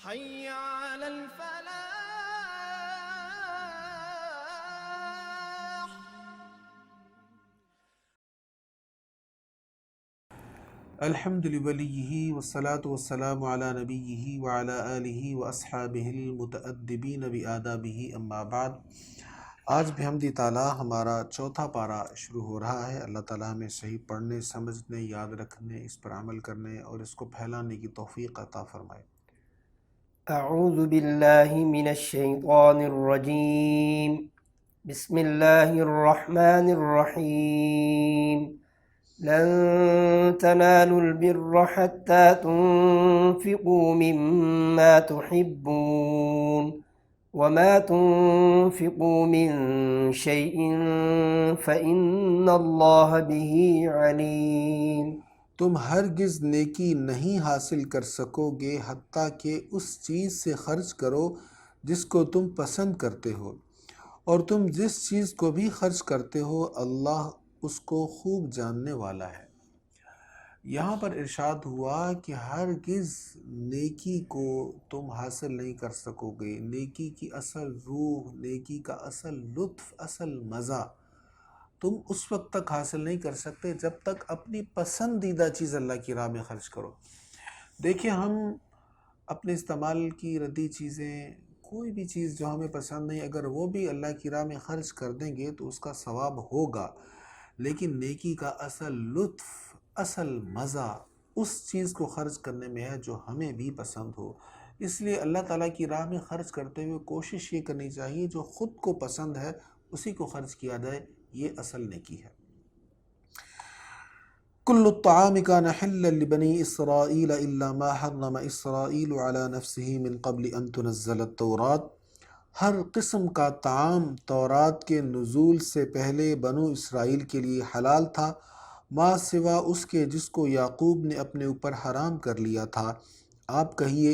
حي على الفلاح. الحمد لوليه والصلاة والسلام على نبيه وعلى آله وأصحابه المتأدبين بآدابه اما بعد. آج بحمد تعالیٰ ہمارا چوتھا پارہ شروع ہو رہا ہے. اللہ تعالیٰ ہمیں صحیح پڑھنے، سمجھنے، یاد رکھنے، اس پر عمل کرنے اور اس کو پھیلانے کی توفیق عطا فرمائے. اعوذ باللہ من الشیطان الرجیم. بسم اللہ الرحمن الرحیم. لن تنالوا البر حتى تنفقوا مما تحبون وما تنفقوا من شيء فإن الله به عليم. تم ہرگز نیکی نہیں حاصل کر سکو گے حتیٰ کہ اس چیز سے خرچ کرو جس کو تم پسند کرتے ہو، اور تم جس چیز کو بھی خرچ کرتے ہو اللہ اس کو خوب جاننے والا ہے. یہاں پر ارشاد ہوا کہ ہرگز نیکی کو تم حاصل نہیں کر سکو گے. نیکی کی اصل روح، نیکی کا اصل لطف، اصل مزہ تم اس وقت تک حاصل نہیں کر سکتے جب تک اپنی پسندیدہ چیز اللہ کی راہ میں خرچ کرو. دیکھیں، ہم اپنے استعمال کی ردی چیزیں، کوئی بھی چیز جو ہمیں پسند نہیں، اگر وہ بھی اللہ کی راہ میں خرچ کر دیں گے تو اس کا ثواب ہوگا، لیکن نیکی کا اصل لطف، اصل مزہ اس چیز کو خرچ کرنے میں ہے جو ہمیں بھی پسند ہو. اس لیے اللہ تعالیٰ کی راہ میں خرچ کرتے ہوئے کوشش یہ کرنی چاہیے جو خود کو پسند ہے اسی کو خرچ کیا جائے. یہ اصل نیکی ہے. کل الطعام کان حلا لبنی اسرائیل الا ما حرم اسرائیل علی نفسه من قبل ان تنزل التوراۃ. ہر قسم کا طعام تورات کے نزول سے پہلے بنو اسرائیل کے لیے حلال تھا، ما سوا اس کے جس کو یعقوب نے اپنے اوپر حرام کر لیا تھا. آپ کہیے،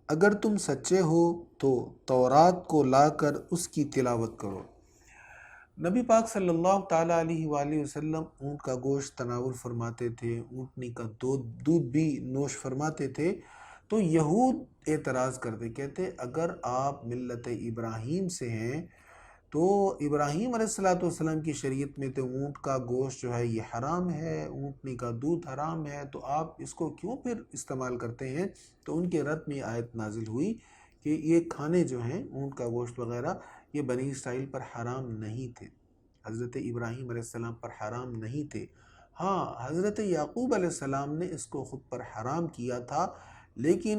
اگر تم سچے ہو تو تورات کو لا کر اس کی تلاوت کرو. نبی پاک صلی اللہ تعالیٰ علیہ وآلہ وسلم اونٹ کا گوشت تناول فرماتے تھے، اونٹنی کا دودھ بھی نوش فرماتے تھے. تو یہود اعتراض کرتے، کہتے اگر آپ ملت ابراہیم سے ہیں تو ابراہیم علیہ السلام کی شریعت میں تو اونٹ کا گوشت جو ہے یہ حرام ہے، اونٹنی کا دودھ حرام ہے، تو آپ اس کو کیوں پھر استعمال کرتے ہیں؟ تو ان کے رد میں آیت نازل ہوئی کہ یہ کھانے جو ہیں اونٹ کا گوشت وغیرہ یہ بنی اسرائیل پر حرام نہیں تھے، حضرت ابراہیم علیہ السلام پر حرام نہیں تھے. ہاں، حضرت یعقوب علیہ السلام نے اس کو خود پر حرام کیا تھا، لیکن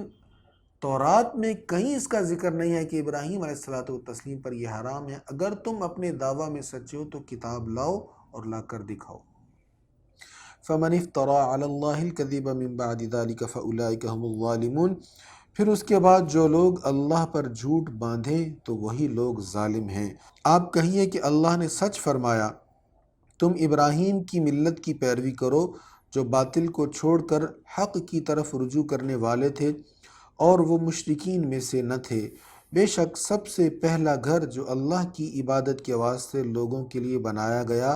تورات میں کہیں اس کا ذکر نہیں ہے کہ ابراہیم علیہ السلام پر یہ حرام ہے. اگر تم اپنے دعویٰ میں سچے ہو تو کتاب لاؤ اور لا کر دکھاؤ. فمن افترى على الله الكذب من بعد ذلك فاولئك هم الظالمون. پھر اس کے بعد جو لوگ اللہ پر جھوٹ باندھیں تو وہی لوگ ظالم ہیں. آپ کہیے کہ اللہ نے سچ فرمایا، تم ابراہیم کی ملت کی پیروی کرو جو باطل کو چھوڑ کر حق کی طرف رجوع کرنے والے تھے اور وہ مشرکین میں سے نہ تھے. بے شک سب سے پہلا گھر جو اللہ کی عبادت کے واسطے لوگوں کے لیے بنایا گیا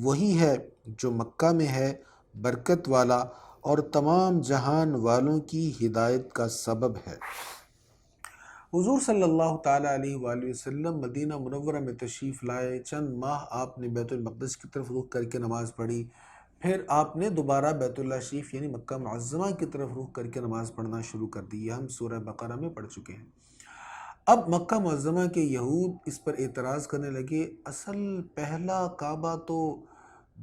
وہی ہے جو مکہ میں ہے، برکت والا اور تمام جہان والوں کی ہدایت کا سبب ہے. حضور صلی اللہ تعالیٰ علیہ وآلہ وسلم مدینہ منورہ میں تشریف لائے. چند ماہ آپ نے بیت المقدس کی طرف رخ کر کے نماز پڑھی، پھر آپ نے دوبارہ بیت اللہ شریف یعنی مکہ معظمہ کی طرف رخ کر کے نماز پڑھنا شروع کر دی. ہم سورہ بقرہ میں پڑھ چکے ہیں. اب مکہ معظمہ کے یہود اس پر اعتراض کرنے لگے، اصل پہلا کعبہ تو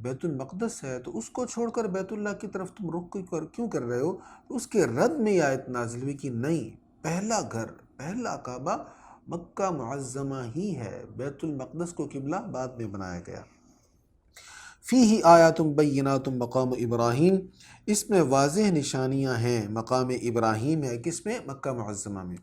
بیت المقدس ہے، تو اس کو چھوڑ کر بیت اللہ کی طرف تم رخ کیوں کر رہے ہو؟ تو اس کے رد میں یہ آیت نازل ہوئی کہ نہیں، پہلا گھر، پہلا کعبہ مکہ معظمہ ہی ہے، بیت المقدس کو قبلہ بعد میں بنایا گیا. فیہ آیات بینات مقام ابراہیم. اس میں واضح نشانیاں ہیں، مقام ابراہیم ہے. کس میں؟ مکہ معظمہ میں.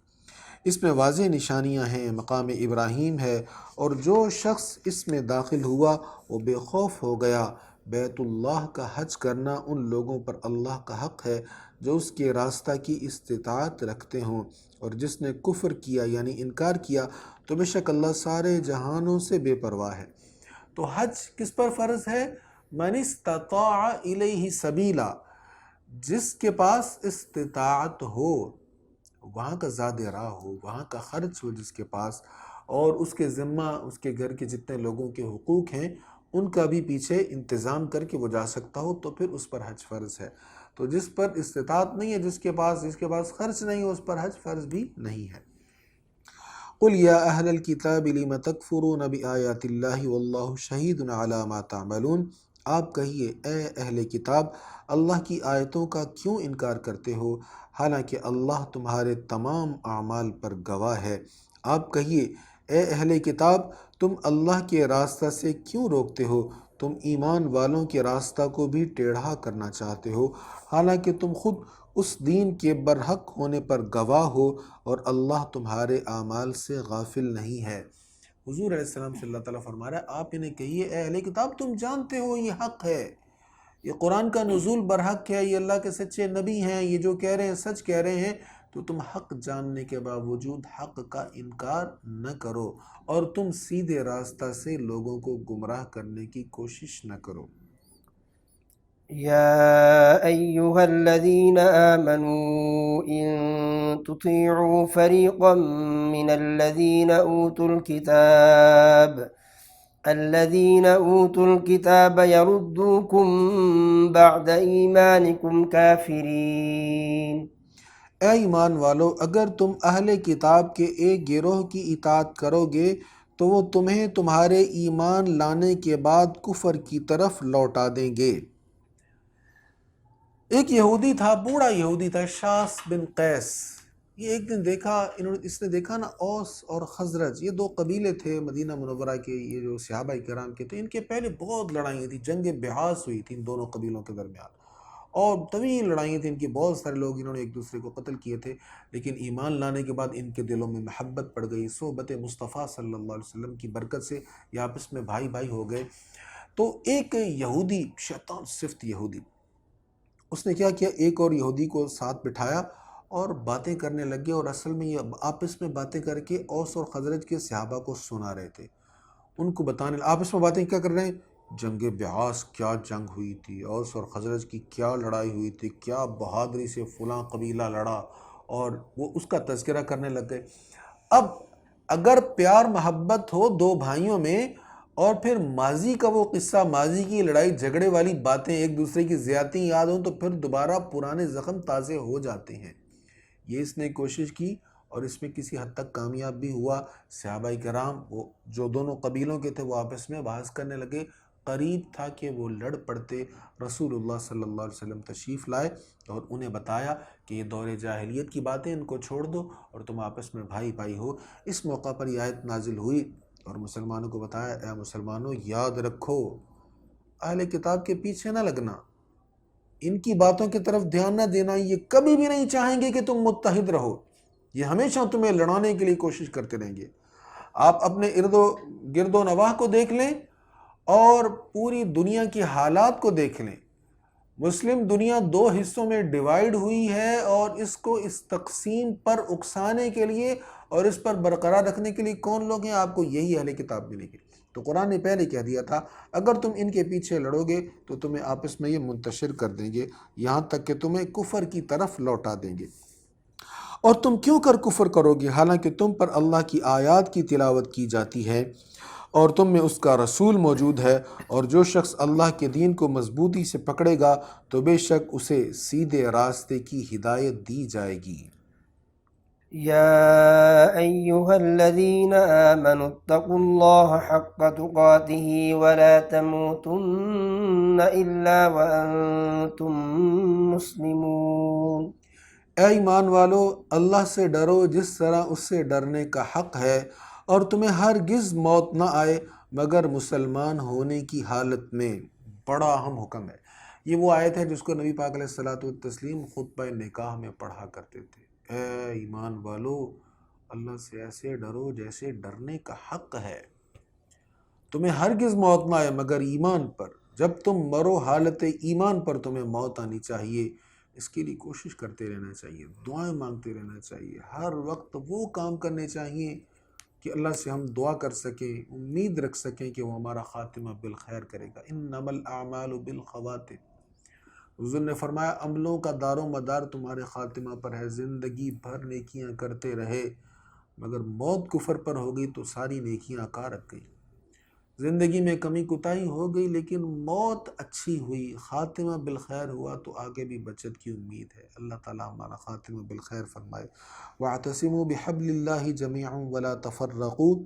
اس میں واضح نشانیاں ہیں، مقام ابراہیم ہے، اور جو شخص اس میں داخل ہوا وہ بے خوف ہو گیا. بیت اللہ کا حج کرنا ان لوگوں پر اللہ کا حق ہے جو اس کے راستہ کی استطاعت رکھتے ہوں، اور جس نے کفر کیا یعنی انکار کیا تو بے شک اللہ سارے جہانوں سے بے پرواہ ہے. تو حج کس پر فرض ہے؟ من استطاع الیہ سبیلا، جس کے پاس استطاعت ہو. وہاں کا زاد راہ ہو، وہاں کا خرچ ہو جس کے پاس، اور اس کے ذمہ اس کے گھر کے جتنے لوگوں کے حقوق ہیں ان کا بھی پیچھے انتظام کر کے وہ جا سکتا ہو، تو پھر اس پر حج فرض ہے۔ تو جس پر استطاعت نہیں ہے، جس کے پاس خرچ نہیں ہے، اس پر حج فرض بھی نہیں ہے۔ قُلْ يَا أَهْلَ الْكِتَابِ لِمَ تَكْفُرُونَ بِآيَاتِ اللَّهِ وَاللَّهُ شَهِيدٌ عَلَى مَا تَعْمَلُونَ۔ آپ کہیے اے اہل کتاب، اللہ کی آیتوں کا کیوں انکار کرتے ہو، حالانکہ اللہ تمہارے تمام اعمال پر گواہ ہے۔ آپ کہیے اے اہل کتاب، تم اللہ کے راستہ سے کیوں روکتے ہو، تم ایمان والوں کے راستہ کو بھی ٹیڑھا کرنا چاہتے ہو، حالانکہ تم خود اس دین کے برحق ہونے پر گواہ ہو، اور اللہ تمہارے اعمال سے غافل نہیں ہے۔ حضور علیہ السلام سے اللہ تعالیٰ فرما رہا ہے آپ انہیں کہیے اے اہل کتاب، تم جانتے ہو یہ حق ہے، یہ قرآن کا نزول برحق ہے، یہ اللہ کے سچے نبی ہیں، یہ جو کہہ رہے ہیں سچ کہہ رہے ہیں، تو تم حق جاننے کے باوجود حق کا انکار نہ کرو، اور تم سیدھے راستہ سے لوگوں کو گمراہ کرنے کی کوشش نہ کرو۔ يا أيها الذين آمنوا إن تطيعوا فريقا من الذين أوتوا الكتاب يردوكم بعد إيمانكم كافرين۔ اے ایمان والو، اگر تم اہل کتاب کے ایک گروہ کی اطاعت کرو گے تو وہ تمہیں تمہارے ایمان لانے کے بعد کفر کی طرف لوٹا دیں گے۔ ایک یہودی تھا، بوڑھا یہودی تھا، شاس بن قیس۔ یہ ایک دن دیکھا، اس نے دیکھا نا، اوس اور خزرج، یہ دو قبیلے تھے مدینہ منورہ کے، یہ جو صحابہ کرام کے تھے، ان کے پہلے بہت لڑائیاں تھیں، جنگ بحاث ہوئی تھی ان دونوں قبیلوں کے درمیان، اور طویل لڑائیاں تھیں، ان کی بہت سارے لوگ انہوں نے ایک دوسرے کو قتل کیے تھے، لیکن ایمان لانے کے بعد ان کے دلوں میں محبت پڑ گئی، صحبت مصطفیٰ صلی اللہ علیہ وسلم کی برکت سے یہ آپس میں بھائی بھائی ہو گئے۔ تو ایک یہودی، شیطان صفت یہودی، اس نے کیا کیا، ایک اور یہودی کو ساتھ بٹھایا اور باتیں کرنے لگے، اور اصل میں یہ آپس میں باتیں کر کے اوس اور خزرج کے صحابہ کو سنا رہے تھے، ان کو بتانے، آپس میں باتیں کیا کر رہے ہیں، جنگ بعاث کیا جنگ ہوئی تھی، اوس اور خزرج کی کیا لڑائی ہوئی تھی، کیا بہادری سے فلاں قبیلہ لڑا، اور وہ اس کا تذکرہ کرنے لگ گئے۔ اب اگر پیار محبت ہو دو بھائیوں میں، اور پھر ماضی کا وہ قصہ، ماضی کی لڑائی جھگڑے والی باتیں، ایک دوسرے کی زیادتی یاد ہوں، تو پھر دوبارہ پرانے زخم تازے ہو جاتے ہیں۔ یہ اس نے کوشش کی اور اس میں کسی حد تک کامیاب بھی ہوا۔ صحابہ کرام وہ جو دونوں قبیلوں کے تھے وہ آپس میں بحث کرنے لگے، قریب تھا کہ وہ لڑ پڑتے۔ رسول اللہ صلی اللہ علیہ وسلم تشریف لائے اور انہیں بتایا کہ یہ دور جاہلیت کی باتیں ان کو چھوڑ دو اور تم آپس میں بھائی بھائی ہو۔ اس موقع پر یہ آیت نازل ہوئی اور مسلمانوں کو بتایا، اے مسلمانوں یاد رکھو، اہل کتاب کے پیچھے نہ لگنا، ان کی باتوں کی طرف دھیان نہ دینا، یہ کبھی بھی نہیں چاہیں گے کہ تم متحد رہو، یہ ہمیشہ تمہیں لڑانے کے لیے کوشش کرتے رہیں گے۔ آپ اپنے ارد و گرد و نواح کو دیکھ لیں اور پوری دنیا کی حالات کو دیکھ لیں، مسلم دنیا دو حصوں میں ڈیوائیڈ ہوئی ہے، اور اس کو اس تقسیم پر اکسانے کے لیے اور اس پر برقرار رکھنے کے لیے کون لوگ ہیں؟ آپ کو یہی اہل کتاب ملیں گے۔ تو قرآن نے پہلے کہہ دیا تھا اگر تم ان کے پیچھے لڑو گے تو تمہیں آپس میں یہ منتشر کر دیں گے، یہاں تک کہ تمہیں کفر کی طرف لوٹا دیں گے۔ اور تم کیوں کر کفر کرو گے حالانکہ تم پر اللہ کی آیات کی تلاوت کی جاتی ہے اور تم میں اس کا رسول موجود ہے، اور جو شخص اللہ کے دین کو مضبوطی سے پکڑے گا تو بے شک اسے سیدھے راستے کی ہدایت دی جائے گی۔ يا أيها الذين آمنوا اتقوا الله حق تقاته ولا تموتن إلا وأنتم مسلمون۔ اے ایمان والو، اللہ سے ڈرو جس طرح اس سے ڈرنے کا حق ہے، اور تمہیں ہرگز موت نہ آئے مگر مسلمان ہونے کی حالت میں۔ بڑا اہم حکم ہے یہ۔ وہ آیت ہے جس کو نبی پاک علیہ الصلوۃ والتسلیم خطبہ نکاح میں پڑھا کرتے تھے۔ اے ایمان والو، اللہ سے ایسے ڈرو جیسے ڈرنے کا حق ہے، تمہیں ہرگز موت نہ آئے مگر ایمان پر، جب تم مرو حالت ایمان پر تمہیں موت آنی چاہیے۔ اس کے لیے کوشش کرتے رہنا چاہیے، دعائیں مانگتے رہنا چاہیے، ہر وقت وہ کام کرنے چاہیے کہ اللہ سے ہم دعا کر سکیں، امید رکھ سکیں کہ وہ ہمارا خاتمہ بالخیر کرے گا۔ انما الاعمال بالخواتم۔ حضور نے فرمایا عملوں کا دار و مدار تمہارے خاتمہ پر ہے، زندگی بھر نیکیاں کرتے رہے مگر موت کفر پر ہو گئی تو ساری نیکیاں عقا رکھ گئی۔ زندگی میں کمی کوتاہی ہو گئی لیکن موت اچھی ہوئی، خاتمہ بالخیر ہوا تو آگے بھی بچت کی امید ہے۔ اللہ تعالیٰ ہمارا خاتمہ بالخیر فرمائے۔ وَاعْتَصِمُوا بِحَبْلِ اللَّهِ جَمِيعًا وَلَا تَفَرَّقُوا،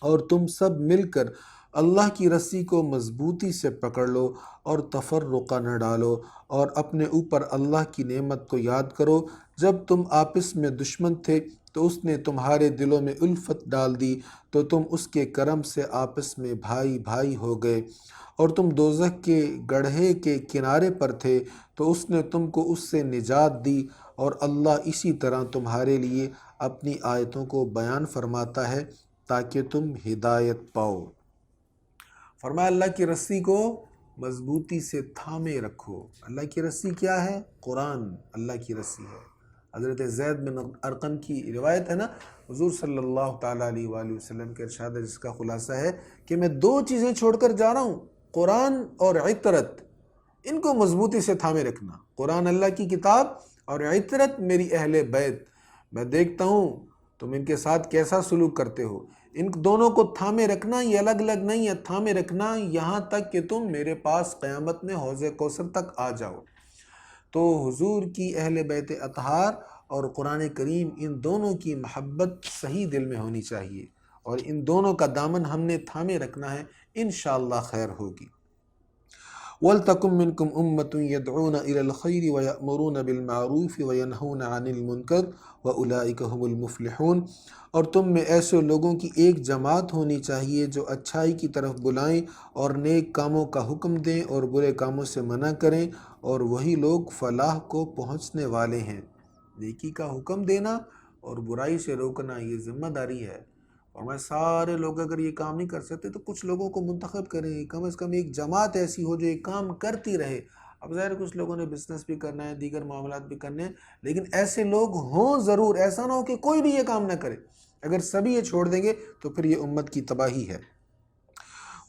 اور تم سب مل کر اللہ کی رسی کو مضبوطی سے پکڑ لو اور تفرقہ نہ ڈالو، اور اپنے اوپر اللہ کی نعمت کو یاد کرو۔ جب تم آپس میں دشمن تھے تو اس نے تمہارے دلوں میں الفت ڈال دی تو تم اس کے کرم سے آپس میں بھائی بھائی ہو گئے، اور تم دوزخ کے گڑھے کے کنارے پر تھے تو اس نے تم کو اس سے نجات دی، اور اللہ اسی طرح تمہارے لیے اپنی آیتوں کو بیان فرماتا ہے تاکہ تم ہدایت پاؤ۔ فرمایا اللہ کی رسی کو مضبوطی سے تھامے رکھو۔ اللہ کی رسی کیا ہے؟ قرآن اللہ کی رسی ہے۔ حضرت زید بن ارقم کی روایت ہے نا، حضور صلی اللہ تعالیٰ علیہ وآلہ وسلم کے ارشاد ہے جس کا خلاصہ ہے کہ میں دو چیزیں چھوڑ کر جا رہا ہوں، قرآن اور عطرت، ان کو مضبوطی سے تھامے رکھنا۔ قرآن اللہ کی کتاب اور عطرت میری اہل بیت، میں دیکھتا ہوں تم ان کے ساتھ کیسا سلوک کرتے ہو، ان دونوں کو تھامے رکھنا، یہ الگ الگ نہیں ہے، تھامے رکھنا یہاں تک کہ تم میرے پاس قیامت میں حوض کوثر تک آ جاؤ۔ تو حضور کی اہل بیت اطہار اور قرآن کریم، ان دونوں کی محبت صحیح دل میں ہونی چاہیے، اور ان دونوں کا دامن ہم نے تھامے رکھنا ہے، انشاءاللہ خیر ہوگی۔ وَلْتَكُن مِّنكُمْ أُمَّةٌ يَدْعُونَ إِلَى الْخَيْرِ وَيَأْمُرُونَ بِالْمَعْرُوفِ وَيَنْهَوْنَ عَنِ الْمُنكَرِ وَأُولَٰئِكَ هُمُ الْمُفْلِحُونَ، اور تم میں ایسے لوگوں کی ایک جماعت ہونی چاہیے جو اچھائی کی طرف بلائیں اور نیک کاموں کا حکم دیں اور برے کاموں سے منع کریں، اور وہی لوگ فلاح کو پہنچنے والے ہیں۔ نیکی کا حکم دینا اور برائی سے روکنا یہ ذمہ داری ہے، اور میں سارے لوگ اگر یہ کام نہیں کر سکتے تو کچھ لوگوں کو منتخب کریں، کم از کم ایک جماعت ایسی ہو جو یہ کام کرتی رہے۔ اب ظاہر کچھ لوگوں نے بزنس بھی کرنا ہے، دیگر معاملات بھی کرنے ہیں، لیکن ایسے لوگ ہوں ضرور، ایسا نہ ہو کہ کوئی بھی یہ کام نہ کرے۔ اگر سبھی یہ چھوڑ دیں گے تو پھر یہ امت کی تباہی ہے۔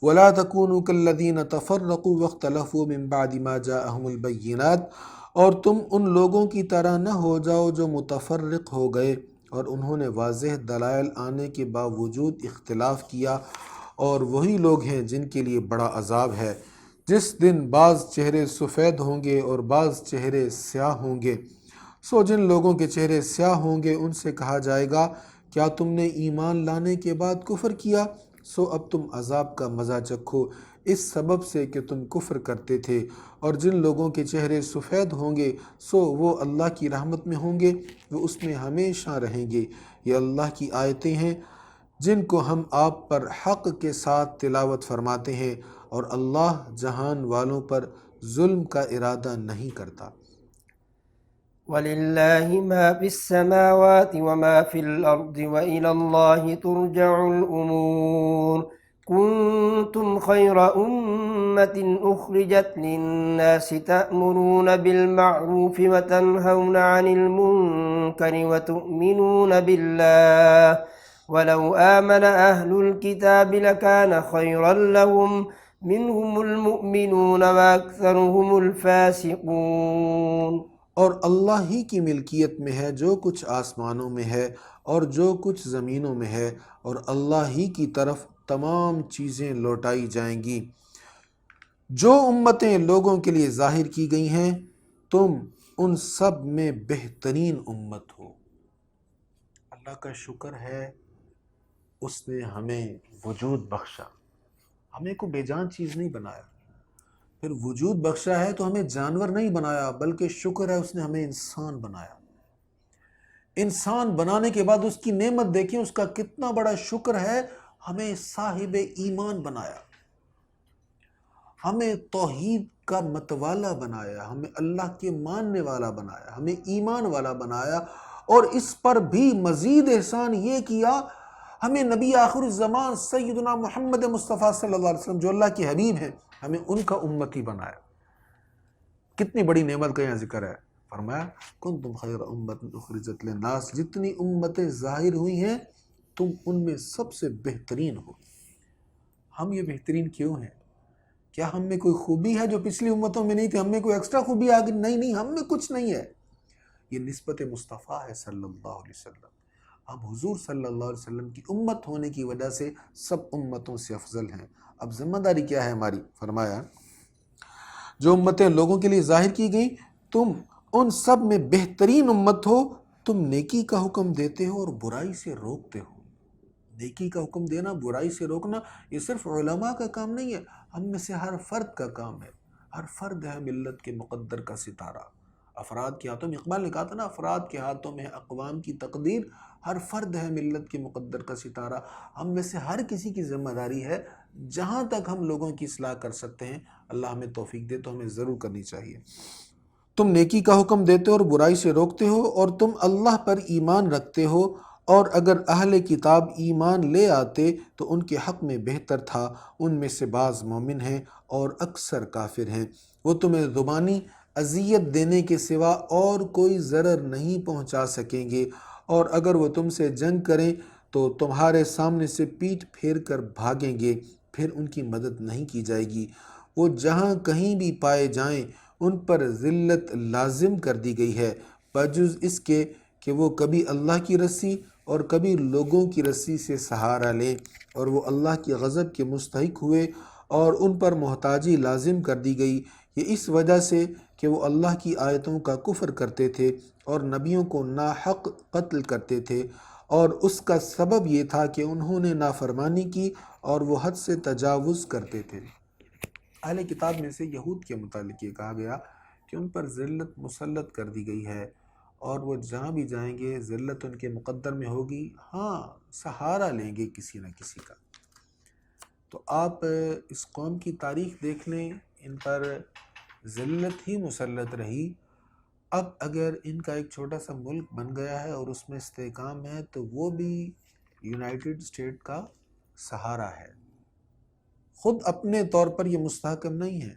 وَلَا تَكُونُوا كَالَّذِينَ تَفَرَّقُوا وَاخْتَلَفُوا مِن بَعْدِ مَا جَاءَهُمُ الْبَيِّنَاتُ، اور تم ان لوگوں کی طرح نہ ہو جاؤ جو متفرق ہو گئے اور انہوں نے واضح دلائل آنے کے باوجود اختلاف کیا، اور وہی لوگ ہیں جن کے لیے بڑا عذاب ہے، جس دن بعض چہرے سفید ہوں گے اور بعض چہرے سیاہ ہوں گے۔ سو جن لوگوں کے چہرے سیاہ ہوں گے ان سے کہا جائے گا کیا تم نے ایمان لانے کے بعد کفر کیا؟ سو اب تم عذاب کا مزہ چکھو اس سبب سے کہ تم کفر کرتے تھے۔ اور جن لوگوں کے چہرے سفید ہوں گے سو وہ اللہ کی رحمت میں ہوں گے، وہ اس میں ہمیشہ رہیں گے۔ یہ اللہ کی آیتیں ہیں جن کو ہم آپ پر حق کے ساتھ تلاوت فرماتے ہیں، اور اللہ جہان والوں پر ظلم کا ارادہ نہیں کرتا۔ وَلِلَّهِ مَا فِي السَّمَاوَاتِ وَمَا فِي الْأَرْضِ وَإِلَى اللَّهِ تُرْجَعُ الْأُمُورُ كُنتُمْ خَيْرَ أُمَّةٍ أُخْرِجَتْ لِلنَّاسِ تَأْمُرُونَ بِالْمَعْرُوفِ وَتَنْهَوْنَ عَنِ الْمُنكَرِ وَتُؤْمِنُونَ بِاللَّهِ وَلَوْ آمَنَ أَهْلُ الْكِتَابِ لَكَانَ خَيْرًا لَهُمْ مِنْهُمُ الْمُؤْمِنُونَ وَأَكْثَرُهُمُ الْفَاسِقُونَ۔ اور اللہ ہی کی ملکیت میں ہے جو کچھ آسمانوں میں ہے اور جو کچھ زمینوں میں ہے، اور اللہ ہی کی طرف تمام چیزیں لوٹائی جائیں گی۔ جو امتیں لوگوں کے لیے ظاہر کی گئی ہیں تم ان سب میں بہترین امت ہو۔ اللہ کا شکر ہے اس نے ہمیں وجود بخشا، ہمیں کو بے جان چیز نہیں بنایا، پھر وجود بخشا ہے تو ہمیں جانور نہیں بنایا بلکہ شکر ہے اس نے ہمیں انسان بنایا۔ انسان بنانے کے بعد اس کی نعمت دیکھیں، اس کا کتنا بڑا شکر ہے، ہمیں صاحب ایمان بنایا، ہمیں توحید کا متوالا بنایا، ہمیں اللہ کے ماننے والا بنایا، ہمیں ایمان والا بنایا، اور اس پر بھی مزید احسان یہ کیا ہمیں نبی آخر الزمان سیدنا محمد مصطفیٰ صلی اللہ علیہ وسلم جو اللہ کے حبیب ہیں، ہمیں ان کا امتی بنایا۔ کتنی بڑی نعمت کا یہاں ذکر ہے۔ فرمایا کنتم خیر امت اخرجت للناس، جتنی امتیں ظاہر ہوئی ہیں تم ان میں سب سے بہترین ہو۔ ہم یہ بہترین کیوں ہیں؟ کیا ہم میں کوئی خوبی ہے جو پچھلی امتوں میں نہیں تھی؟ ہم میں کوئی ایکسٹرا خوبی آ گئی؟ نہیں، ہم میں کچھ نہیں ہے۔ یہ نسبت مصطفیٰ ہے صلی اللہ علیہ وسلم۔ ہم حضور صلی اللہ علیہ وسلم کی امت ہونے کی وجہ سے سب امتوں سے افضل ہیں۔ اب ذمہ داری کیا ہے ہماری؟ فرمایا جو امتیں لوگوں کے لیے ظاہر کی گئیں تم ان سب میں بہترین امت ہو، تم نیکی کا حکم دیتے ہو اور برائی سے روکتے ہو۔ نیکی کا حکم دینا، برائی سے روکنا، یہ صرف علماء کا کام نہیں ہے، ہم میں سے ہر فرد کا کام ہے۔ ہر فرد ہے ملت کے مقدر کا ستارہ۔ افراد کے ہاتھوں میں، اقبال نے کہا تھا نا، افراد کے ہاتھوں میں ہے اقوام کی تقدیر، ہر فرد ہے ملت کے مقدر کا ستارہ۔ ہم میں سے ہر کسی کی ذمہ داری ہے، جہاں تک ہم لوگوں کی اصلاح کر سکتے ہیں، اللہ ہمیں توفیق دے تو ہمیں ضرور کرنی چاہیے۔ تم نیکی کا حکم دیتے ہو اور برائی سے روکتے ہو، اور تم اللہ پر ایمان رکھتے ہو، اور اگر اہل کتاب ایمان لے آتے تو ان کے حق میں بہتر تھا، ان میں سے بعض مومن ہیں اور اکثر کافر ہیں۔ وہ تمہیں زبانی اذیت دینے کے سوا اور کوئی ضرر نہیں پہنچا سکیں گے، اور اگر وہ تم سے جنگ کریں تو تمہارے سامنے سے پیٹھ پھیر کر بھاگیں گے، پھر ان کی مدد نہیں کی جائے گی۔ وہ جہاں کہیں بھی پائے جائیں ان پر ذلت لازم کر دی گئی ہے، بجز اس کے کہ وہ کبھی اللہ کی رسی اور کبھی لوگوں کی رسی سے سہارا لیں، اور وہ اللہ کی غضب کے مستحق ہوئے اور ان پر محتاجی لازم کر دی گئی، یہ اس وجہ سے کہ وہ اللہ کی آیتوں کا کفر کرتے تھے اور نبیوں کو ناحق قتل کرتے تھے، اور اس کا سبب یہ تھا کہ انہوں نے نافرمانی کی اور وہ حد سے تجاوز کرتے تھے۔ اہل کتاب میں سے یہود کے متعلق یہ کہا گیا کہ ان پر ذلت مسلط کر دی گئی ہے، اور وہ جہاں بھی جائیں گے ذلت ان کے مقدر میں ہوگی، ہاں سہارا لیں گے کسی نہ کسی کا۔ تو آپ اس قوم کی تاریخ دیکھ لیں، ان پر ذلت ہی مسلط رہی۔ اب اگر ان کا ایک چھوٹا سا ملک بن گیا ہے اور اس میں استحکام ہے تو وہ بھی یونائٹڈ اسٹیٹ کا سہارا ہے، خود اپنے طور پر یہ مستحکم نہیں ہے،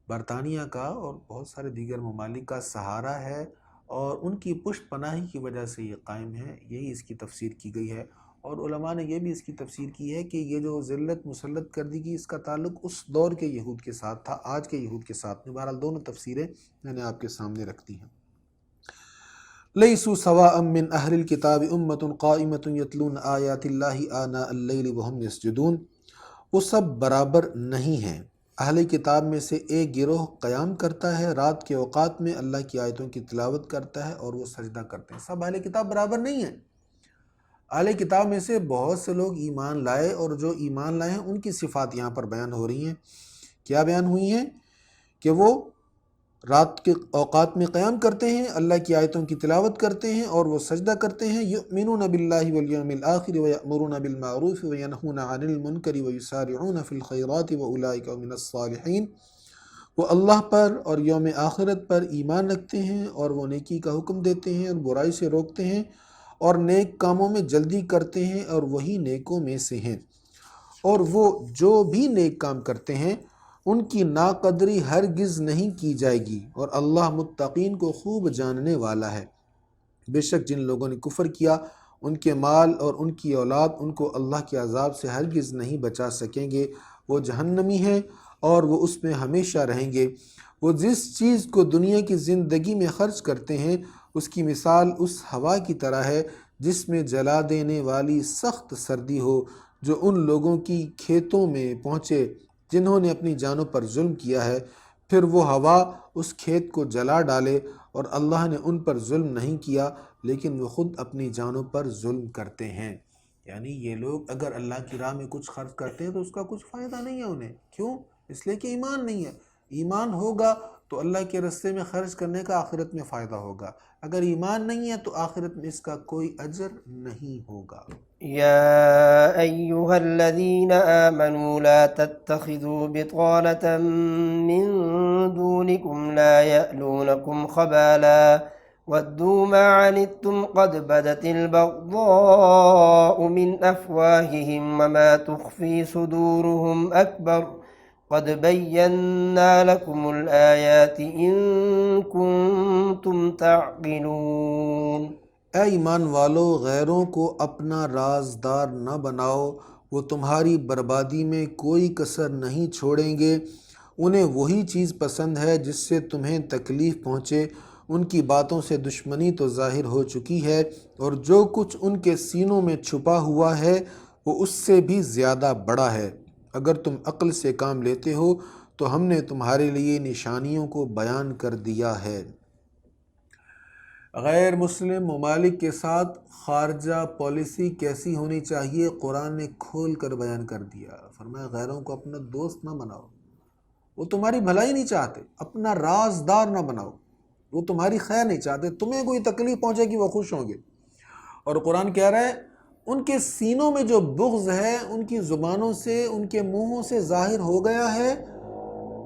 برطانیہ کا اور بہت سارے دیگر ممالک کا سہارا ہے، اور ان کی پشت پناہی کی وجہ سے یہ قائم ہے۔ یہی اس کی تفسیر کی گئی ہے، اور علماء نے یہ بھی اس کی تفسیر کی ہے کہ یہ جو ذلت مسلط کر دی گئی، اس کا تعلق اس دور کے یہود کے ساتھ تھا، آج کے یہود کے ساتھ نہیں۔ بہرحال دونوں تفسیریں میں نے آپ کے سامنے رکھ دی ہیں۔ لیسوا سواء من اہل الکتاب امۃ قائمۃ یتلون آیات اللہ آناء اللیل وہم یسجدون، وہ سب برابر نہیں ہیں۔ اہل کتاب میں سے ایک گروہ قیام کرتا ہے، رات کے اوقات میں اللہ کی آیتوں کی تلاوت کرتا ہے اور وہ سجدہ کرتے ہیں۔ سب اہل کتاب برابر نہیں ہیں۔ اہل کتاب میں سے بہت سے لوگ ایمان لائے، اور جو ایمان لائے ہیں ان کی صفات یہاں پر بیان ہو رہی ہیں۔ کیا بیان ہوئی ہیں؟ کہ وہ رات کے اوقات میں قیام کرتے ہیں، اللہ کی آیتوں کی تلاوت کرتے ہیں اور وہ سجدہ کرتے ہیں۔ یؤمنون باللہ والیوم الآخر ویأمرون بالمعروف وینہون عن المنکر ویسارعون فی الخیرات واولئک من الصالحین، وہ اللہ پر اور یوم آخرت پر ایمان رکھتے ہیں، اور وہ نیکی کا حکم دیتے ہیں اور برائی سے روکتے ہیں، اور نیک کاموں میں جلدی کرتے ہیں، اور وہی نیکوں میں سے ہیں۔ اور وہ جو بھی نیک کام کرتے ہیں ان کی ناقدری ہرگز نہیں کی جائے گی، اور اللہ متقین کو خوب جاننے والا ہے۔ بے شک جن لوگوں نے کفر کیا، ان کے مال اور ان کی اولاد ان کو اللہ کے عذاب سے ہرگز نہیں بچا سکیں گے، وہ جہنمی ہیں اور وہ اس میں ہمیشہ رہیں گے۔ وہ جس چیز کو دنیا کی زندگی میں خرچ کرتے ہیں اس کی مثال اس ہوا کی طرح ہے جس میں جلا دینے والی سخت سردی ہو، جو ان لوگوں کی کھیتوں میں پہنچے جنہوں نے اپنی جانوں پر ظلم کیا ہے، پھر وہ ہوا اس کھیت کو جلا ڈالے، اور اللہ نے ان پر ظلم نہیں کیا لیکن وہ خود اپنی جانوں پر ظلم کرتے ہیں۔ یعنی یہ لوگ اگر اللہ کی راہ میں کچھ خرچ کرتے ہیں تو اس کا کچھ فائدہ نہیں ہے انہیں۔ کیوں؟ اس لیے کہ ایمان نہیں ہے۔ ایمان ہوگا تو اللہ کے راستے میں خرچ کرنے کا آخرت میں فائدہ ہوگا، اگر ایمان نہیں ہے تو آخرت میں اس کا کوئی اجر نہیں ہوگا۔ يا أيها الذين آمنوا لا تتخذوا بطانة من دونكم لا يألونكم خبالا ودوا ما عنتم قد بدت البغضاء من أفواههم وما تخفي صدورهم أكبر قد بينا لكم الآيات إن كنتم تعقلون۔ اے ایمان والو، غیروں کو اپنا رازدار نہ بناؤ، وہ تمہاری بربادی میں کوئی کسر نہیں چھوڑیں گے۔ انہیں وہی چیز پسند ہے جس سے تمہیں تکلیف پہنچے۔ ان کی باتوں سے دشمنی تو ظاہر ہو چکی ہے، اور جو کچھ ان کے سینوں میں چھپا ہوا ہے وہ اس سے بھی زیادہ بڑا ہے۔ اگر تم عقل سے کام لیتے ہو تو ہم نے تمہارے لیے نشانیوں کو بیان کر دیا ہے۔ غیر مسلم ممالک کے ساتھ خارجہ پالیسی کیسی ہونی چاہیے، قرآن نے کھول کر بیان کر دیا۔ فرمایا غیروں کو اپنا دوست نہ بناؤ، وہ تمہاری بھلائی نہیں چاہتے۔ اپنا رازدار نہ بناؤ، وہ تمہاری خیر نہیں چاہتے۔ تمہیں کوئی تکلیف پہنچے گی وہ خوش ہوں گے۔ اور قرآن کہہ رہا ہے ان کے سینوں میں جو بغض ہے ان کی زبانوں سے، ان کے منہوں سے ظاہر ہو گیا ہے،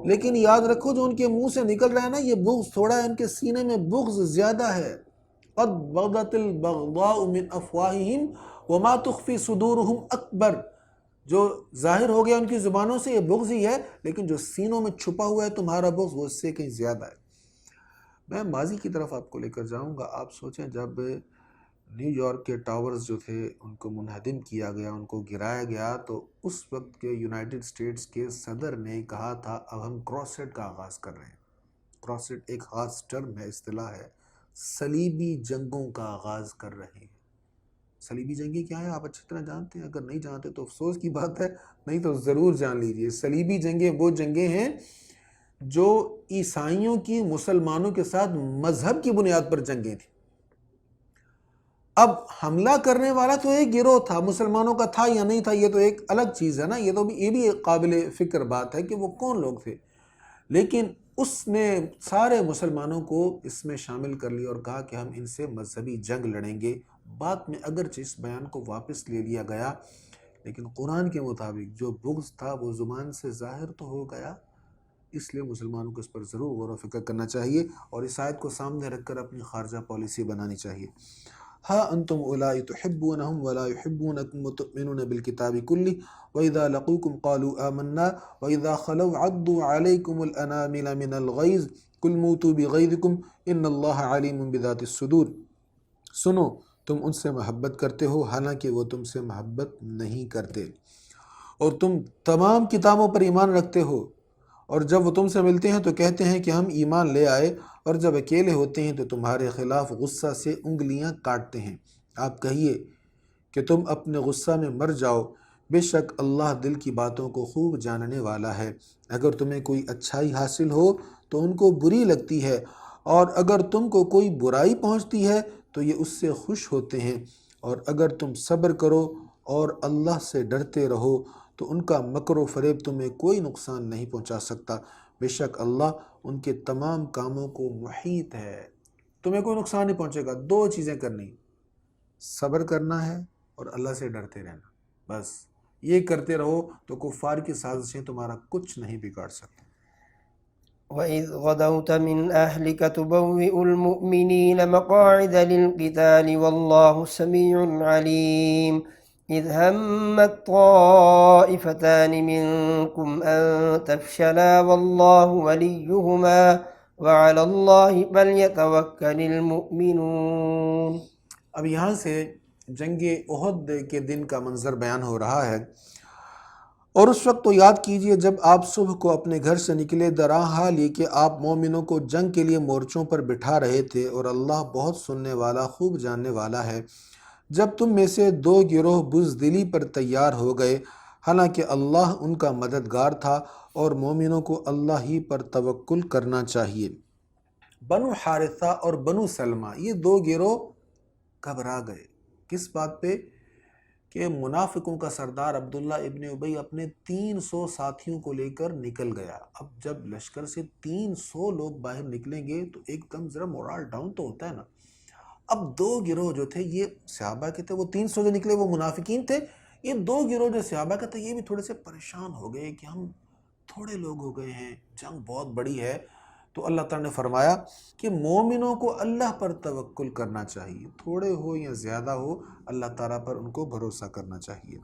لیکن یاد رکھو جو ان کے منہ سے نکل رہا ہے نا یہ بغض تھوڑا ہے، ان کے سینے میں بغض زیادہ ہے۔ قد بدت البغضاء من افواہہم وما تخفی صدورہم اکبر، جو ظاہر ہو گیا ان کی زبانوں سے یہ بغض ہی ہے، لیکن جو سینوں میں چھپا ہوا ہے تمہارا بغض وہ اس سے کہیں زیادہ ہے۔ میں ماضی کی طرف آپ کو لے کر جاؤں گا۔ آپ سوچیں جب نیو یارک کے ٹاورز جو تھے ان کو منہدم کیا گیا، ان کو گرایا گیا، تو اس وقت کے یونائٹڈ اسٹیٹس کے صدر نے کہا تھا اب ہم کراسیڈ کا آغاز کر رہے ہیں۔ کراسیڈ ایک خاص ٹرم ہے، اصطلاح ہے، صلیبی جنگوں کا آغاز کر رہے ہیں۔ صلیبی جنگیں کیا ہیں آپ اچھی طرح جانتے ہیں، اگر نہیں جانتے تو افسوس کی بات ہے، نہیں تو ضرور جان لیجئے۔ صلیبی جنگیں وہ جنگیں ہیں جو عیسائیوں کی مسلمانوں کے ساتھ مذہب کی بنیاد پر جنگیں تھیں۔ اب حملہ کرنے والا تو ایک گروہ تھا، مسلمانوں کا تھا یا نہیں تھا یہ تو ایک الگ چیز ہے نا، یہ بھی ایک قابل فکر بات ہے کہ وہ کون لوگ تھے، لیکن اس نے سارے مسلمانوں کو اس میں شامل کر لیا اور کہا کہ ہم ان سے مذہبی جنگ لڑیں گے۔ بعد میں اگرچہ اس بیان کو واپس لے لیا گیا، لیکن قرآن کے مطابق جو بغض تھا وہ زبان سے ظاہر تو ہو گیا، اس لیے مسلمانوں کو اس پر ضرور غور و فکر کرنا چاہیے اور اس آیت کو سامنے رکھ کر اپنی خارجہ پالیسی بنانی چاہیے۔ ہاں انتم اولائی تحبونہم ولا یحبونکم وتؤمنون بالکتاب کلہ وَإِذَا لَقُوكُمْ قَالُوا آمَنَّا وَإِذَا خَلَوْا عَضُّوا عَلَيْكُمُ الْأَنَامِلَ مِنَ الْغَيْظِ قُلْ مُوتُوا بِغَيْظِكُمْ إِنَّ اللَّهَ عَلِيمٌ بِذَاتِ الصُّدُورِ۔ سنو تم ان سے محبت کرتے ہو حالانکہ وہ تم سے محبت نہیں کرتے، اور تم تمام کتابوں پر ایمان رکھتے ہو، اور جب وہ تم سے ملتے ہیں تو کہتے ہیں کہ ہم ایمان لے آئے، اور جب اکیلے ہوتے ہیں تو تمہارے خلاف غصہ سے انگلیاں کاٹتے ہیں۔ آپ کہیے کہ تم اپنے غصہ میں مر جاؤ، بے شک اللہ دل کی باتوں کو خوب جاننے والا ہے۔ اگر تمہیں کوئی اچھائی حاصل ہو تو ان کو بری لگتی ہے، اور اگر تم کو کوئی برائی پہنچتی ہے تو یہ اس سے خوش ہوتے ہیں، اور اگر تم صبر کرو اور اللہ سے ڈرتے رہو تو ان کا مکر و فریب تمہیں کوئی نقصان نہیں پہنچا سکتا، بے شک اللہ ان کے تمام کاموں کو محیط ہے۔ تمہیں کوئی نقصان نہیں پہنچے گا، دو چیزیں کرنی، صبر کرنا ہے اور اللہ سے ڈرتے رہنا، بس یہ کرتے رہو تو کفار کی سازشیں تمہارا کچھ نہیں بگاڑ سکتے۔ وَإِذْ غَدَوْتَ مِنْ أَهْلِكَ تُبَوِّئُ الْمُؤْمِنِينَ مَقَاعِدَ لِلْقِتَالِ وَاللَّهُ سَمِيعٌ عَلِيمٌ إِذْ هَمَّتْ طَائِفَتَانِ مِنْكُمْ أَنْ تَفْشَلَا وَاللَّهُ وَلِيُّهُمَا وَعَلَى اللَّهِ فَلْيَتَوَكَّلِ الْمُؤْمِنُونَ۔ اب یہاں سے جنگ احد کے دن کا منظر بیان ہو رہا ہے، اور اس وقت تو یاد کیجئے جب آپ صبح کو اپنے گھر سے نکلے، درا حال یہ کہ آپ مومنوں کو جنگ کے لیے مورچوں پر بٹھا رہے تھے، اور اللہ بہت سننے والا خوب جاننے والا ہے۔ جب تم میں سے دو گروہ بزدلی پر تیار ہو گئے، حالانکہ اللہ ان کا مددگار تھا، اور مومنوں کو اللہ ہی پر توکل کرنا چاہیے۔ بنو حارثہ اور بنو سلمہ یہ دو گروہ گھبرا گئے، کس بات پہ؟ کہ منافقوں کا سردار عبداللہ ابن ابی اپنے 300 ساتھیوں کو لے کر نکل گیا۔ اب جب لشکر سے 300 لوگ باہر نکلیں گے تو ایک دم ذرا مورال ڈاؤن تو ہوتا ہے نا۔ اب دو گروہ جو تھے یہ صحابہ کے تھے، وہ 300 جو نکلے وہ منافقین تھے، یہ دو گروہ جو صحابہ کے تھے یہ بھی تھوڑے سے پریشان ہو گئے کہ ہم تھوڑے لوگ ہو گئے ہیں، جنگ بہت بڑی ہے۔ تو اللہ تعالیٰ نے فرمایا کہ مومنوں کو اللہ پر توکل کرنا چاہیے، تھوڑے ہو یا زیادہ ہو اللہ تعالیٰ پر ان کو بھروسہ کرنا چاہیے۔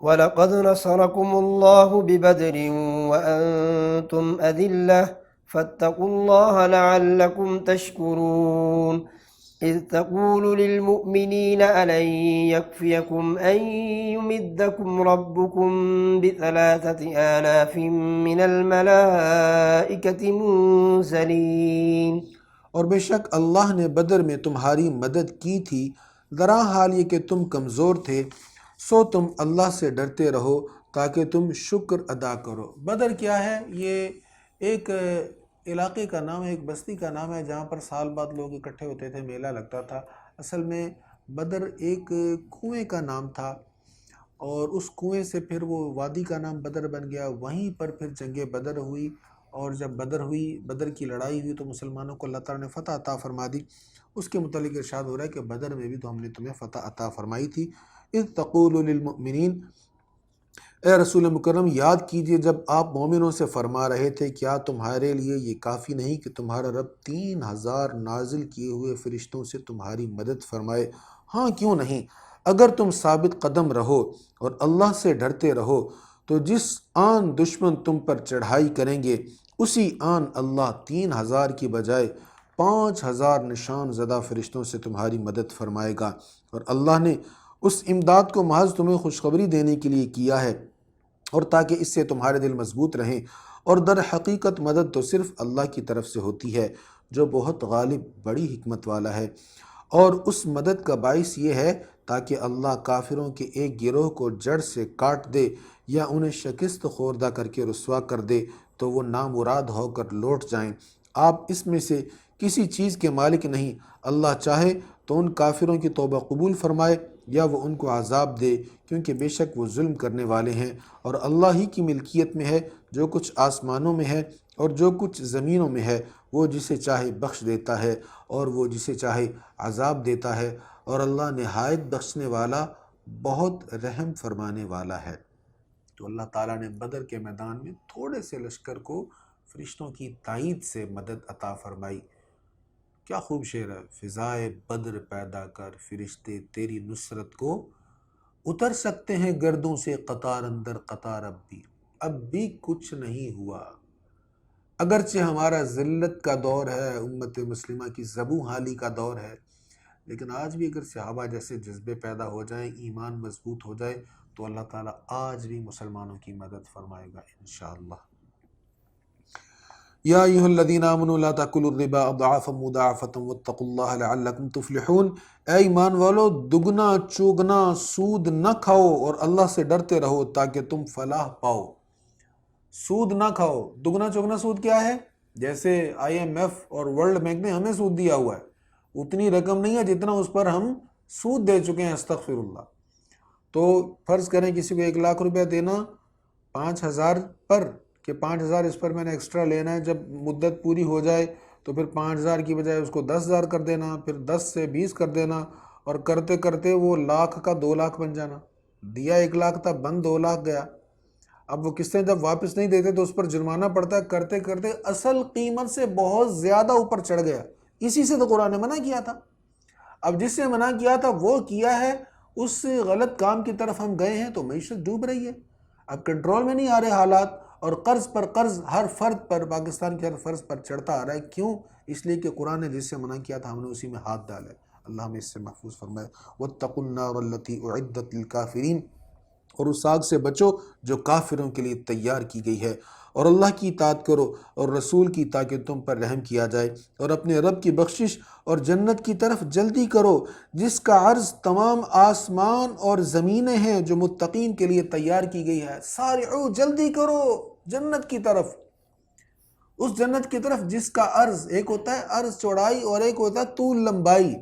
وَلَقَدْ نَصَرَكُمُ اللَّهُ بِبَدْرٍ وَأَنْتُمْ أَذِلَّةٌ فَاتَّقُوا اللَّهَ لَعَلَّكُمْ تَشْكُرُونَ۔ إذ تقول للمؤمنين ألن يكفيكم أن يمدكم ربكم ب3,000 من الملائكة منزلين۔ اور بے شک اللہ نے بدر میں تمہاری مدد کی تھی، درا حال یہ کہ تم کمزور تھے، سو تم اللہ سے ڈرتے رہو تاکہ تم شکر ادا کرو۔ بدر کیا ہے؟ یہ ایک علاقے کا نام ہے، ایک بستی کا نام ہے جہاں پر سال بعد لوگ اکٹھے ہوتے تھے، میلہ لگتا تھا۔ اصل میں بدر ایک کنویں کا نام تھا، اور اس کنویں سے پھر وہ وادی کا نام بدر بن گیا۔ وہیں پر پھر جنگ بدر ہوئی، اور جب بدر ہوئی، بدر کی لڑائی ہوئی، تو مسلمانوں کو اللہ تعالیٰ نے فتح عطا فرما دی۔ اس کے متعلق ارشاد ہو رہا ہے کہ بدر میں بھی تو ہم نے تمہیں فتح عطا فرمائی تھی۔ اذ تقول للمؤمنین، اے رسول مکرم یاد کیجئے جب آپ مومنوں سے فرما رہے تھے، کیا تمہارے لیے یہ کافی نہیں کہ تمہارا رب 3,000 نازل کیے ہوئے فرشتوں سے تمہاری مدد فرمائے؟ ہاں کیوں نہیں، اگر تم ثابت قدم رہو اور اللہ سے ڈرتے رہو تو جس آن دشمن تم پر چڑھائی کریں گے، اسی آن اللہ 3,000 کی بجائے 5,000 نشان زدہ فرشتوں سے تمہاری مدد فرمائے گا۔ اور اللہ نے اس امداد کو محض تمہیں خوشخبری دینے کے لیے کیا ہے، اور تاکہ اس سے تمہارے دل مضبوط رہیں، اور در حقیقت مدد تو صرف اللہ کی طرف سے ہوتی ہے جو بہت غالب بڑی حکمت والا ہے۔ اور اس مدد کا باعث یہ ہے تاکہ اللہ کافروں کے ایک گروہ کو جڑ سے کاٹ دے یا انہیں شکست خوردہ کر کے رسوا کر دے تو وہ نامراد ہو کر لوٹ جائیں۔ آپ اس میں سے کسی چیز کے مالک نہیں، اللہ چاہے تو ان کافروں کی توبہ قبول فرمائے یا وہ ان کو عذاب دے، کیونکہ بے شک وہ ظلم کرنے والے ہیں۔ اور اللہ ہی کی ملکیت میں ہے جو کچھ آسمانوں میں ہے اور جو کچھ زمینوں میں ہے، وہ جسے چاہے بخش دیتا ہے اور وہ جسے چاہے عذاب دیتا ہے، اور اللہ نہایت بخشنے والا بہت رحم فرمانے والا ہے۔ تو اللہ تعالیٰ نے بدر کے میدان میں تھوڑے سے لشکر کو فرشتوں کی تائید سے مدد عطا فرمائی۔ کیا خوب شعر ہے، فضائے بدر پیدا کر فرشتے تیری نصرت کو، اتر سکتے ہیں گردوں سے قطار اندر قطار، اب بھی کچھ نہیں ہوا۔ اگرچہ ہمارا ذلت کا دور ہے، امت مسلمہ کی زبوں حالی کا دور ہے، لیکن آج بھی اگر صحابہ جیسے جذبے پیدا ہو جائیں، ایمان مضبوط ہو جائے، تو اللہ تعالیٰ آج بھی مسلمانوں کی مدد فرمائے گا انشاءاللہ۔ یا ایھا الذین آمنوا لا تأکلوا الربا اضعافا مضاعفة واتقوا اللہ لعلکم تفلحون، اے ایمان والو دگنا چوگنا سود نہ کھاؤ اور اللہ سے ڈرتے رہو تاکہ تم فلاح پاؤ۔ سود نہ کھاؤ، دگنا چوگنا سود کیا ہے؟ جیسے IMF اور ورلڈ بینک نے ہمیں سود دیا ہوا ہے، اتنی رقم نہیں ہے جتنا اس پر ہم سود دے چکے ہیں، استغفر اللہ۔ تو فرض کریں کسی کو 1,00,000 روپیہ دینا 5,000 پر، کہ 5,000 اس پر میں نے ایکسٹرا لینا ہے، جب مدت پوری ہو جائے تو پھر 5,000 کی بجائے اس کو 10,000 کر دینا، پھر 10 سے 20 کر دینا، اور کرتے کرتے وہ لاکھ کا 2,00,000 بن جانا۔ دیا 1,00,000 تھا، بند 2,00,000 گیا۔ اب وہ قسطیں جب واپس نہیں دیتے تو اس پر جرمانہ پڑتا ہے، کرتے کرتے اصل قیمت سے بہت زیادہ اوپر چڑھ گیا۔ اسی سے تو قرآن نے منع کیا تھا۔ اب جس سے منع کیا تھا وہ کیا ہے، اس غلط کام کی طرف ہم گئے ہیں تو معیشت ڈوب رہی ہے، اب کنٹرول میں نہیں آ رہے حالات، اور قرض پر قرض ہر فرد پر، پاکستان کے ہر فرد پر چڑھتا آ رہا ہے۔ کیوں؟ اس لیے کہ قرآن نے جس سے منع کیا تھا ہم نے اسی میں ہاتھ ڈالا ہے۔ اللہ ہمیں اس سے محفوظ فرمائے۔ واتقوا النار التي اعدت للكافرین، اور اس آگ سے بچو جو کافروں کے لیے تیار کی گئی ہے، اور اللہ کی اطاعت کرو اور رسول کی، تاکہ تم پر رحم کیا جائے، اور اپنے رب کی بخشش اور جنت کی طرف جلدی کرو جس کا عرض تمام آسمان اور زمینیں ہیں، جو متقین کے لیے تیار کی گئی ہے۔ سارعو، جلدی کرو جنت کی طرف، اس جنت کی طرف جس کا عرض، ایک ہوتا ہے عرض چوڑائی اور ایک ہوتا ہے طول لمبائی۔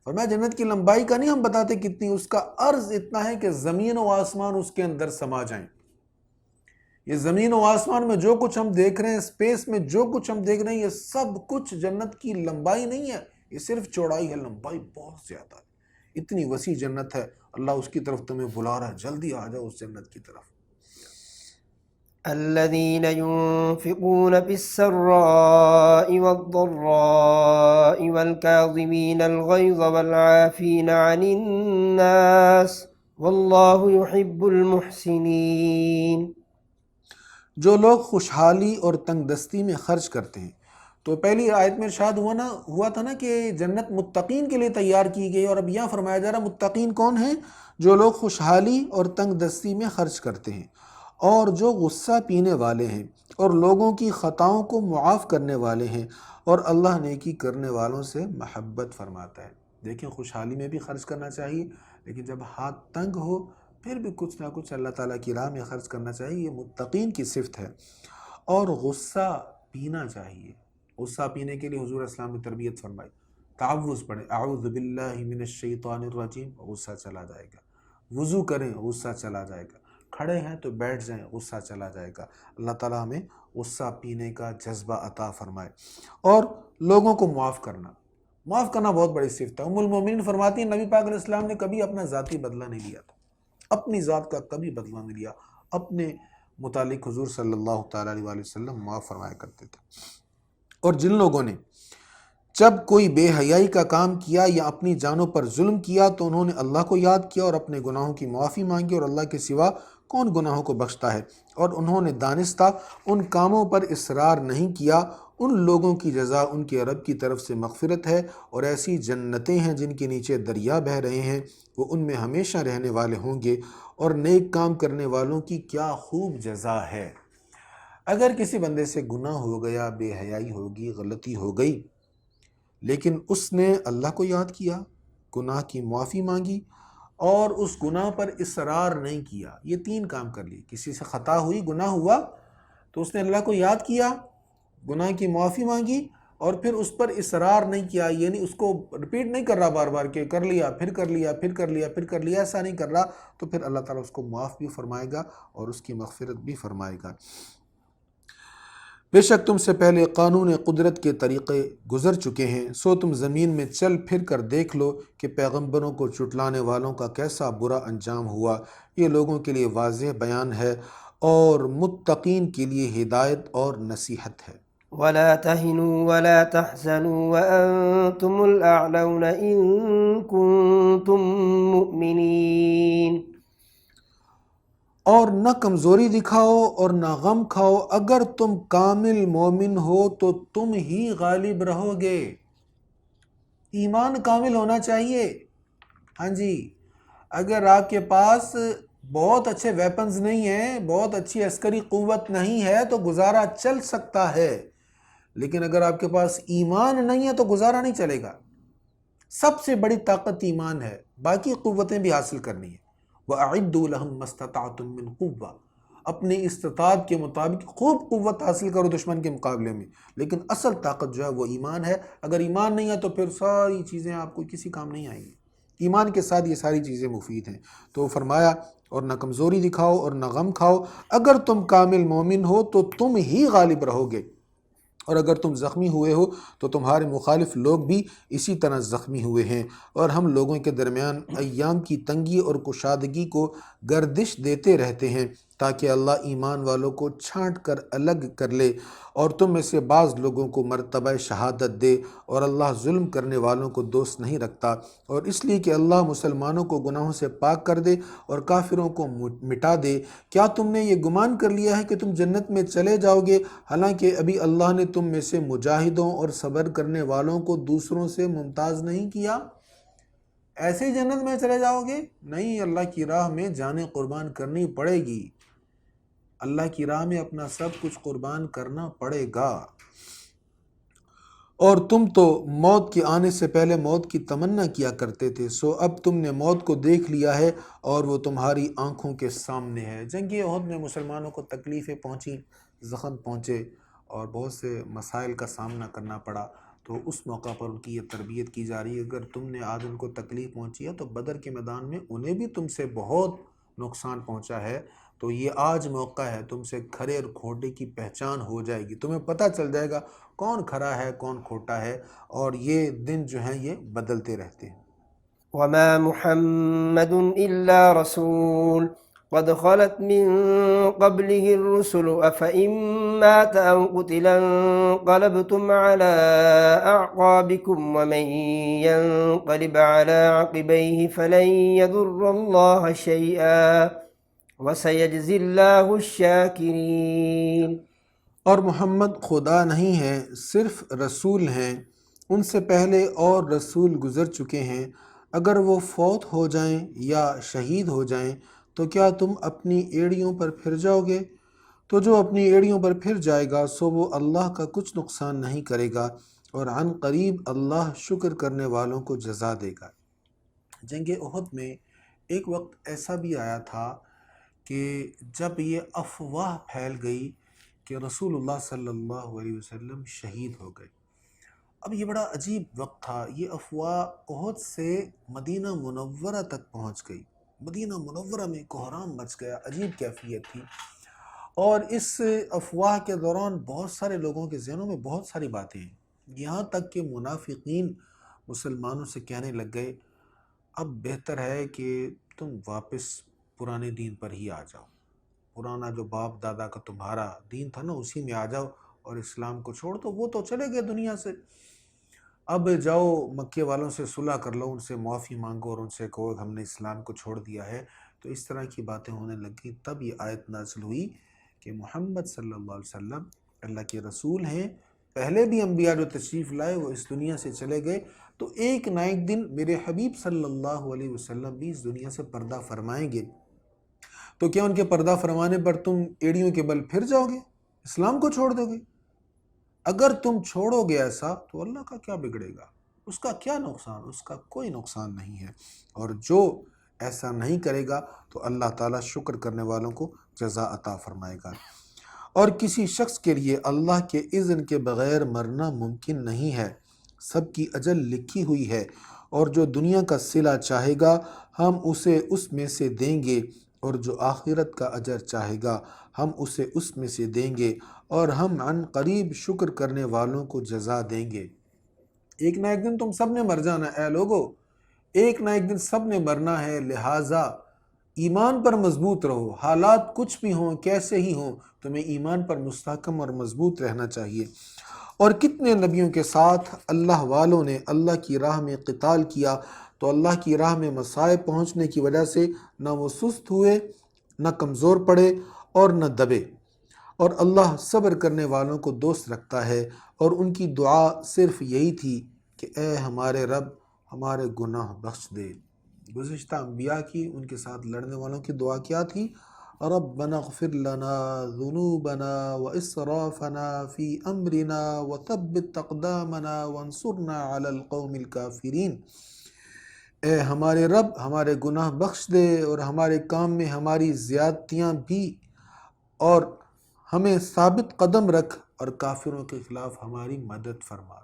فرمایا جنت کی لمبائی کا نہیں ہم بتاتے کتنی، اس کا عرض اتنا ہے کہ زمین و آسمان اس کے اندر سما جائیں۔ یہ زمین و آسمان میں جو کچھ ہم دیکھ رہے ہیں، اسپیس میں جو کچھ ہم دیکھ رہے ہیں، یہ سب کچھ جنت کی لمبائی نہیں ہے، یہ صرف چوڑائی ہے، لمبائی بہت زیادہ ہے۔ اتنی وسیع جنت ہے، اللہ اس کی طرف تمہیں بلا رہا ہے، جلدی آ جاؤ اس جنت کی طرف۔ الذين ينفقون في السراء والضراء والكاظمين الغيظ والعافين عن الناس والله يحب المحسنين، جو لوگ خوشحالی اور تنگ دستی میں خرچ کرتے ہیں، تو پہلی آیت میں ارشاد ہوا تھا نا کہ جنت متقین کے لیے تیار کی گئی، اور اب یہاں فرمایا جا رہا متقین کون ہیں؟ جو لوگ خوشحالی اور تنگ دستی میں خرچ کرتے ہیں، اور جو غصہ پینے والے ہیں، اور لوگوں کی خطاؤں کو معاف کرنے والے ہیں، اور اللہ نیکی کرنے والوں سے محبت فرماتا ہے۔ دیکھیں خوشحالی میں بھی خرچ کرنا چاہیے، لیکن جب ہاتھ تنگ ہو پھر بھی کچھ نہ کچھ اللہ تعالیٰ کی راہ میں خرچ کرنا چاہیے، یہ متقین کی صفت ہے۔ اور غصہ پینا چاہیے، غصہ پینے کے لیے حضور اسلام نے تربیت فرمائی، تعوذ پڑھیں، اعوذ باللہ من الشیطان الرجیم، غصہ چلا جائے گا، وضو کریں غصہ چلا جائے گا، کھڑے ہیں تو بیٹھ جائیں غصہ چلا جائے گا۔ اللہ تعالیٰ ہمیں غصہ پینے کا جذبہ عطا فرمائے۔ اور لوگوں کو معاف کرنا بہت بڑی صفت ہے۔ ام المومنین فرماتی ہیں نبی پاک علیہ السلام نے کبھی اپنا ذاتی بدلہ نہیں لیا تھا، اپنی ذات کا کبھی بدلہ نہیں لیا، اپنے متعلق حضور صلی اللہ تعالیٰ علیہ وسلم معاف فرمایا کرتے تھے۔ اور جن لوگوں نے جب کوئی بے حیائی کا کام کیا یا اپنی جانوں پر ظلم کیا تو انہوں نے اللہ کو یاد کیا اور اپنے گناہوں کی معافی مانگی، اور اللہ کے سوا کون گناہوں کو بخشتا ہے، اور انہوں نے دانستہ ان کاموں پر اصرار نہیں کیا، ان لوگوں کی جزا ان کے رب کی طرف سے مغفرت ہے، اور ایسی جنتیں ہیں جن کے نیچے دریا بہہ رہے ہیں، وہ ان میں ہمیشہ رہنے والے ہوں گے، اور نیک کام کرنے والوں کی کیا خوب جزا ہے۔ اگر کسی بندے سے گناہ ہو گیا، بے حیائی ہوگی، غلطی ہو گئی، لیکن اس نے اللہ کو یاد کیا، گناہ کی معافی مانگی، اور اس گناہ پر اصرار نہیں کیا، یہ تین کام کر لیے، کسی سے خطا ہوئی، گناہ ہوا تو اس نے اللہ کو یاد کیا، گناہ کی معافی مانگی، اور پھر اس پر اصرار نہیں کیا، یعنی اس کو ریپیٹ نہیں کر رہا بار بار کہ کر لیا پھر کر لیا پھر کر لیا پھر کر لیا، ایسا نہیں کر رہا، تو پھر اللہ تعالیٰ اس کو معاف بھی فرمائے گا اور اس کی مغفرت بھی فرمائے گا۔ بے شک تم سے پہلے قانون قدرت کے طریقے گزر چکے ہیں، سو تم زمین میں چل پھر کر دیکھ لو کہ پیغمبروں کو جھٹلانے والوں کا کیسا برا انجام ہوا۔ یہ لوگوں کے لیے واضح بیان ہے اور متقین کے لیے ہدایت اور نصیحت ہے۔ ولا تهنوا ولا تحزنوا وأنتم الأعلون إن كنتم مؤمنين۔ اور نہ کمزوری دکھاؤ اور نہ غم کھاؤ، اگر تم کامل مومن ہو تو تم ہی غالب رہو گے۔ ایمان کامل ہونا چاہیے۔ ہاں جی، اگر آپ کے پاس بہت اچھے ویپنز نہیں ہیں، بہت اچھی عسکری قوت نہیں ہے تو گزارا چل سکتا ہے، لیکن اگر آپ کے پاس ایمان نہیں ہے تو گزارا نہیں چلے گا۔ سب سے بڑی طاقت ایمان ہے، باقی قوتیں بھی حاصل کرنی ہے۔ وَأَعِدُّوا لَهُم مَّا اسْتَطَعْتُم مِّن قُوَّةٍ، اپنی استطاعت کے مطابق خوب قوت حاصل کرو دشمن کے مقابلے میں، لیکن اصل طاقت جو ہے وہ ایمان ہے۔ اگر ایمان نہیں ہے تو پھر ساری چیزیں آپ کو کسی کام نہیں آئیں گی۔ ایمان کے ساتھ یہ ساری چیزیں مفید ہیں۔ تو فرمایا اور نہ کمزوری دکھاؤ اور نہ غم کھاؤ، اگر تم کامل مومن ہو تو تم ہی غالب رہو گے، اور اگر تم زخمی ہوئے ہو تو تمہارے مخالف لوگ بھی اسی طرح زخمی ہوئے ہیں، اور ہم لوگوں کے درمیان ایام کی تنگی اور کشادگی کو گردش دیتے رہتے ہیں تاکہ اللہ ایمان والوں کو چھانٹ کر الگ کر لے، اور تم میں سے بعض لوگوں کو مرتبہ شہادت دے، اور اللہ ظلم کرنے والوں کو دوست نہیں رکھتا، اور اس لیے کہ اللہ مسلمانوں کو گناہوں سے پاک کر دے اور کافروں کو مٹا دے۔ کیا تم نے یہ گمان کر لیا ہے کہ تم جنت میں چلے جاؤ گے، حالانکہ ابھی اللہ نے تم میں سے مجاہدوں اور صبر کرنے والوں کو دوسروں سے ممتاز نہیں کیا؟ ایسے ہی جنت میں چلے جاؤ گے؟ نہیں، اللہ کی راہ میں جانیں قربان کرنی پڑے گی، اللہ کی راہ میں اپنا سب کچھ قربان کرنا پڑے گا۔ اور تم تو موت کے آنے سے پہلے موت کی تمنا کیا کرتے تھے، سو اب تم نے موت کو دیکھ لیا ہے اور وہ تمہاری آنکھوں کے سامنے ہے۔ جنگ احد میں مسلمانوں کو تکلیفیں پہنچیں، زخم پہنچے اور بہت سے مسائل کا سامنا کرنا پڑا، تو اس موقع پر ان کی یہ تربیت کی جا رہی ہے۔ اگر تم نے آج ان کو تکلیف پہنچی ہے تو بدر کے میدان میں انہیں بھی تم سے بہت نقصان پہنچا ہے، تو یہ آج موقع ہے، تم سے کھرے اور کھوٹے کی پہچان ہو جائے گی، تمہیں پتہ چل جائے گا کون کھرا ہے کون کھوٹا ہے، اور یہ دن جو ہیں یہ بدلتے رہتے ہیں۔ وما محمد إلا رسول قد خلت من قبله الرسل أفإن مات أو قتل انقلبتم على أعقابكم ومن ينقلب على عقبيه فلن يضر الله شيئا وسيجزي الله الشاكرين۔ اور محمد خدا نہیں ہے، صرف رسول ہیں، ان سے پہلے اور رسول گزر چکے ہیں، اگر وہ فوت ہو جائیں یا شہید ہو جائیں تو کیا تم اپنی ایڑیوں پر پھر جاؤ گے؟ تو جو اپنی ایڑیوں پر پھر جائے گا سو وہ اللہ کا کچھ نقصان نہیں کرے گا، اور عن قریب اللہ شکر کرنے والوں کو جزا دے گا۔ جنگ احد میں ایک وقت ایسا بھی آیا تھا کہ جب یہ افواہ پھیل گئی کہ رسول اللہ صلی اللہ علیہ وسلم شہید ہو گئے۔ اب یہ بڑا عجیب وقت تھا، یہ افواہ احد سے مدینہ منورہ تک پہنچ گئی، مدینہ منورہ میں کوہرام مچ گیا، عجیب کیفیت تھی۔ اور اس افواہ کے دوران بہت سارے لوگوں کے ذہنوں میں بہت ساری باتیں ہیں، یہاں تک کہ منافقین مسلمانوں سے کہنے لگ گئے اب بہتر ہے کہ تم واپس پرانے دین پر ہی آ جاؤ، پرانا جو باپ دادا کا تمہارا دین تھا نا اسی میں آ جاؤ، اور اسلام کو چھوڑ دو، وہ تو چلے گئے دنیا سے، اب جاؤ مکے والوں سے صلح کر لو، ان سے معافی مانگو اور ان سے کہو ہم نے اسلام کو چھوڑ دیا ہے۔ تو اس طرح کی باتیں ہونے لگیں، تب یہ آیت نازل ہوئی کہ محمد صلی اللہ علیہ وسلم اللہ کے رسول ہیں، پہلے بھی انبیاء جو تشریف لائے وہ اس دنیا سے چلے گئے، تو ایک نہ ایک دن میرے حبیب صلی اللہ علیہ وسلم بھی اس دنیا سے پردہ فرمائیں گے، تو کیا ان کے پردہ فرمانے پر تم ایڑیوں کے بل پھر جاؤ گے، اسلام کو چھوڑ دو گے؟ اگر تم چھوڑو گے ایسا تو اللہ کا کیا بگڑے گا، اس کا کیا نقصان، اس کا کوئی نقصان نہیں ہے، اور جو ایسا نہیں کرے گا تو اللہ تعالیٰ شکر کرنے والوں کو جزا عطا فرمائے گا۔ اور کسی شخص کے لیے اللہ کے اذن کے بغیر مرنا ممکن نہیں ہے، سب کی اجل لکھی ہوئی ہے، اور جو دنیا کا صلہ چاہے گا ہم اسے اس میں سے دیں گے، اور جو آخرت کا اجر چاہے گا ہم اسے اس میں سے دیں گے، اور ہم عن قریب شکر کرنے والوں کو جزا دیں گے۔ ایک نہ ایک دن تم سب نے مر جانا اے لوگو، ایک نہ ایک دن سب نے مرنا ہے، لہٰذا ایمان پر مضبوط رہو، حالات کچھ بھی ہوں کیسے ہی ہوں تمہیں ایمان پر مستحکم اور مضبوط رہنا چاہیے۔ اور کتنے نبیوں کے ساتھ اللہ والوں نے اللہ کی راہ میں قتال کیا تو اللہ کی راہ میں مصائب پہنچنے کی وجہ سے نہ وہ سست ہوئے، نہ کمزور پڑے اور نہ دبے، اور اللہ صبر کرنے والوں کو دوست رکھتا ہے، اور ان کی دعا صرف یہی تھی کہ اے ہمارے رب ہمارے گناہ بخش دے۔ گزشتہ انبیاء کی ان کے ساتھ لڑنے والوں کی دعا کیا تھی؟ ربنا اغفر لنا ذنوبنا واسرافنا فی امرنا وثبت اقدامنا وانصرنا علی القوم الکافرین۔ اے ہمارے رب ہمارے گناہ بخش دے اور ہمارے کام میں ہماری زیادتیاں بھی، اور ہمیں ثابت قدم رکھ اور کافروں کے خلاف ہماری مدد فرما،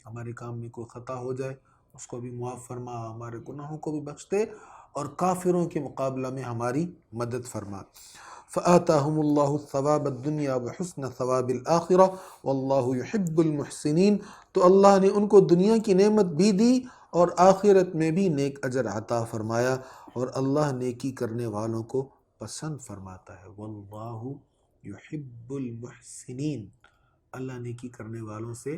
ہمارے کام میں کوئی خطا ہو جائے اس کو بھی معاف فرما، ہمارے گناہوں کو بھی بخش دے اور کافروں کے مقابلہ میں ہماری مدد فرما۔ فآتاہم اللہ ثواب الدنیا وحسن ثواب الآخرہ واللہ یحب المحسنین، تو اللہ نے ان کو دنیا کی نعمت بھی دی اور آخرت میں بھی نیک اجر عطا فرمایا، اور اللہ نیکی کرنے والوں کو پسند فرماتا ہے، واللہ یحب المحسنین، اللہ نیکی کرنے والوں سے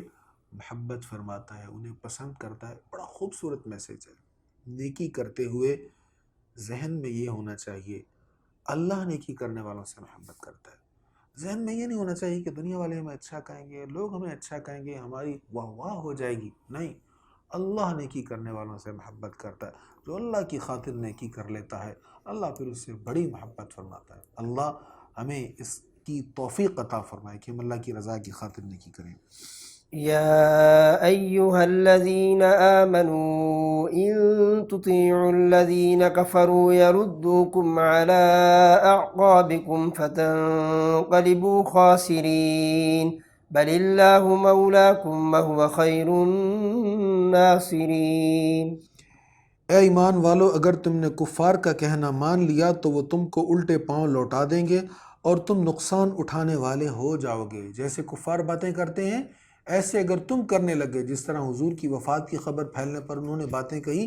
محبت فرماتا ہے، انہیں پسند کرتا ہے۔ بڑا خوبصورت میسیج ہے، نیکی کرتے ہوئے ذہن میں یہ ہونا چاہیے اللہ نیکی کرنے والوں سے محبت کرتا ہے، ذہن میں یہ نہیں ہونا چاہیے کہ دنیا والے ہمیں اچھا کہیں گے، لوگ ہمیں اچھا کہیں گے، ہماری واہ واہ ہو جائے گی، نہیں، اللہ نیکی کرنے والوں سے محبت کرتا ہے، جو اللہ کی خاطر نیکی کر لیتا ہے اللہ پھر اس سے بڑی محبت فرماتا ہے۔ اللہ ہمیں اس کی توفیق عطا فرمائے کہ ہم اللہ کی رضا کی خاطر نیکی کریں۔ يا أيها الذين آمنوا إن تطيعوا الذين كفروا يردوكم على أعقابكم فتنقلبوا خاسرين بل الله مولاكم وهو خير الناصرين۔ اے ایمان والو، اگر تم نے کفار کا کہنا مان لیا تو وہ تم کو الٹے پاؤں لوٹا دیں گے اور تم نقصان اٹھانے والے ہو جاؤ گے۔ جیسے کفار باتیں کرتے ہیں ایسے اگر تم کرنے لگے، جس طرح حضور کی وفات کی خبر پھیلنے پر انہوں نے باتیں کہی،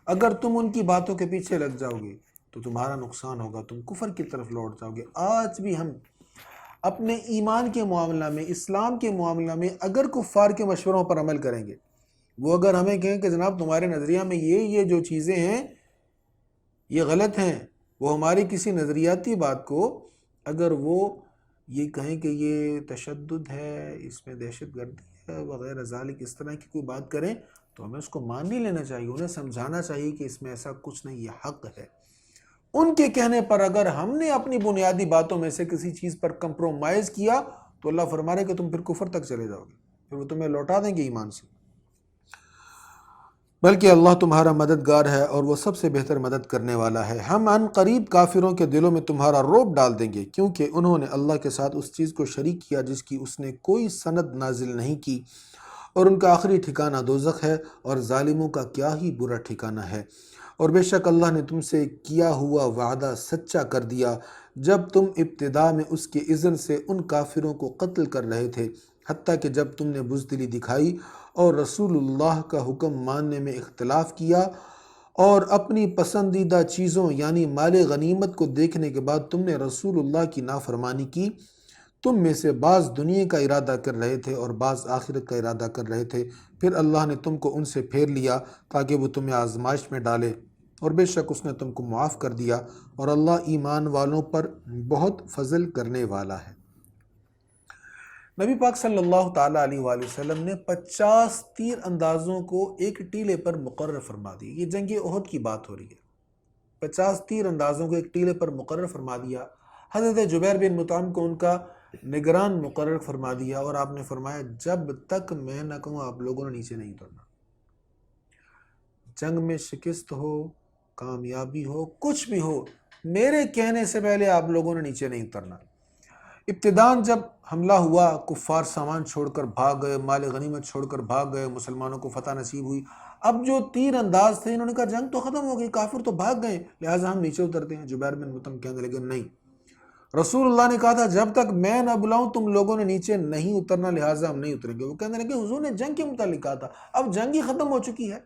اگر تم ان کی باتوں کے پیچھے لگ جاؤ گے تو تمہارا نقصان ہوگا، تم کفر کی طرف لوٹ جاؤ گے۔ آج بھی ہم اپنے ایمان کے معاملہ میں، اسلام کے معاملہ میں اگر کفار کے مشوروں پر عمل کریں گے، وہ اگر ہمیں کہیں کہ جناب تمہارے نظریہ میں یہ جو چیزیں ہیں یہ غلط ہیں، وہ ہماری کسی نظریاتی بات کو اگر وہ یہ کہیں کہ یہ تشدد ہے، اس میں دہشت گردی ہے وغیرہ ذالک، اس طرح کی کوئی بات کریں تو ہمیں اس کو مان نہیں لینا چاہیے، انہیں سمجھانا چاہیے کہ اس میں ایسا کچھ نہیں، یہ حق ہے۔ ان کے کہنے پر اگر ہم نے اپنی بنیادی باتوں میں سے کسی چیز پر کمپرومائز کیا تو اللہ فرما رہے کہ تم پھر کفر تک چلے جاؤ گے، پھر وہ تمہیں لوٹا دیں گے ایمان سے۔ بلکہ اللہ تمہارا مددگار ہے اور وہ سب سے بہتر مدد کرنے والا ہے۔ ہم ان قریب کافروں کے دلوں میں تمہارا رعب ڈال دیں گے، کیونکہ انہوں نے اللہ کے ساتھ اس چیز کو شریک کیا جس کی اس نے کوئی سند نازل نہیں کی، اور ان کا آخری ٹھکانہ دوزخ ہے، اور ظالموں کا کیا ہی برا ٹھکانہ ہے۔ اور بے شک اللہ نے تم سے کیا ہوا وعدہ سچا کر دیا جب تم ابتدا میں اس کے اذن سے ان کافروں کو قتل کر رہے تھے، حتیٰ کہ جب تم نے بزدلی دکھائی اور رسول اللہ کا حکم ماننے میں اختلاف کیا، اور اپنی پسندیدہ چیزوں یعنی مال غنیمت کو دیکھنے کے بعد تم نے رسول اللہ کی نافرمانی کی۔ تم میں سے بعض دنیا کا ارادہ کر رہے تھے اور بعض آخرت کا ارادہ کر رہے تھے، پھر اللہ نے تم کو ان سے پھیر لیا تاکہ وہ تمہیں آزمائش میں ڈالے، اور بے شک اس نے تم کو معاف کر دیا، اور اللہ ایمان والوں پر بہت فضل کرنے والا ہے۔ نبی پاک صلی اللہ تعالیٰ علیہ وآلہ وسلم نے 50 تیر اندازوں کو ایک ٹیلے پر مقرر فرما دی۔ یہ جنگ احد کی بات ہو رہی ہے، 50 تیر اندازوں کو ایک ٹیلے پر مقرر فرما دیا۔ حضرت جبیر بن مطعم کو ان کا نگران مقرر فرما دیا، اور آپ نے فرمایا جب تک میں نہ کہوں آپ لوگوں نے نیچے نہیں اترنا۔ جنگ میں شکست ہو، کامیابی ہو، کچھ بھی ہو، میرے کہنے سے پہلے آپ لوگوں نے نیچے نہیں اترنا۔ ابتداً جب حملہ ہوا، کفار سامان چھوڑ کر بھاگ گئے، مال غنیمت چھوڑ کر بھاگ گئے، مسلمانوں کو فتح نصیب ہوئی۔ اب جو تیر انداز تھے انہوں نے کہا جنگ تو ختم ہو گئی، کافر تو بھاگ گئے، لہٰذا ہم نیچے اترتے ہیں۔ جبیر بن مطعم کہنے لگے نہیں، رسول اللہ نے کہا تھا جب تک میں نہ بلاؤں تم لوگوں نے نیچے نہیں اترنا، لہٰذا ہم نہیں اتریں گے۔ وہ کہنے لگے حضور نے جنگ کے متعلق کہا تھا، اب جنگ ہی ختم ہو چکی ہے۔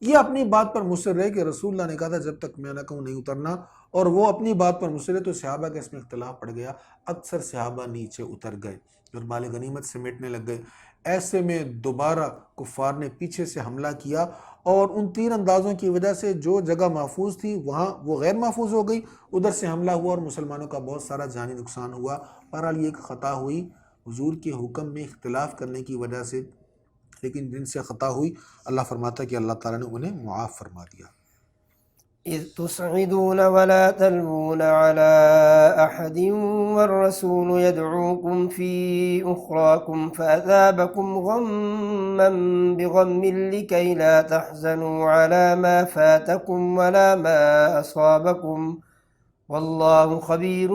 یہ اپنی بات پر مصر رہے کہ رسول اللہ نے کہا تھا جب تک میں نہ کہوں نہیں اترنا، اور وہ اپنی بات پر مصر رہے، تو صحابہ کا اس میں اختلاف پڑ گیا۔ اکثر صحابہ نیچے اتر گئے اور مال غنیمت سمیٹنے لگ گئے۔ ایسے میں دوبارہ کفار نے پیچھے سے حملہ کیا، اور ان تیر اندازوں کی وجہ سے جو جگہ محفوظ تھی وہاں وہ غیر محفوظ ہو گئی، ادھر سے حملہ ہوا اور مسلمانوں کا بہت سارا جانی نقصان ہوا۔ بہرحال یہ ایک خطا ہوئی حضور کے حکم میں اختلاف کرنے کی وجہ سے، لیکن جن سے خطا ہوئی اللہ فرماتا ہے کہ اللہ تعالیٰ نے انہیں معاف فرما دیا۔ إذ تصعدون ولا تلوون على أحد والرسول يدعوكم في أخراكم فأثابكم غما بغم لكي لا تحزنوا على ما فاتكم ولا ما أصابكم واللہ خبیر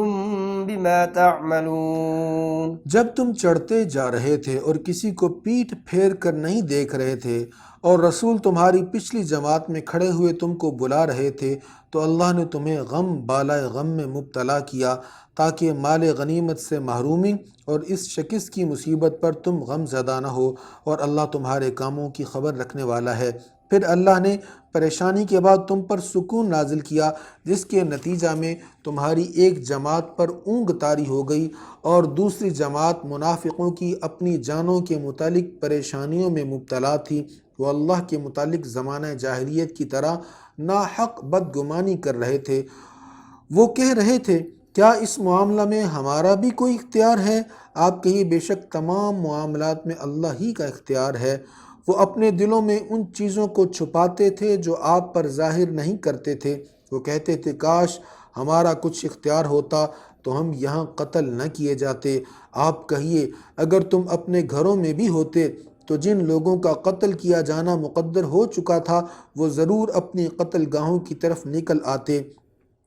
بما تعملون۔ جب تم چڑھتے جا رہے تھے اور کسی کو پیٹھ پھیر کر نہیں دیکھ رہے تھے، اور رسول تمہاری پچھلی جماعت میں کھڑے ہوئے تم کو بلا رہے تھے، تو اللہ نے تمہیں غم بالائے غم میں مبتلا کیا تاکہ مال غنیمت سے محرومی اور اس شکست کی مصیبت پر تم غم زدہ نہ ہو، اور اللہ تمہارے کاموں کی خبر رکھنے والا ہے۔ پھر اللہ نے پریشانی کے بعد تم پر سکون نازل کیا، جس کے نتیجہ میں تمہاری ایک جماعت پر اونگ طاری ہو گئی، اور دوسری جماعت منافقوں کی اپنی جانوں کے متعلق پریشانیوں میں مبتلا تھی۔ وہ اللہ کے متعلق زمانہ جاہلیت کی طرح ناحق بدگمانی کر رہے تھے۔ وہ کہہ رہے تھے کیا اس معاملہ میں ہمارا بھی کوئی اختیار ہے؟ آپ کہیے بے شک تمام معاملات میں اللہ ہی کا اختیار ہے۔ وہ اپنے دلوں میں ان چیزوں کو چھپاتے تھے جو آپ پر ظاہر نہیں کرتے تھے۔ وہ کہتے تھے کاش ہمارا کچھ اختیار ہوتا تو ہم یہاں قتل نہ کیے جاتے۔ آپ کہیے اگر تم اپنے گھروں میں بھی ہوتے تو جن لوگوں کا قتل کیا جانا مقدر ہو چکا تھا وہ ضرور اپنی قتل گاہوں کی طرف نکل آتے،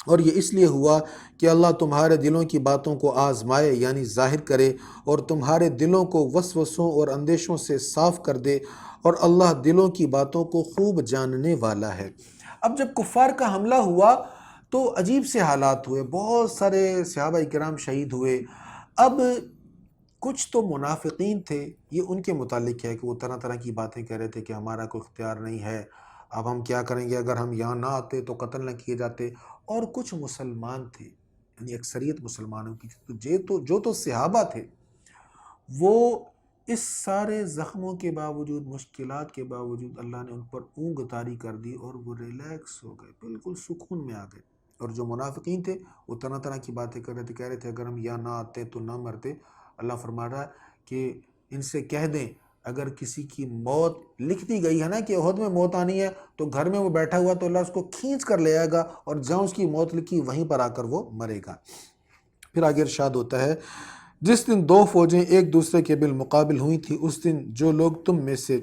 اور یہ اس لیے ہوا کہ اللہ تمہارے دلوں کی باتوں کو آزمائے یعنی ظاہر کرے، اور تمہارے دلوں کو وسوسوں اور اندیشوں سے صاف کر دے، اور اللہ دلوں کی باتوں کو خوب جاننے والا ہے۔ اب جب کفار کا حملہ ہوا تو عجیب سے حالات ہوئے، بہت سارے صحابہ کرام شہید ہوئے۔ اب کچھ تو منافقین تھے، یہ ان کے متعلق ہے کہ وہ طرح طرح کی باتیں کہہ رہے تھے کہ ہمارا کوئی اختیار نہیں ہے، اب ہم کیا کریں گے، اگر ہم یہاں نہ آتے تو قتل نہ کیے جاتے۔ اور کچھ مسلمان تھے، یعنی اکثریت مسلمانوں کی تھی، تو جو تو صحابہ تھے وہ اس سارے زخموں کے باوجود، مشکلات کے باوجود اللہ نے ان پر اونگ طاری کر دی، اور وہ ریلیکس ہو گئے، بالکل سکون میں آ گئے۔ اور جو منافقین تھے وہ طرح طرح کی باتیں کر رہے تھے، کہہ رہے تھے اگر ہم یہاں نہ آتے تو نہ مرتے۔ اللہ فرما رہا ہے کہ ان سے کہہ دیں اگر کسی کی موت لکھ دی گئی ہے نا کہ احد میں موت آنی ہے تو گھر میں وہ بیٹھا ہوا تو اللہ اس کو کھینچ کر لے آئے گا، اور جہاں اس کی موت لکھی وہیں پر آ کر وہ مرے گا۔ پھر آگے ارشاد ہوتا ہے جس دن دو فوجیں ایک دوسرے کے بالمقابل ہوئی تھی اس دن جو لوگ تم میں سے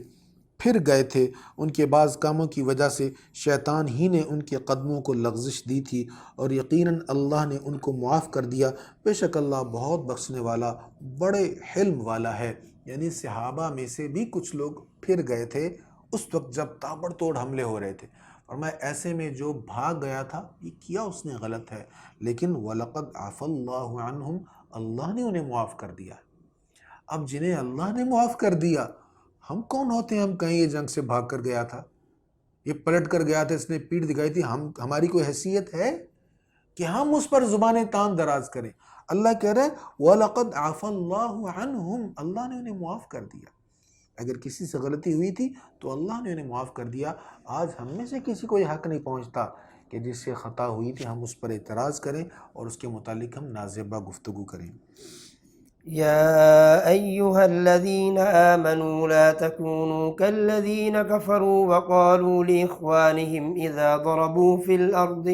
پھر گئے تھے ان کے بعض کاموں کی وجہ سے شیطان ہی نے ان کے قدموں کو لغزش دی تھی، اور یقیناً اللہ نے ان کو معاف کر دیا، بے شک اللہ بہت بخشنے والا بڑے حلم والا ہے۔ یعنی صحابہ میں سے بھی کچھ لوگ پھر گئے تھے اس وقت جب تابڑ توڑ حملے ہو رہے تھے، اور میں ایسے میں جو بھاگ گیا تھا یہ کیا اس نے غلط ہے، لیکن وَلَقَدْ عَفَى اللَّهُ عَنْهُمْ، اللہ نے انہیں معاف کر دیا۔ اب جنہیں اللہ نے معاف کر دیا، ہم کون ہوتے ہیں ہم کہیں یہ جنگ سے بھاگ کر گیا تھا، یہ پلٹ کر گیا تھا، اس نے پیٹھ دکھائی تھی، ہماری کوئی حیثیت ہے کہ ہم اس پر زبانیں تان دراز کریں؟ اللہ کہہ رہے ہیں وَلَقَدْ عَفَى اللَّهُ عَنْهُمْ، اللہ نے انہیں معاف کر دیا۔ اگر کسی سے غلطی ہوئی تھی تو اللہ نے انہیں معاف کر دیا۔ آج ہم میں سے کسی کو یہ حق نہیں پہنچتا کہ جس سے خطا ہوئی تھی ہم اس پر اعتراض کریں اور اس کے متعلق ہم نازیبہ گفتگو کریں۔ يا أيها الذين آمنوا لا تكونوا كالذين كفروا وقالوا لإخوانهم إذا ضربوا في الأرض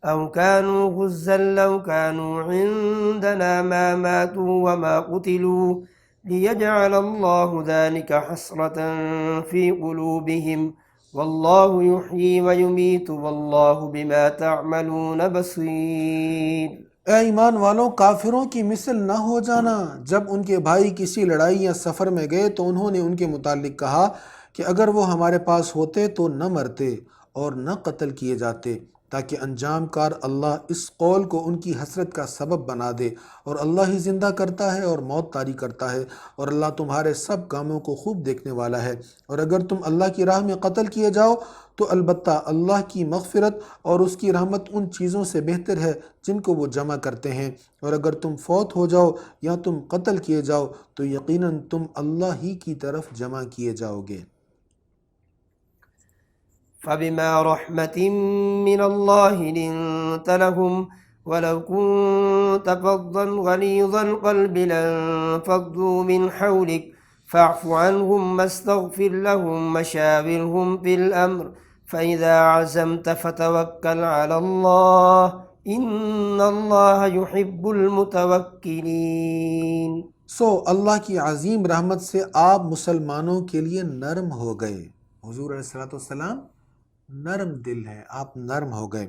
أو كانوا غزا لو كانوا عندنا ما ماتوا وما قتلوا ليجعل الله ذلك حسرة في قلوبهم والله يحيي ويميت والله بما تعملون بصير۔ اے ایمان والوں، کافروں کی مثل نہ ہو جانا۔ جب ان کے بھائی کسی لڑائی یا سفر میں گئے تو انہوں نے ان کے متعلق کہا کہ اگر وہ ہمارے پاس ہوتے تو نہ مرتے اور نہ قتل کیے جاتے، تاکہ انجام کار اللہ اس قول کو ان کی حسرت کا سبب بنا دے، اور اللہ ہی زندہ کرتا ہے اور موت طاری کرتا ہے، اور اللہ تمہارے سب کاموں کو خوب دیکھنے والا ہے۔ اور اگر تم اللہ کی راہ میں قتل کیے جاؤ تو البتہ اللہ کی مغفرت اور اس کی رحمت ان چیزوں سے بہتر ہے جن کو وہ جمع کرتے ہیں، اور اگر تم فوت ہو جاؤ یا تم قتل کیے جاؤ تو یقیناً تم اللہ ہی کی طرف جمع کیے جاؤ گے۔ فبما رحمة من الله لنت لهم ولو كنت فظا غليظ القلب لانفضوا من حولك فاعف عنهم واستغفر لهم وشاورهم في الأمر فإذا عزمت فتوكل على الله إن الله يحب المتوكلين۔ اللہ کی عظیم رحمت سے آپ مسلمانوں کے لیے نرم ہو گئے۔ حضور علیہ السلام نرم دل ہیں، آپ نرم ہو گئے،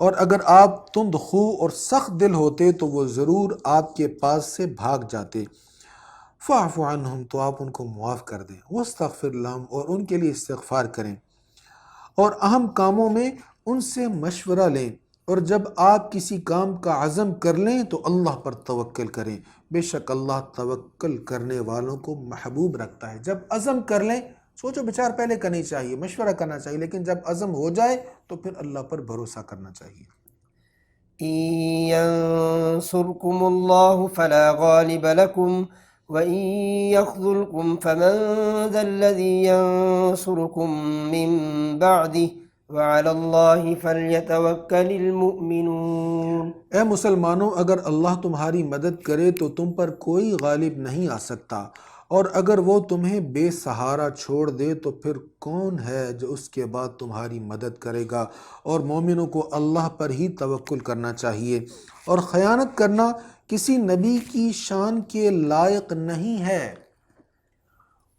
اور اگر آپ تند خو اور سخت دل ہوتے تو وہ ضرور آپ کے پاس سے بھاگ جاتے۔ فاعف عنہم، تو آپ ان کو معاف کر دیں، واستغفر لہم، اور ان کے لیے استغفار کریں، اور اہم کاموں میں ان سے مشورہ لیں، اور جب آپ کسی کام کا عزم کر لیں تو اللہ پر توکل کریں، بے شک اللہ توکل کرنے والوں کو محبوب رکھتا ہے۔ جب عزم کر لیں، سوچو بچار پہلے کرنی چاہیے، مشورہ کرنا چاہیے، لیکن جب عزم ہو جائے تو پھر اللہ پر بھروسہ کرنا چاہیے۔ إن ينصركم الله فلا غالب لكم وإن يخذلكم فمن ذا الذي ينصركم من بعده وعلى الله فليتوكل المؤمنون۔ اے مسلمانوں، اگر اللہ تمہاری مدد کرے تو تم پر کوئی غالب نہیں آ سکتا، اور اگر وہ تمہیں بے سہارا چھوڑ دے تو پھر کون ہے جو اس کے بعد تمہاری مدد کرے گا۔ اور مومنوں کو اللہ پر ہی توکل کرنا چاہیے، اور خیانت کرنا کسی نبی کی شان کے لائق نہیں ہے۔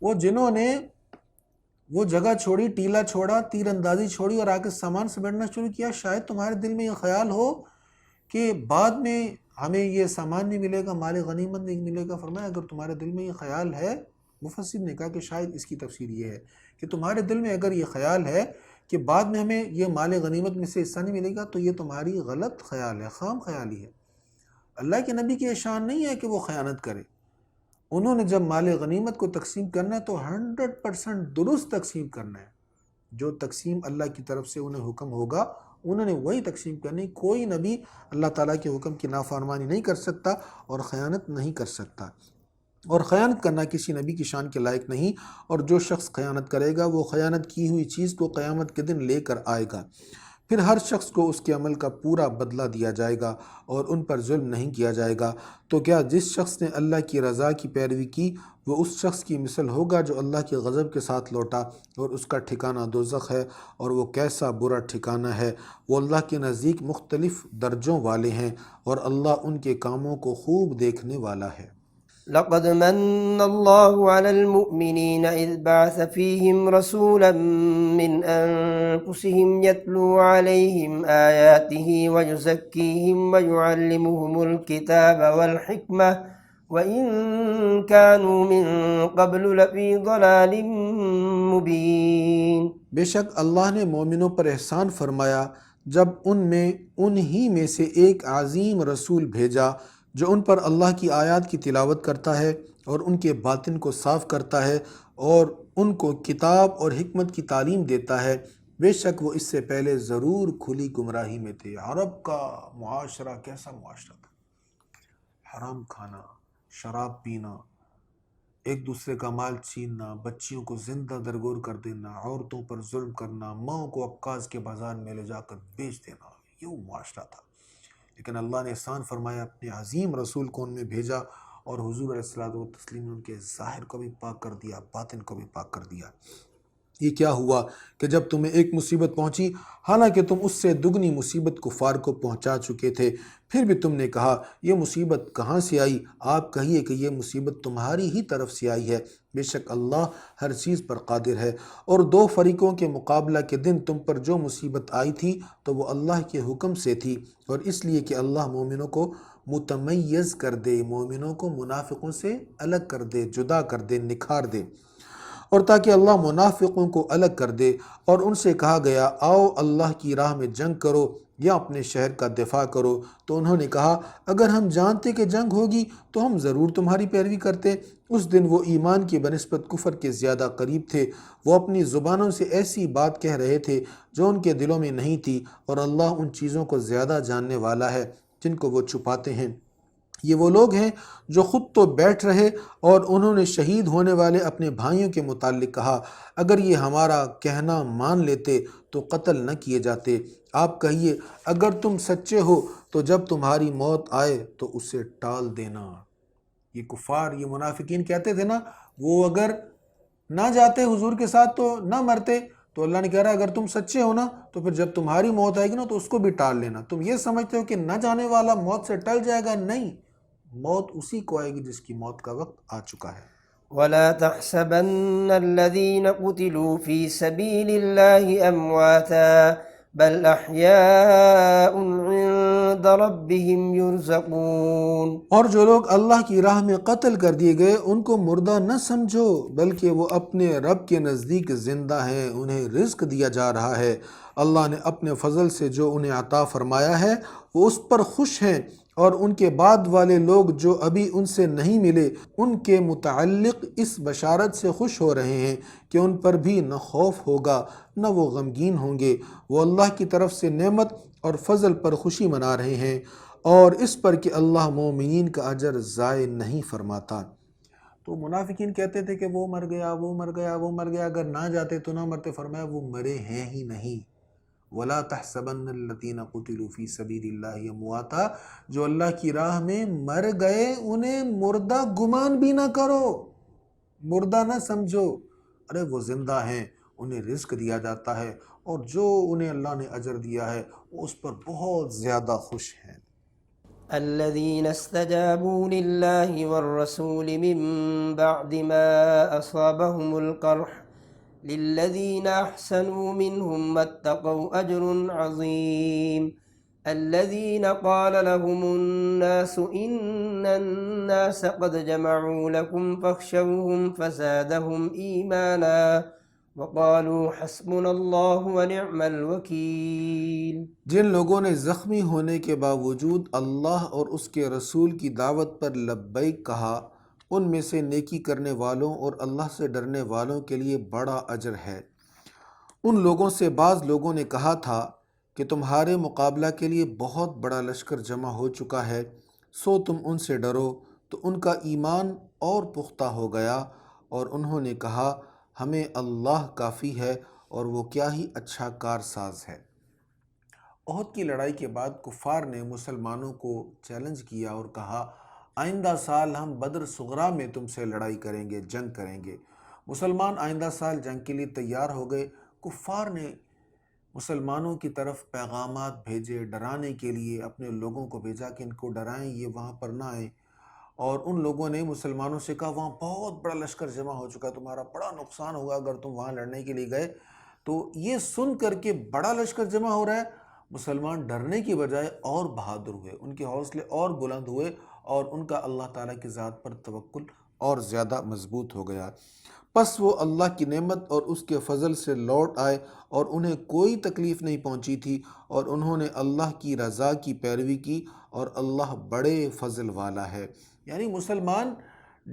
وہ جنہوں نے وہ جگہ چھوڑی، ٹیلا چھوڑا، تیر اندازی چھوڑی اور آ کے سامان سمیٹنا شروع کیا، شاید تمہارے دل میں یہ خیال ہو کہ بعد میں ہمیں یہ سامان نہیں ملے گا، مال غنیمت نہیں ملے گا۔ فرمایا اگر تمہارے دل میں یہ خیال ہے، مفسر نے کہا کہ شاید اس کی تفسیر یہ ہے کہ تمہارے دل میں اگر یہ خیال ہے کہ بعد میں ہمیں یہ مال غنیمت میں سے حصہ نہیں ملے گا تو یہ تمہاری غلط خیال ہے، خام خیالی ہے۔ اللہ کے نبی کی شان نہیں ہے کہ وہ خیانت کرے۔ انہوں نے جب مال غنیمت کو تقسیم کرنا ہے تو 100% درست تقسیم کرنا ہے۔ جو تقسیم اللہ کی طرف سے انہیں حکم ہوگا انہوں نے وہی تقسیم کرنی۔ کوئی نبی اللہ تعالیٰ کے حکم کی نافرمانی نہیں کر سکتا اور خیانت نہیں کر سکتا، اور خیانت کرنا کسی نبی کی شان کے لائق نہیں، اور جو شخص خیانت کرے گا وہ خیانت کی ہوئی چیز کو قیامت کے دن لے کر آئے گا۔ پھر ہر شخص کو اس کے عمل کا پورا بدلہ دیا جائے گا اور ان پر ظلم نہیں کیا جائے گا۔ تو کیا جس شخص نے اللہ کی رضا کی پیروی کی وہ اس شخص کی مثل ہوگا جو اللہ کے غضب کے ساتھ لوٹا، اور اس کا ٹھکانہ دوزخ ہے، اور وہ کیسا برا ٹھکانہ ہے۔ وہ اللہ کے نزدیک مختلف درجوں والے ہیں، اور اللہ ان کے کاموں کو خوب دیکھنے والا ہے۔ لقد من الله على المؤمنين إذ بعث فيهم رسولا من أنفسهم يتلو عليهم آياته ويزكيهم ويعلمهم الكتاب والحكمة وإن كانوا من قبل لفي ضلال مبين۔ بے شک اللہ نے مومنوں پر احسان فرمایا جب انہی میں سے ایک عظیم رسول بھیجا جو ان پر اللہ کی آیات کی تلاوت کرتا ہے اور ان کے باطن کو صاف کرتا ہے اور ان کو کتاب اور حکمت کی تعلیم دیتا ہے۔ بے شک وہ اس سے پہلے ضرور کھلی گمراہی میں تھے۔ عرب کا معاشرہ کیسا معاشرہ تھا؟ حرام کھانا، شراب پینا، ایک دوسرے کا مال چھیننا، بچیوں کو زندہ درگور کر دینا، عورتوں پر ظلم کرنا، ماں کو عکاز کے بازار میں لے جا کر بیچ دینا، یہ وہ معاشرہ تھا۔ لیکن اللہ نے احسان فرمایا، اپنے عظیم رسول کو ان میں بھیجا، اور حضور علیہ الصلوۃ والتسلیم نے ان کے ظاہر کو بھی پاک کر دیا، باطن کو بھی پاک کر دیا۔ یہ کیا ہوا کہ جب تمہیں ایک مصیبت پہنچی حالانکہ تم اس سے دگنی مصیبت کفار کو پہنچا چکے تھے، پھر بھی تم نے کہا یہ مصیبت کہاں سے آئی؟ آپ کہیے کہ یہ مصیبت تمہاری ہی طرف سے آئی ہے، بے شک اللہ ہر چیز پر قادر ہے۔ اور دو فریقوں کے مقابلہ کے دن تم پر جو مصیبت آئی تھی تو وہ اللہ کے حکم سے تھی، اور اس لیے کہ اللہ مومنوں کو متمیز کر دے، مومنوں کو منافقوں سے الگ کر دے، جدا کر دے، نکھار دے، اور تاکہ اللہ منافقوں کو الگ کر دے۔ اور ان سے کہا گیا آؤ اللہ کی راہ میں جنگ کرو یا اپنے شہر کا دفاع کرو، تو انہوں نے کہا اگر ہم جانتے کہ جنگ ہوگی تو ہم ضرور تمہاری پیروی کرتے۔ اس دن وہ ایمان کی بنسبت کفر کے زیادہ قریب تھے، وہ اپنی زبانوں سے ایسی بات کہہ رہے تھے جو ان کے دلوں میں نہیں تھی، اور اللہ ان چیزوں کو زیادہ جاننے والا ہے جن کو وہ چھپاتے ہیں۔ یہ وہ لوگ ہیں جو خود تو بیٹھ رہے اور انہوں نے شہید ہونے والے اپنے بھائیوں کے متعلق کہا اگر یہ ہمارا کہنا مان لیتے تو قتل نہ کیے جاتے۔ آپ کہیے اگر تم سچے ہو تو جب تمہاری موت آئے تو اسے ٹال دینا۔ یہ کفار، یہ منافقین کہتے تھے نا، وہ اگر نہ جاتے حضور کے ساتھ تو نہ مرتے، تو اللہ نے کہہ رہا اگر تم سچے ہو نا تو پھر جب تمہاری موت آئے گی نا تو اس کو بھی ٹال لینا۔ تم یہ سمجھتے ہو کہ نہ جانے والا موت سے ٹل جائے گا؟ نہیں، موت اسی کو آئے گی جس کی موت کا وقت آ چکا ہے۔ ولا تحسبن الذين قتلوا في سبيل الله أمواتا بل أحياء عند ربهم يرزقون۔ اور جو لوگ اللہ کی راہ میں قتل کر دیے گئے ان کو مردہ نہ سمجھو، بلکہ وہ اپنے رب کے نزدیک زندہ ہیں، انہیں رزق دیا جا رہا ہے۔ اللہ نے اپنے فضل سے جو انہیں عطا فرمایا ہے وہ اس پر خوش ہیں، اور ان کے بعد والے لوگ جو ابھی ان سے نہیں ملے ان کے متعلق اس بشارت سے خوش ہو رہے ہیں کہ ان پر بھی نہ خوف ہوگا نہ وہ غمگین ہوں گے۔ وہ اللہ کی طرف سے نعمت اور فضل پر خوشی منا رہے ہیں، اور اس پر کہ اللہ مومنین کا اجر ضائع نہیں فرماتا۔ تو منافقین کہتے تھے کہ وہ مر گیا، وہ مر گیا، وہ مر گیا، اگر نہ جاتے تو نہ مرتے۔ فرمایا وہ مرے ہیں ہی نہیں۔ وَلَا تَحْسَبَنَّ الَّذِينَ قُتِلُوا فِي سَبِيلِ اللَّهِ أَمْوَاتًا، جو اللہ کی راہ میں مر گئے انہیں مردہ گمان بھی نہ کرو، مردہ نہ سمجھو، ارے وہ زندہ ہیں، انہیں رزق دیا جاتا ہے، اور جو انہیں اللہ نے اجر دیا ہے وہ اس پر بہت زیادہ خوش ہیں۔ الذين استجابوا لله والرسول من بعد ما أصابهم القرح للذين أحسنوا منهم واتقوا أجر عظيم۔ الذين قال لهم الناس إن الناس قد جمعوا لكم فاخشوهم فزادهم إيمانا وقالوا حسبنا الله ونعم الوكيل۔ جن لوگوں نے زخمی ہونے کے باوجود اللہ اور اس کے رسول کی دعوت پر لبیک کہا ان میں سے نیکی کرنے والوں اور اللہ سے ڈرنے والوں کے لیے بڑا اجر ہے۔ ان لوگوں سے بعض لوگوں نے کہا تھا کہ تمہارے مقابلہ کے لیے بہت بڑا لشکر جمع ہو چکا ہے، سو تم ان سے ڈرو، تو ان کا ایمان اور پختہ ہو گیا، اور انہوں نے کہا ہمیں اللہ کافی ہے اور وہ کیا ہی اچھا کارساز ہے۔ احد کی لڑائی کے بعد کفار نے مسلمانوں کو چیلنج کیا اور کہا آئندہ سال ہم بدر صغریٰ میں تم سے لڑائی کریں گے، جنگ کریں گے۔ مسلمان آئندہ سال جنگ کے لیے تیار ہو گئے۔ کفار نے مسلمانوں کی طرف پیغامات بھیجے، ڈرانے کے لیے اپنے لوگوں کو بھیجا کہ ان کو ڈرائیں، یہ وہاں پر نہ آئیں۔ اور ان لوگوں نے مسلمانوں سے کہا وہاں بہت بڑا لشکر جمع ہو چکا، تمہارا بڑا نقصان ہوگا اگر تم وہاں لڑنے کے لیے گئے۔ تو یہ سن کر کے بڑا لشکر جمع ہو رہا ہے، مسلمان ڈرنے کی بجائے اور بہادر ہوئے، ان کے حوصلے اور بلند ہوئے اور ان کا اللہ تعالیٰ کی ذات پر توکل اور زیادہ مضبوط ہو گیا۔ پس وہ اللہ کی نعمت اور اس کے فضل سے لوٹ آئے اور انہیں کوئی تکلیف نہیں پہنچی تھی، اور انہوں نے اللہ کی رضا کی پیروی کی، اور اللہ بڑے فضل والا ہے۔ یعنی مسلمان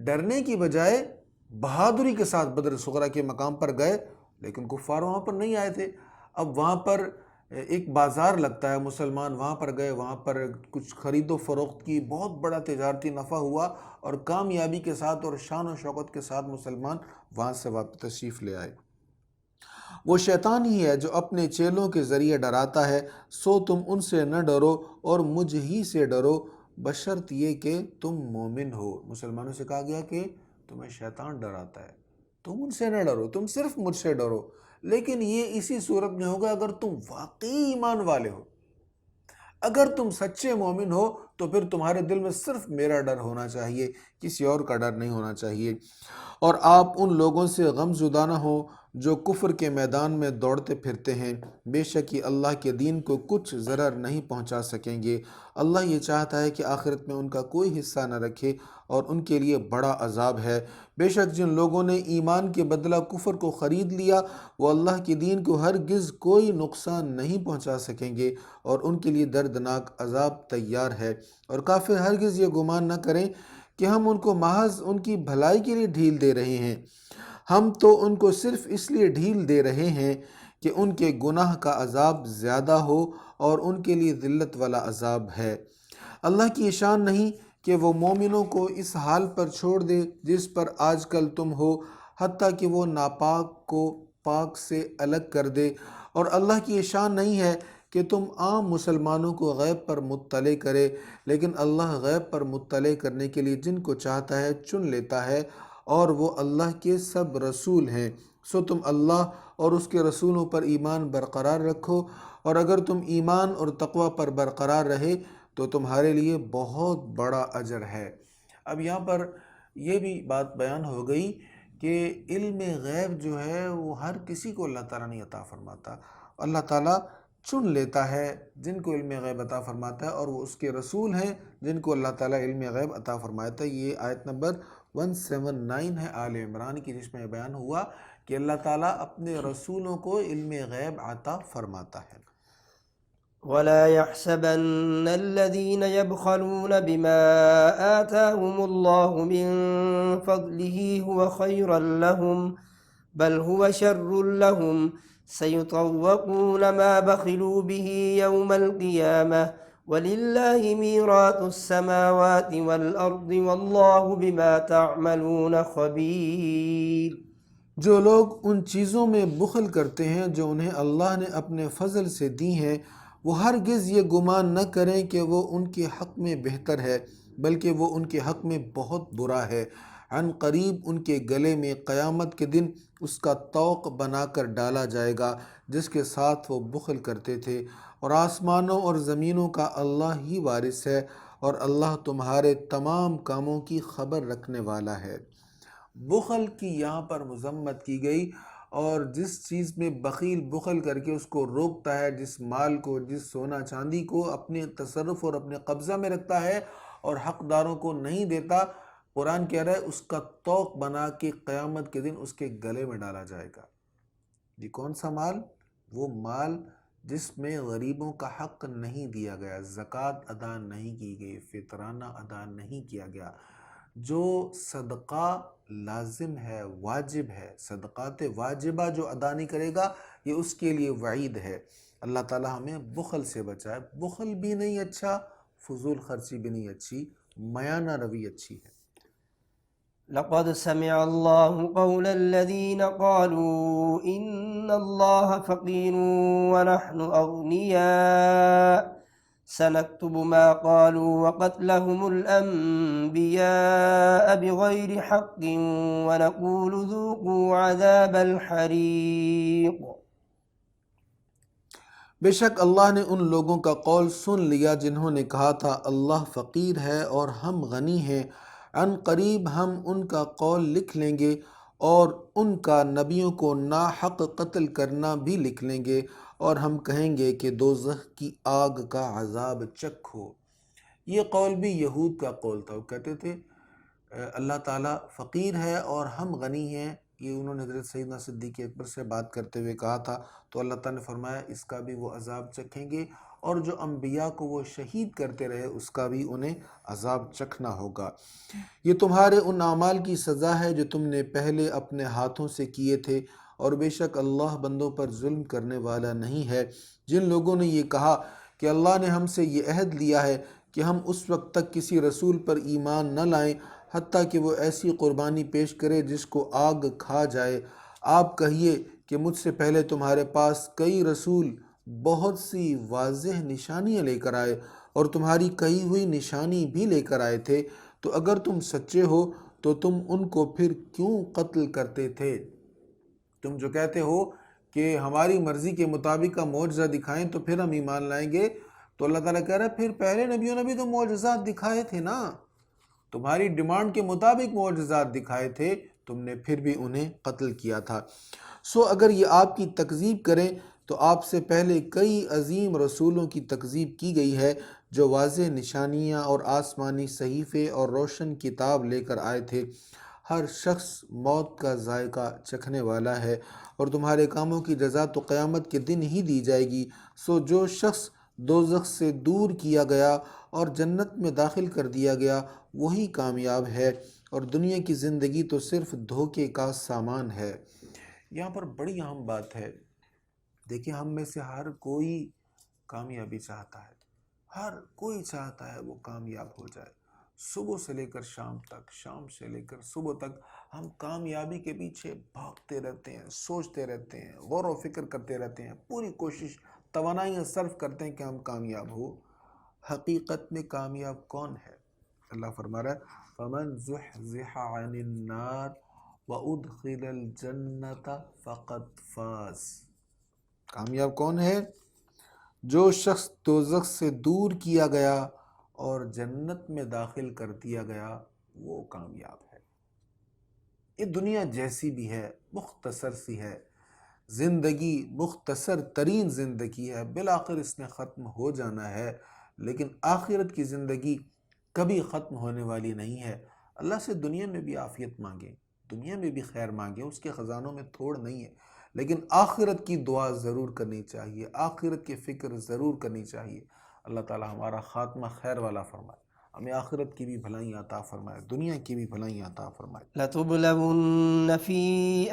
ڈرنے کی بجائے بہادری کے ساتھ بدر صغریٰ کے مقام پر گئے، لیکن کفار وہاں پر نہیں آئے تھے۔ اب وہاں پر ایک بازار لگتا ہے، مسلمان وہاں پر گئے، وہاں پر کچھ خرید و فروخت کی، بہت بڑا تجارتی نفع ہوا اور کامیابی کے ساتھ اور شان و شوکت کے ساتھ مسلمان وہاں سے واپس تشریف لے آئے۔ وہ شیطان ہی ہے جو اپنے چیلوں کے ذریعے ڈراتا ہے، سو تم ان سے نہ ڈرو اور مجھ ہی سے ڈرو، بشرط یہ کہ تم مومن ہو۔ مسلمانوں سے کہا گیا کہ تمہیں شیطان ڈراتا ہے، تم ان سے نہ ڈرو، تم صرف مجھ سے ڈرو، لیکن یہ اسی صورت میں ہوگا اگر تم واقعی ایمان والے ہو۔ اگر تم سچے مومن ہو تو پھر تمہارے دل میں صرف میرا ڈر ہونا چاہیے، کسی اور کا ڈر نہیں ہونا چاہیے۔ اور آپ ان لوگوں سے غم زدہ نہ ہو جو کفر کے میدان میں دوڑتے پھرتے ہیں، بے شک یہ اللہ کے دین کو کچھ ضرر نہیں پہنچا سکیں گے۔ اللہ یہ چاہتا ہے کہ آخرت میں ان کا کوئی حصہ نہ رکھے اور ان کے لیے بڑا عذاب ہے۔ بے شک جن لوگوں نے ایمان کے بدلہ کفر کو خرید لیا، وہ اللہ کے دین کو ہرگز کوئی نقصان نہیں پہنچا سکیں گے اور ان کے لیے دردناک عذاب تیار ہے۔ اور کافر ہرگز یہ گمان نہ کریں کہ ہم ان کو محض ان کی بھلائی کے لیے ڈھیل دے رہے ہیں، ہم تو ان کو صرف اس لیے ڈھیل دے رہے ہیں کہ ان کے گناہ کا عذاب زیادہ ہو اور ان کے لیے ذلت والا عذاب ہے۔ اللہ کی شان نہیں کہ وہ مومنوں کو اس حال پر چھوڑ دے جس پر آج کل تم ہو، حتیٰ کہ وہ ناپاک کو پاک سے الگ کر دے، اور اللہ کی شان نہیں ہے کہ تم عام مسلمانوں کو غیب پر مطلع کرے، لیکن اللہ غیب پر مطلع کرنے کے لیے جن کو چاہتا ہے چن لیتا ہے، اور وہ اللہ کے سب رسول ہیں۔ سو تم اللہ اور اس کے رسولوں پر ایمان برقرار رکھو، اور اگر تم ایمان اور تقوی پر برقرار رہے تو تمہارے لیے بہت بڑا اجر ہے۔ اب یہاں پر یہ بھی بات بیان ہو گئی کہ علم غیب جو ہے وہ ہر کسی کو اللہ تعالیٰ نہیں عطا فرماتا، اللہ تعالیٰ چن لیتا ہے جن کو علم غیب عطا فرماتا ہے، اور وہ اس کے رسول ہیں جن کو اللہ تعالیٰ علم غیب عطا فرماتا ہے۔ یہ آیت نمبر 179 ہے آل عمران کی، جس میں بیان ہوا کہ اللہ تعالیٰ اپنے رسولوں کو علم غیب عطا فرماتا ہے۔ ولا يحسبن الذين يبخلون بما آتاهم الله من فضله هو خيرا لهم بل هو شر لهم سيطوقون ما بخلوا به يوم القيامة ولله ميراث السماوات والأرض والله بما تعملون خبير۔ جو لوگ ان چیزوں میں بخل کرتے ہیں جو انہیں اللہ نے اپنے فضل سے دی ہیں، وہ ہرگز یہ گمان نہ کریں کہ وہ ان کے حق میں بہتر ہے، بلکہ وہ ان کے حق میں بہت برا ہے۔ عن قریب ان کے گلے میں قیامت کے دن اس کا طوق بنا کر ڈالا جائے گا جس کے ساتھ وہ بخل کرتے تھے، اور آسمانوں اور زمینوں کا اللہ ہی وارث ہے، اور اللہ تمہارے تمام کاموں کی خبر رکھنے والا ہے۔ بخل کی یہاں پر مذمت کی گئی، اور جس چیز میں بخیل بخل کر کے اس کو روکتا ہے، جس مال کو، جس سونا چاندی کو اپنے تصرف اور اپنے قبضہ میں رکھتا ہے اور حقداروں کو نہیں دیتا، قرآن کہہ رہا ہے اس کا طوق بنا کے قیامت کے دن اس کے گلے میں ڈالا جائے گا۔ یہ کون سا مال؟ وہ مال جس میں غریبوں کا حق نہیں دیا گیا، زکوٰۃ ادا نہیں کی گئی، فطرانہ ادا نہیں کیا گیا۔ جو صدقہ لازم ہے، واجب ہے، صدقات واجبہ جو ادا نہیں کرے گا، یہ اس کے لیے وعید ہے۔ اللہ تعالیٰ ہمیں بخل سے بچائے۔ بخل بھی نہیں اچھا، فضول خرچی بھی نہیں اچھی، میانہ روی اچھی ہے۔ لقد سمع الله قول الذين قالوا إن الله فقير ونحن أغنياء سنكتب ما قالوا وقتلهم الأنبياء بغير حق ونقول ذوقوا عذاب الحريق۔ بے شک اللہ نے ان لوگوں کا قول سن لیا جنہوں نے کہا تھا اللہ فقیر ہے اور ہم غنی ہیں، عن قریب ہم ان کا قول لکھ لیں گے اور ان کا نبیوں کو ناحق قتل کرنا بھی لکھ لیں گے، اور ہم کہیں گے کہ دوزخ کی آگ کا عذاب چکھو۔ یہ قول بھی یہود کا قول تھا، وہ کہتے تھے اللہ تعالیٰ فقیر ہے اور ہم غنی ہیں، یہ انہوں نے حضرت سیدنا صدیق اکبر سے بات کرتے ہوئے کہا تھا، تو اللہ تعالیٰ نے فرمایا اس کا بھی وہ عذاب چکھیں گے، اور جو انبیاء کو وہ شہید کرتے رہے اس کا بھی انہیں عذاب چکھنا ہوگا۔ یہ تمہارے ان اعمال کی سزا ہے جو تم نے پہلے اپنے ہاتھوں سے کیے تھے، اور بے شک اللہ بندوں پر ظلم کرنے والا نہیں ہے۔ جن لوگوں نے یہ کہا کہ اللہ نے ہم سے یہ عہد لیا ہے کہ ہم اس وقت تک کسی رسول پر ایمان نہ لائیں حتیٰ کہ وہ ایسی قربانی پیش کرے جس کو آگ کھا جائے، آپ کہیے کہ مجھ سے پہلے تمہارے پاس کئی رسول بہت سی واضح نشانیاں لے کر آئے اور تمہاری کہی ہوئی نشانی بھی لے کر آئے تھے، تو اگر تم سچے ہو تو تم ان کو پھر کیوں قتل کرتے تھے؟ تم جو کہتے ہو کہ ہماری مرضی کے مطابق کا معجزہ دکھائیں تو پھر ہم ایمان لائیں گے، تو اللہ تعالیٰ کہہ رہا ہے پھر پہلے نبیوں نے بھی تو معجزات دکھائے تھے نا، تمہاری ڈیمانڈ کے مطابق معجزات دکھائے تھے، تم نے پھر بھی انہیں قتل کیا تھا۔ سو اگر یہ آپ کی تکذیب کریں تو آپ سے پہلے کئی عظیم رسولوں کی تکذیب کی گئی ہے جو واضح نشانیاں اور آسمانی صحیفے اور روشن کتاب لے کر آئے تھے۔ ہر شخص موت کا ذائقہ چکھنے والا ہے، اور تمہارے کاموں کی جزا تو قیامت کے دن ہی دی جائے گی۔ سو جو شخص دوزخ سے دور کیا گیا اور جنت میں داخل کر دیا گیا وہی کامیاب ہے، اور دنیا کی زندگی تو صرف دھوکے کا سامان ہے۔ یہاں پر بڑی اہم بات ہے، دیکھیں ہم میں سے ہر کوئی کامیابی چاہتا ہے، ہر کوئی چاہتا ہے وہ کامیاب ہو جائے۔ صبح سے لے کر شام تک، شام سے لے کر صبح تک ہم کامیابی کے پیچھے بھاگتے رہتے ہیں، سوچتے رہتے ہیں، غور و فکر کرتے رہتے ہیں، پوری کوشش توانائیاں صرف کرتے ہیں کہ ہم کامیاب ہو۔ حقیقت میں کامیاب کون ہے؟ اللہ فرما رہا ہے فَمَنْ زُحْزِحَ عَنِ النَّارِ وَأُدْخِلَ الْجَنَّةَ فَقَدْ فَازَ۔ کامیاب کون ہے؟ جو شخص دوزخ سے دور کیا گیا اور جنت میں داخل کر دیا گیا وہ کامیاب ہے۔ یہ دنیا جیسی بھی ہے مختصر سی ہے، زندگی مختصر ترین زندگی ہے، بالآخر اس نے ختم ہو جانا ہے، لیکن آخرت کی زندگی کبھی ختم ہونے والی نہیں ہے۔ اللہ سے دنیا میں بھی عافیت مانگیں، دنیا میں بھی خیر مانگیں، اس کے خزانوں میں تھوڑ نہیں ہے، لیکن آخرت کی دعا ضرور کرنی چاہیے، آخرت کی فکر ضرور کرنی چاہیے۔ اللہ تعالی ہمارا خاتمہ خیر والا فرمائے، ہمیں آخرت کی بھی بھلائی عطا فرمائے، دنیا کی بھی بھلائی عطا فرمائے۔ لَتُبْلَوُنَّ فِي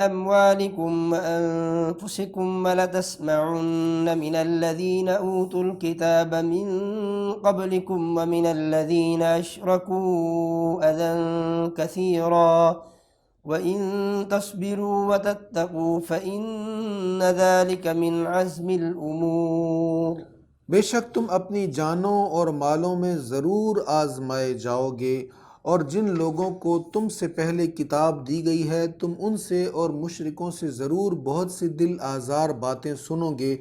أَمْوَالِكُمْ وَأَنفُسِكُمْ وَلَتَسْمَعُنَّ مِنَ الَّذِينَ أُوتُوا الْكِتَابَ مِنْ قَبْلِكُمْ وَمِنَ الَّذِينَ أَشْرَكُوا أَذًى كَثِيرًا وَإِن تَصْبِرُوا وَتَتَّقُوا فَإِنَّ ذَلِكَ مِنْ عَزْمِ الْأُمُورِ۔ بے شک تم اپنی جانوں اور مالوں میں ضرور آزمائے جاؤ گے، اور جن لوگوں کو تم سے پہلے کتاب دی گئی ہے تم ان سے اور مشرکوں سے ضرور بہت سی دل آزار باتیں سنو گے،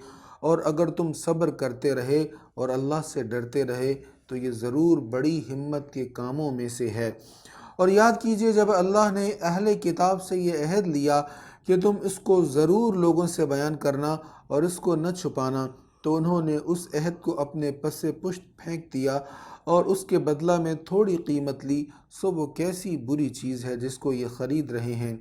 اور اگر تم صبر کرتے رہے اور اللہ سے ڈرتے رہے تو یہ ضرور بڑی ہمت کے کاموں میں سے ہے۔ اور یاد کیجئے جب اللہ نے اہل کتاب سے یہ عہد لیا کہ تم اس کو ضرور لوگوں سے بیان کرنا اور اس کو نہ چھپانا، تو انہوں نے اس عہد کو اپنے پس پشت پھینک دیا اور اس کے بدلہ میں تھوڑی قیمت لی، سو وہ کیسی بری چیز ہے جس کو یہ خرید رہے ہیں۔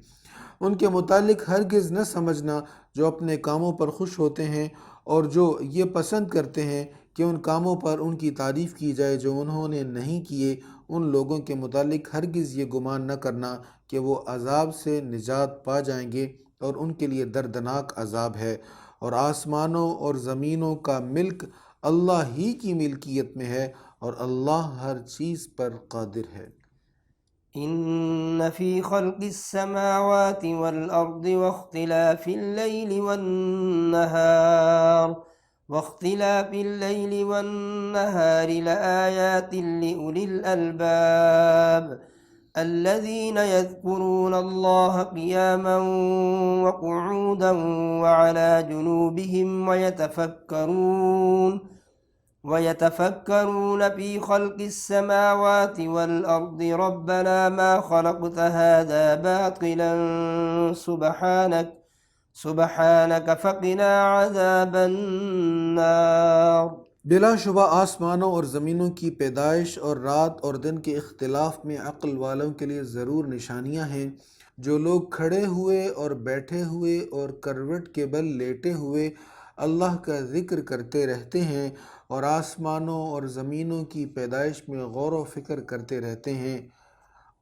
ان کے متعلق ہرگز نہ سمجھنا جو اپنے کاموں پر خوش ہوتے ہیں اور جو یہ پسند کرتے ہیں کہ ان کاموں پر ان کی تعریف کی جائے جو انہوں نے نہیں کیے، ان لوگوں کے متعلق ہرگز یہ گمان نہ کرنا کہ وہ عذاب سے نجات پا جائیں گے، اور ان کے لیے دردناک عذاب ہے۔ اور آسمانوں اور زمینوں کا ملک اللہ ہی کی ملکیت میں ہے، اور اللہ ہر چیز پر قادر ہے۔ إن في خلق السماوات والأرض واختلاف الليل والنهار لآيات لأولي الألباب الذين يذكرون الله قياما وقعودا وعلى جنوبهم ويتفكرون في خلق السماوات والأرض ربنا ما خلقت هذا باطلا سبحانك فقنا عذاب النار۔ بلا شبہ آسمانوں اور زمینوں کی پیدائش اور رات اور دن کے اختلاف میں عقل والوں کے لیے ضرور نشانیاں ہیں۔ جو لوگ کھڑے ہوئے اور بیٹھے ہوئے اور کروٹ کے بل لیٹے ہوئے اللہ کا ذکر کرتے رہتے ہیں اور آسمانوں اور زمینوں کی پیدائش میں غور و فکر کرتے رہتے ہیں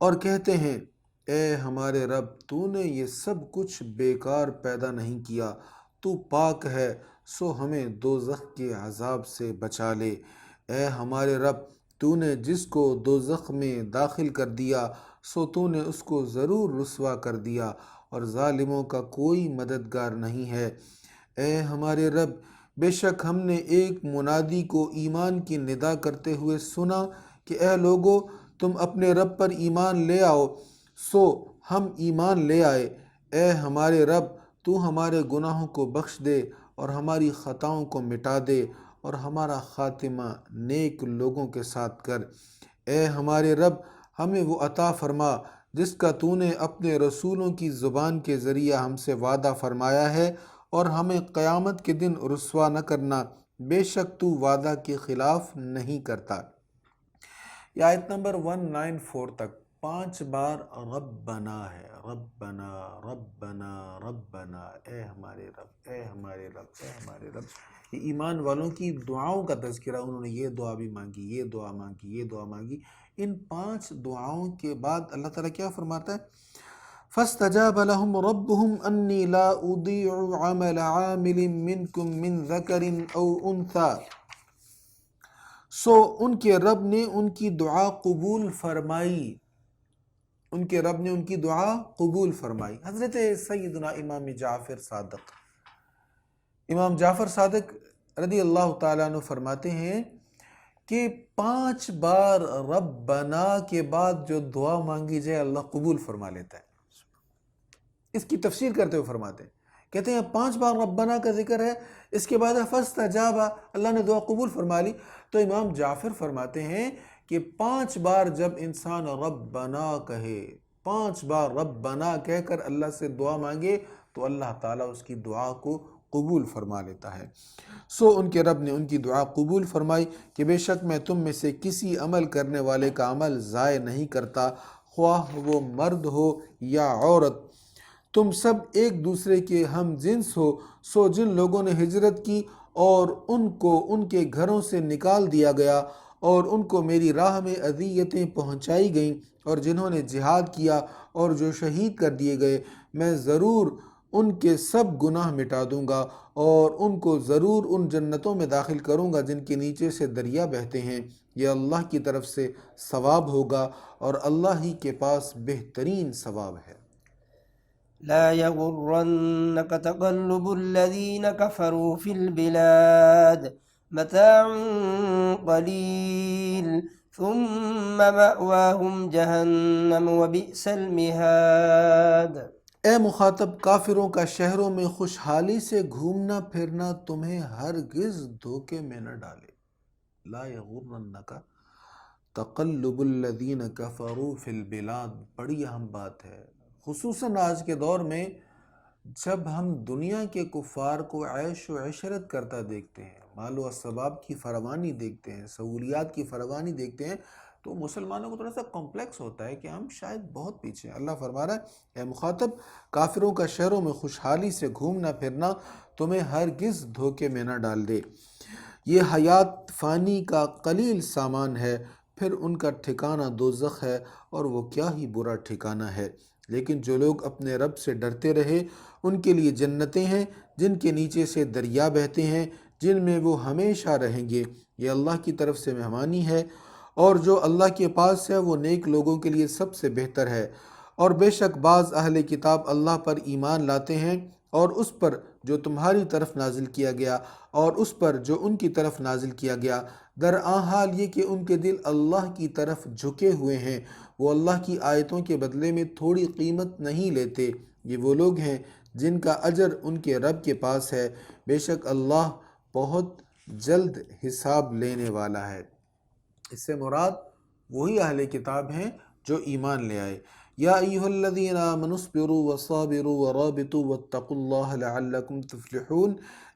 اور کہتے ہیں اے ہمارے رب تو نے یہ سب کچھ بیکار پیدا نہیں کیا، تو پاک ہے، سو ہمیں دوزخ کے عذاب سے بچا لے۔ اے ہمارے رب تو نے جس کو دوزخ میں داخل کر دیا سو تو نے اس کو ضرور رسوا کر دیا اور ظالموں کا کوئی مددگار نہیں ہے۔ اے ہمارے رب بے شک ہم نے ایک منادی کو ایمان کی ندا کرتے ہوئے سنا کہ اے لوگو تم اپنے رب پر ایمان لے آؤ، سو ہم ایمان لے آئے۔ اے ہمارے رب تو ہمارے گناہوں کو بخش دے اور ہماری خطاؤں کو مٹا دے اور ہمارا خاتمہ نیک لوگوں کے ساتھ کر۔ اے ہمارے رب ہمیں وہ عطا فرما جس کا تو نے اپنے رسولوں کی زبان کے ذریعہ ہم سے وعدہ فرمایا ہے، اور ہمیں قیامت کے دن رسوا نہ کرنا، بے شک تو وعدہ کے خلاف نہیں کرتا۔ یہ آیت نمبر 194 تک 5 بار ربنا ہے، ربنا ربنا ربنا، اے ہمارے رب اے ہمارے رب اے ہمارے رب۔ یہ ایمان والوں کی دعاؤں کا تذکرہ، انہوں نے یہ دعا بھی مانگی، یہ دعا مانگی، یہ دعا مانگی۔ ان 5 دعاؤں کے بعد اللہ تعالیٰ کیا فرماتا ہے؟ فَاسْتَجَابَ لَهُمْ رَبُّهُمْ أَنِّي لَا أُضِيعُ عَمَلَ عَامِلٍ مِّنْكُمْ مِّنْ ذَكَرٍ أَوْ أُنْثَىٰ، سو ان کے رب نے ان کی دعا قبول فرمائی، ان کے رب نے ان کی دعا قبول فرمائی۔ حضرت سیدنا امام جعفر صادق رضی اللہ تعالیٰ عنہ فرماتے ہیں کہ 5 بار ربنا کے بعد جو دعا مانگی جائے اللہ قبول فرما لیتا ہے۔ اس کی تفسیر کرتے ہوئے فرماتے ہیں، کہتے ہیں 5 بار ربنا کا ذکر ہے، اس کے بعد فاستجاب، اللہ نے دعا قبول فرما لی۔ تو امام جعفر فرماتے ہیں کہ 5 بار جب انسان ربنا کہے، 5 بار ربنا کہہ کر اللہ سے دعا مانگے تو اللہ تعالیٰ اس کی دعا کو قبول فرما لیتا ہے۔ سو ان کے رب نے ان کی دعا قبول فرمائی کہ بے شک میں تم میں سے کسی عمل کرنے والے کا عمل ضائع نہیں کرتا، خواہ وہ مرد ہو یا عورت، تم سب ایک دوسرے کے ہم جنس ہو۔ سو جن لوگوں نے ہجرت کی اور ان کو ان کے گھروں سے نکال دیا گیا اور ان کو میری راہ میں اذیتیں پہنچائی گئیں، اور جنہوں نے جہاد کیا اور جو شہید کر دیے گئے، میں ضرور ان کے سب گناہ مٹا دوں گا اور ان کو ضرور ان جنتوں میں داخل کروں گا جن کے نیچے سے دریا بہتے ہیں۔ یہ اللہ کی طرف سے ثواب ہوگا اور اللہ ہی کے پاس بہترین ثواب ہے۔ لا يغرنك تقلب الذين كفروا في البلاد متاع قليل ثم مأواهم جہنم وبئس المہاد۔ اے مخاطب، کافروں کا شہروں میں خوشحالی سے گھومنا پھرنا تمہیں ہرگز دھوکے میں نہ ڈالے۔ لا یغرنک تقلب الذین کفروا فی البلاد، بڑی اہم بات ہے، خصوصاً آج کے دور میں جب ہم دنیا کے کفار کو عیش و عشرت کرتا دیکھتے ہیں، مال و اسباب کی فراوانی دیکھتے ہیں، سہولیات کی فراوانی دیکھتے ہیں، تو مسلمانوں کو تھوڑا سا کمپلیکس ہوتا ہے کہ ہم شاید بہت پیچھے ہیں۔ اللہ فرما رہا ہے اے مخاطب، کافروں کا شہروں میں خوشحالی سے گھومنا پھرنا تمہیں ہرگز دھوکے میں نہ ڈال دے۔ یہ حیات فانی کا قلیل سامان ہے، پھر ان کا ٹھکانہ دوزخ ہے اور وہ کیا ہی برا ٹھکانہ ہے۔ لیکن جو لوگ اپنے رب سے ڈرتے رہے ان کے لیے جنتیں ہیں جن کے نیچے سے دریا بہتے ہیں، جن میں وہ ہمیشہ رہیں گے۔ یہ اللہ کی طرف سے مہمانی ہے اور جو اللہ کے پاس ہے وہ نیک لوگوں کے لیے سب سے بہتر ہے۔ اور بے شک بعض اہل کتاب اللہ پر ایمان لاتے ہیں اور اس پر جو تمہاری طرف نازل کیا گیا اور اس پر جو ان کی طرف نازل کیا گیا، درآں حال یہ کہ ان کے دل اللہ کی طرف جھکے ہوئے ہیں، وہ اللہ کی آیتوں کے بدلے میں تھوڑی قیمت نہیں لیتے۔ یہ وہ لوگ ہیں جن کا اجر ان کے رب کے پاس ہے، بے شک اللہ بہت جلد حساب لینے والا ہے۔ اس سے مراد وہی اہل کتاب ہیں جو ایمان لے آئے۔ یا ایھا الذین آمنوا اصبروا وصابروا ورابطوا واتقوا اللہ لعلکم تفلحون،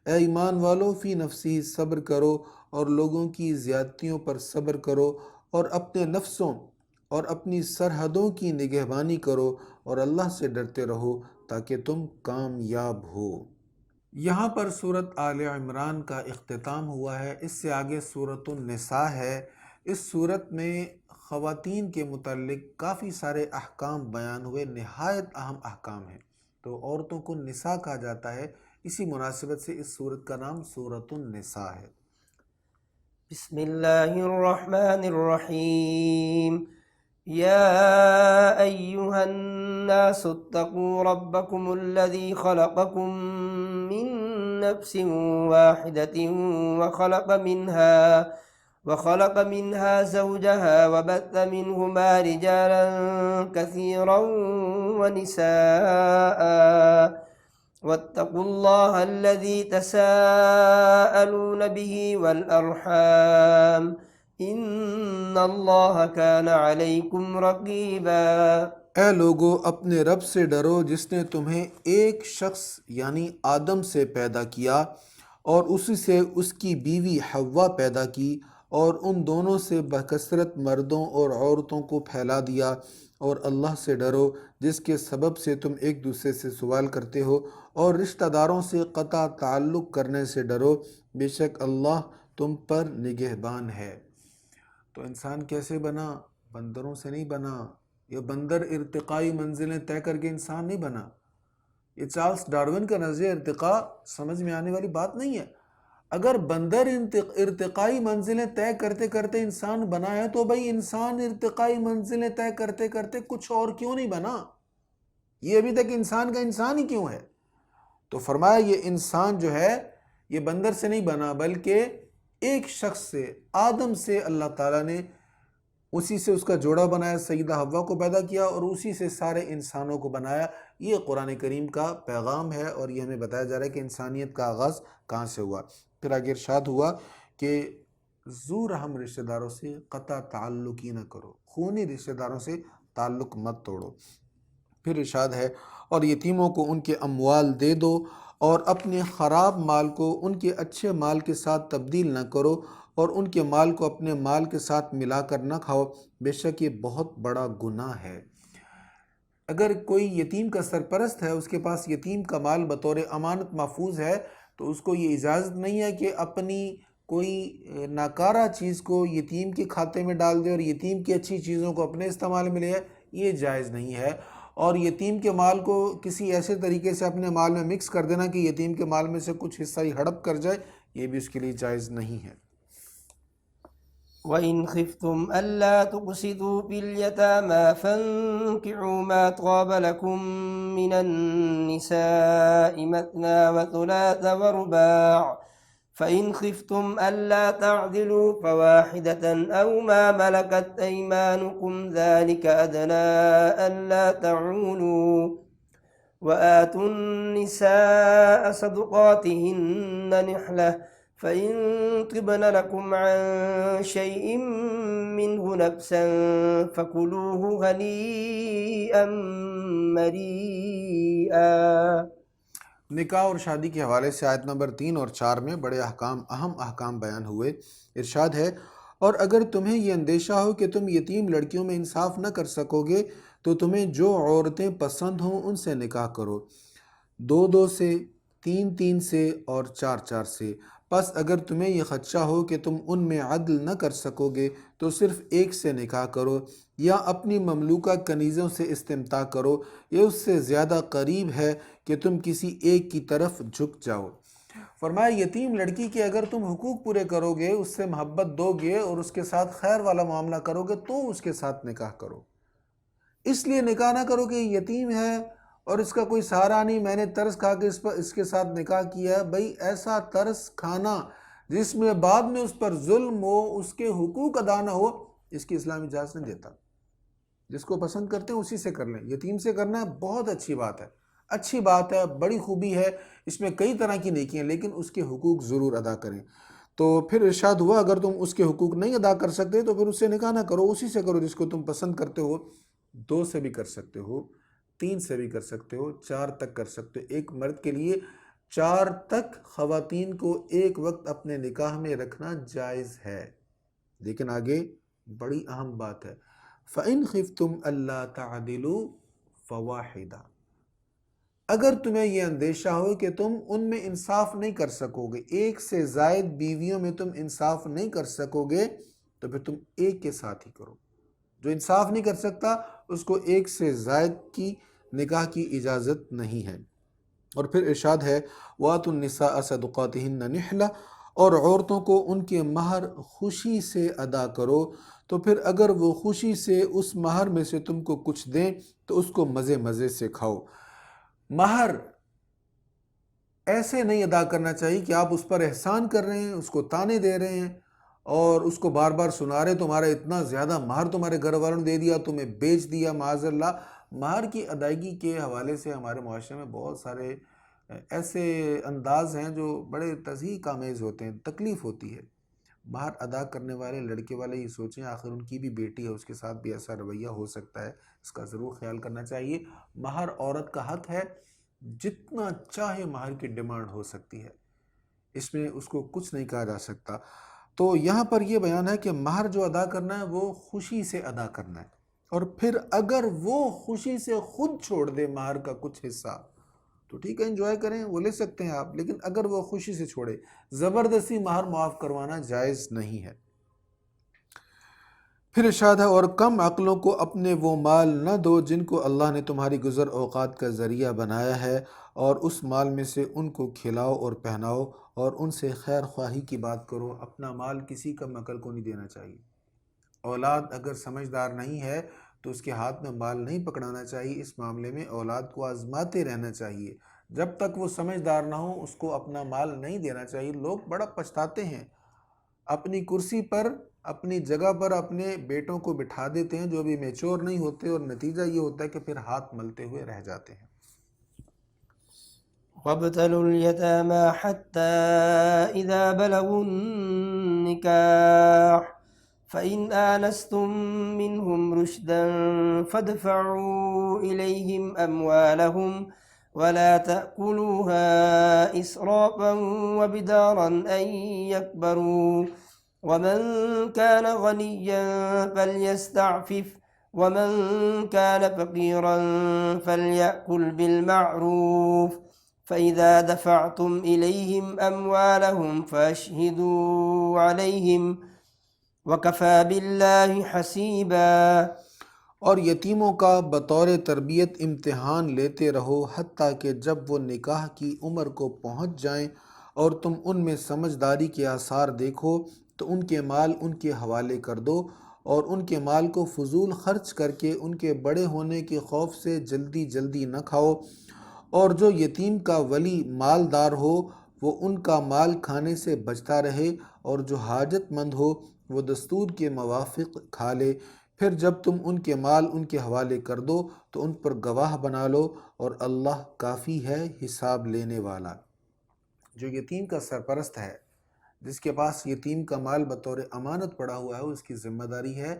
اے ایمان والو فی نفسی صبر کرو اور لوگوں کی زیادتیوں پر صبر کرو اور اپنے نفسوں اور اپنی سرحدوں کی نگہبانی کرو اور اللہ سے ڈرتے رہو تاکہ تم کامیاب ہو۔ یہاں پر سورۃ آل عمران کا اختتام ہوا ہے۔ اس سے آگے سورۃ النساء ہے۔ اس سورت میں خواتین کے متعلق کافی سارے احکام بیان ہوئے، نہایت اہم احکام ہیں، تو عورتوں کو نساء کہا جاتا ہے، اسی مناسبت سے اس سورت کا نام سورۃ النساء ہے۔ بسم اللہ الرحمن الرحیم یا ایہا الناس اتقوا ربکم الذی خلقکم من نفس واحدۃ وخلق منها زوجها وبث منهما رجالا كثيرا ونساء واتقوا الله الذي تساءلون به والأرحام إن الله كان عليكم رقيبا۔ اے لوگو اپنے رب سے ڈرو جس نے تمہیں ایک شخص یعنی آدم سے پیدا کیا اور اسی سے اس کی بیوی حوا پیدا کی اور ان دونوں سے بکثرت مردوں اور عورتوں کو پھیلا دیا، اور اللہ سے ڈرو جس کے سبب سے تم ایک دوسرے سے سوال کرتے ہو، اور رشتہ داروں سے قطع تعلق کرنے سے ڈرو، بے شک اللہ تم پر نگہبان ہے۔ تو انسان کیسے بنا؟ بندروں سے نہیں بنا۔ یہ بندر ارتقائی منزلیں طے کر کے انسان نہیں بنا۔ یہ چارلس ڈارون کا نظریہ ارتقاء سمجھ میں آنے والی بات نہیں ہے۔ اگر بندر ارتقائی منزلیں طے کرتے کرتے انسان بنا ہے تو بھائی انسان ارتقائی منزلیں طے کرتے کرتے کچھ اور کیوں نہیں بنا؟ یہ ابھی تک انسان کا انسان ہی کیوں ہے؟ تو فرمایا یہ انسان جو ہے یہ بندر سے نہیں بنا، بلکہ ایک شخص سے، آدم سے اللہ تعالیٰ نے اسی سے اس کا جوڑا بنایا، سیدہ حوا کو پیدا کیا اور اسی سے سارے انسانوں کو بنایا۔ یہ قرآن کریم کا پیغام ہے اور یہ ہمیں بتایا جا رہا ہے کہ انسانیت کا آغاز کہاں سے ہوا۔ پھر آگے ارشاد ہوا کہ ذو رحم رشتہ داروں سے قطع تعلق ہی نہ کرو، خونی رشتہ داروں سے تعلق مت توڑو۔ پھر ارشاد ہے اور یتیموں کو ان کے اموال دے دو اور اپنے خراب مال کو ان کے اچھے مال کے ساتھ تبدیل نہ کرو اور ان کے مال کو اپنے مال کے ساتھ ملا کر نہ کھاؤ، بے شک یہ بہت بڑا گناہ ہے۔ اگر کوئی یتیم کا سرپرست ہے، اس کے پاس یتیم کا مال بطور امانت محفوظ ہے، تو اس کو یہ اجازت نہیں ہے کہ اپنی کوئی ناکارہ چیز کو یتیم کے کھاتے میں ڈال دے اور یتیم کی اچھی چیزوں کو اپنے استعمال میں لے آئے، یہ جائز نہیں ہے۔ اور یتیم کے مال کو کسی ایسے طریقے سے اپنے مال میں مکس کر دینا کہ یتیم کے مال میں سے کچھ حصہ ہی ہڑپ کر جائے، یہ بھی اس کے لیے جائز نہیں ہے۔ وَإِنْ خِفْتُمْ أَلَّا تُقْسِطُوا فِي الْيَتَامَى فَانكِحُوا مَا طَابَ لَكُم مِّنَ النِّسَاءِ مَثْنَىٰ وَثُلَاثَ وَرُبَاعَ فَإِنْ خِفْتُمْ أَلَّا تَعْدِلُوا فَوَاحِدَةً أَوْ مَا مَلَكَتْ أَيْمَانُكُمْ ذَلِكَ أَدْنَىٰ أَلَّا تَعُولُوا وَآتُوا النِّسَاءَ صَدُقَاتِهِنَّ نِحْلَةً فَإِن طِبْنَ لَكُمْ عَن شَيْءٍ مِّنْهُ نَفْسًا فَكُلُوهُ هَنِيئًا مَّرِيئًا۔ نکاح اور شادی کے حوالے سے آیت نمبر 3 اور 4 میں بڑے اہم احکام بیان ہوئے۔ ارشاد ہے اور اگر تمہیں یہ اندیشہ ہو کہ تم یتیم لڑکیوں میں انصاف نہ کر سکو گے تو تمہیں جو عورتیں پسند ہوں ان سے نکاح کرو، 2 سے، 3 سے اور 4 سے۔ پس اگر تمہیں یہ خدشہ ہو کہ تم ان میں عدل نہ کر سکو گے تو صرف ایک سے نکاح کرو یا اپنی مملوکہ کنیزوں سے استمتاع کرو، یہ اس سے زیادہ قریب ہے کہ تم کسی ایک کی طرف جھک جاؤ۔ فرمایا یتیم لڑکی کے اگر تم حقوق پورے کرو گے، اس سے محبت دو گے اور اس کے ساتھ خیر والا معاملہ کرو گے تو اس کے ساتھ نکاح کرو۔ اس لیے نکاح نہ کرو کہ یتیم ہے اور اس کا کوئی سہارا نہیں، میں نے ترس کھا کے اس کے ساتھ نکاح کیا ہے۔ بھئی ایسا ترس کھانا جس میں بعد میں اس پر ظلم ہو، اس کے حقوق ادا نہ ہو، اس کی اسلام اجازت نہیں دیتا۔ جس کو پسند کرتے ہیں اسی سے کر لیں۔ یتیم سے کرنا بہت اچھی بات ہے، اچھی بات ہے، بڑی خوبی ہے، اس میں کئی طرح کی نیکیاں، لیکن اس کے حقوق ضرور ادا کریں۔ تو پھر ارشاد ہوا اگر تم اس کے حقوق نہیں ادا کر سکتے تو پھر اس سے نکاح نہ کرو، اسی سے کرو جس کو تم پسند کرتے ہو۔ 2 سے بھی کر سکتے ہو، 3 سے بھی کر سکتے ہو، 4 تک کر سکتے ہو۔ ایک مرد کے لیے 4 تک خواتین کو ایک وقت اپنے نکاح میں رکھنا جائز ہے۔ لیکن آگے بڑی اہم بات ہے، فَإِنْ خِفْتُمْ أَلَّا تَعْدِلُوا فَوَاحِدَةً، اگر تمہیں یہ اندیشہ ہو کہ تم ان میں انصاف نہیں کر سکو گے، ایک سے زائد بیویوں میں تم انصاف نہیں کر سکو گے، تو پھر تم ایک کے ساتھ ہی کرو۔ جو انصاف نہیں کر سکتا اس کو ایک سے زائد کی نکاح کی اجازت نہیں ہے۔ اور پھر ارشاد ہے وَآتُوا النِّسَاءَ صَدُقَاتِهِنَّ نِحْلَةً، اور عورتوں کو ان کے مہر خوشی سے ادا کرو۔ تو پھر اگر وہ خوشی سے اس مہر میں سے تم کو کچھ دیں تو اس کو مزے مزے سے کھاؤ۔ مہر ایسے نہیں ادا کرنا چاہیے کہ آپ اس پر احسان کر رہے ہیں، اس کو تانے دے رہے ہیں اور اس کو بار بار سنا رہے تمہارا اتنا زیادہ مہر تمہارے گھر والوں نے دے دیا، تمہیں بیچ دیا معاذ اللہ۔ مہر کی ادائیگی کے حوالے سے ہمارے معاشرے میں بہت سارے ایسے انداز ہیں جو بڑے تضحیک آمیز ہوتے ہیں، تکلیف ہوتی ہے۔ مہر ادا کرنے والے لڑکے والے یہ سوچیں آخر ان کی بھی بیٹی ہے، اس کے ساتھ بھی ایسا رویہ ہو سکتا ہے، اس کا ضرور خیال کرنا چاہیے۔ مہر عورت کا حق ہے، جتنا چاہے مہر کی ڈیمانڈ ہو سکتی ہے، اس میں اس کو کچھ نہیں کہا جا سکتا۔ تو یہاں پر یہ بیان ہے کہ مہر جو ادا کرنا ہے وہ خوشی سے ادا کرنا ہے، اور پھر اگر وہ خوشی سے خود چھوڑ دے مہر کا کچھ حصہ تو ٹھیک ہے، انجوائے کریں، وہ لے سکتے ہیں آپ، لیکن اگر وہ خوشی سے چھوڑے، زبردستی مہر معاف کروانا جائز نہیں ہے۔ پھر ارشاد ہے اور کم عقلوں کو اپنے وہ مال نہ دو جن کو اللہ نے تمہاری گزر اوقات کا ذریعہ بنایا ہے، اور اس مال میں سے ان کو کھلاؤ اور پہناؤ اور ان سے خیر خواہی کی بات کرو۔ اپنا مال کسی کم عقل کو نہیں دینا چاہیے۔ اولاد اگر سمجھدار نہیں ہے تو اس کے ہاتھ میں مال نہیں پکڑانا چاہیے۔ اس معاملے میں اولاد کو آزماتے رہنا چاہیے، جب تک وہ سمجھدار نہ ہو اس کو اپنا مال نہیں دینا چاہیے۔ لوگ بڑا پچھتاتے ہیں، اپنی کرسی پر اپنی جگہ پر اپنے بیٹوں کو بٹھا دیتے ہیں جو ابھی میچور نہیں ہوتے، اور نتیجہ یہ ہوتا ہے کہ پھر ہاتھ ملتے ہوئے رہ جاتے ہیں۔ وابتلوا اليتامى حتى إذا بلغوا النكاح فإن آنستم منهم رشدا فادفعوا إليهم أموالهم ولا تأكلوها إسرافا وبدارا أن يكبروا ومن كان غنيا فليستعفف ومن كان فقيرا فليأكل بالمعروف فإذا دفعتم إليهم أموالهم فأشهدوا عليهم وَكَفَى بِاللَّهِ حَسِيبًا۔ اور یتیموں کا بطور تربیت امتحان لیتے رہو حتیٰ کہ جب وہ نکاح کی عمر کو پہنچ جائیں، اور تم ان میں سمجھداری کے آثار دیکھو تو ان کے مال ان کے حوالے کر دو، اور ان کے مال کو فضول خرچ کر کے ان کے بڑے ہونے کے خوف سے جلدی جلدی نہ کھاؤ۔ اور جو یتیم کا ولی مالدار ہو وہ ان کا مال کھانے سے بچتا رہے، اور جو حاجت مند ہو وہ دستور کے موافق کھا لے۔ پھر جب تم ان کے مال ان کے حوالے کر دو تو ان پر گواہ بنا لو، اور اللہ کافی ہے حساب لینے والا۔ جو یتیم کا سرپرست ہے، جس کے پاس یتیم کا مال بطور امانت پڑا ہوا ہے، اس کی ذمہ داری ہے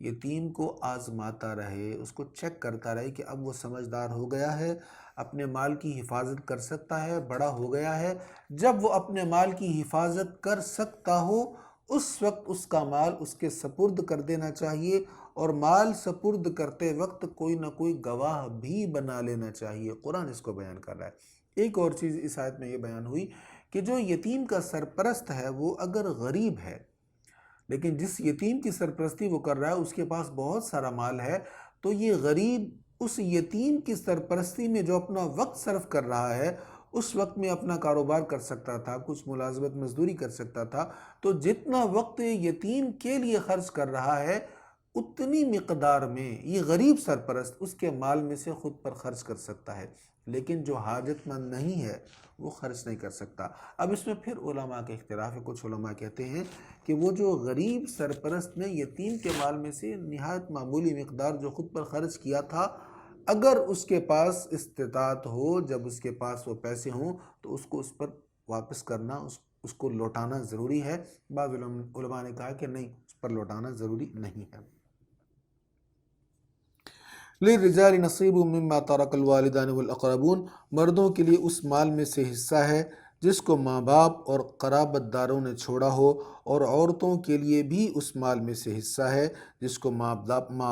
یتیم کو آزماتا رہے، اس کو چیک کرتا رہے کہ اب وہ سمجھدار ہو گیا ہے، اپنے مال کی حفاظت کر سکتا ہے، بڑا ہو گیا ہے۔ جب وہ اپنے مال کی حفاظت کر سکتا ہو اس وقت اس کا مال اس کے سپرد کر دینا چاہیے، اور مال سپرد کرتے وقت کوئی نہ کوئی گواہ بھی بنا لینا چاہیے۔ قرآن اس کو بیان کر رہا ہے۔ ایک اور چیز اس آیت میں یہ بیان ہوئی کہ جو یتیم کا سرپرست ہے وہ اگر غریب ہے، لیکن جس یتیم کی سرپرستی وہ کر رہا ہے اس کے پاس بہت سارا مال ہے، تو یہ غریب اس یتیم کی سرپرستی میں جو اپنا وقت صرف کر رہا ہے اس وقت میں اپنا کاروبار کر سکتا تھا، کچھ ملازمت مزدوری کر سکتا تھا، تو جتنا وقت یتیم کے لیے خرچ کر رہا ہے اتنی مقدار میں یہ غریب سرپرست اس کے مال میں سے خود پر خرچ کر سکتا ہے، لیکن جو حاجت مند نہیں ہے وہ خرچ نہیں کر سکتا۔ اب اس میں پھر علماء کے اختلاف ہے۔ کچھ علماء کہتے ہیں کہ وہ جو غریب سرپرست نے یتیم کے مال میں سے نہایت معمولی مقدار جو خود پر خرچ کیا تھا، اگر اس کے پاس استطاعت ہو، جب اس کے پاس وہ پیسے ہوں تو اس کو اس پر واپس کرنا، اس کو لوٹانا ضروری ہے۔ بعض علماء نے کہا کہ نہیں، اس پر لوٹانا ضروری نہیں ہے۔ للرجال نصیب مما ترک الوالدان والاقربون، مردوں کے لیے اس مال میں سے حصہ ہے جس کو ماں باپ اور قرابت داروں نے چھوڑا ہو، اور عورتوں کے لیے بھی اس مال میں سے حصہ ہے جس کو ماں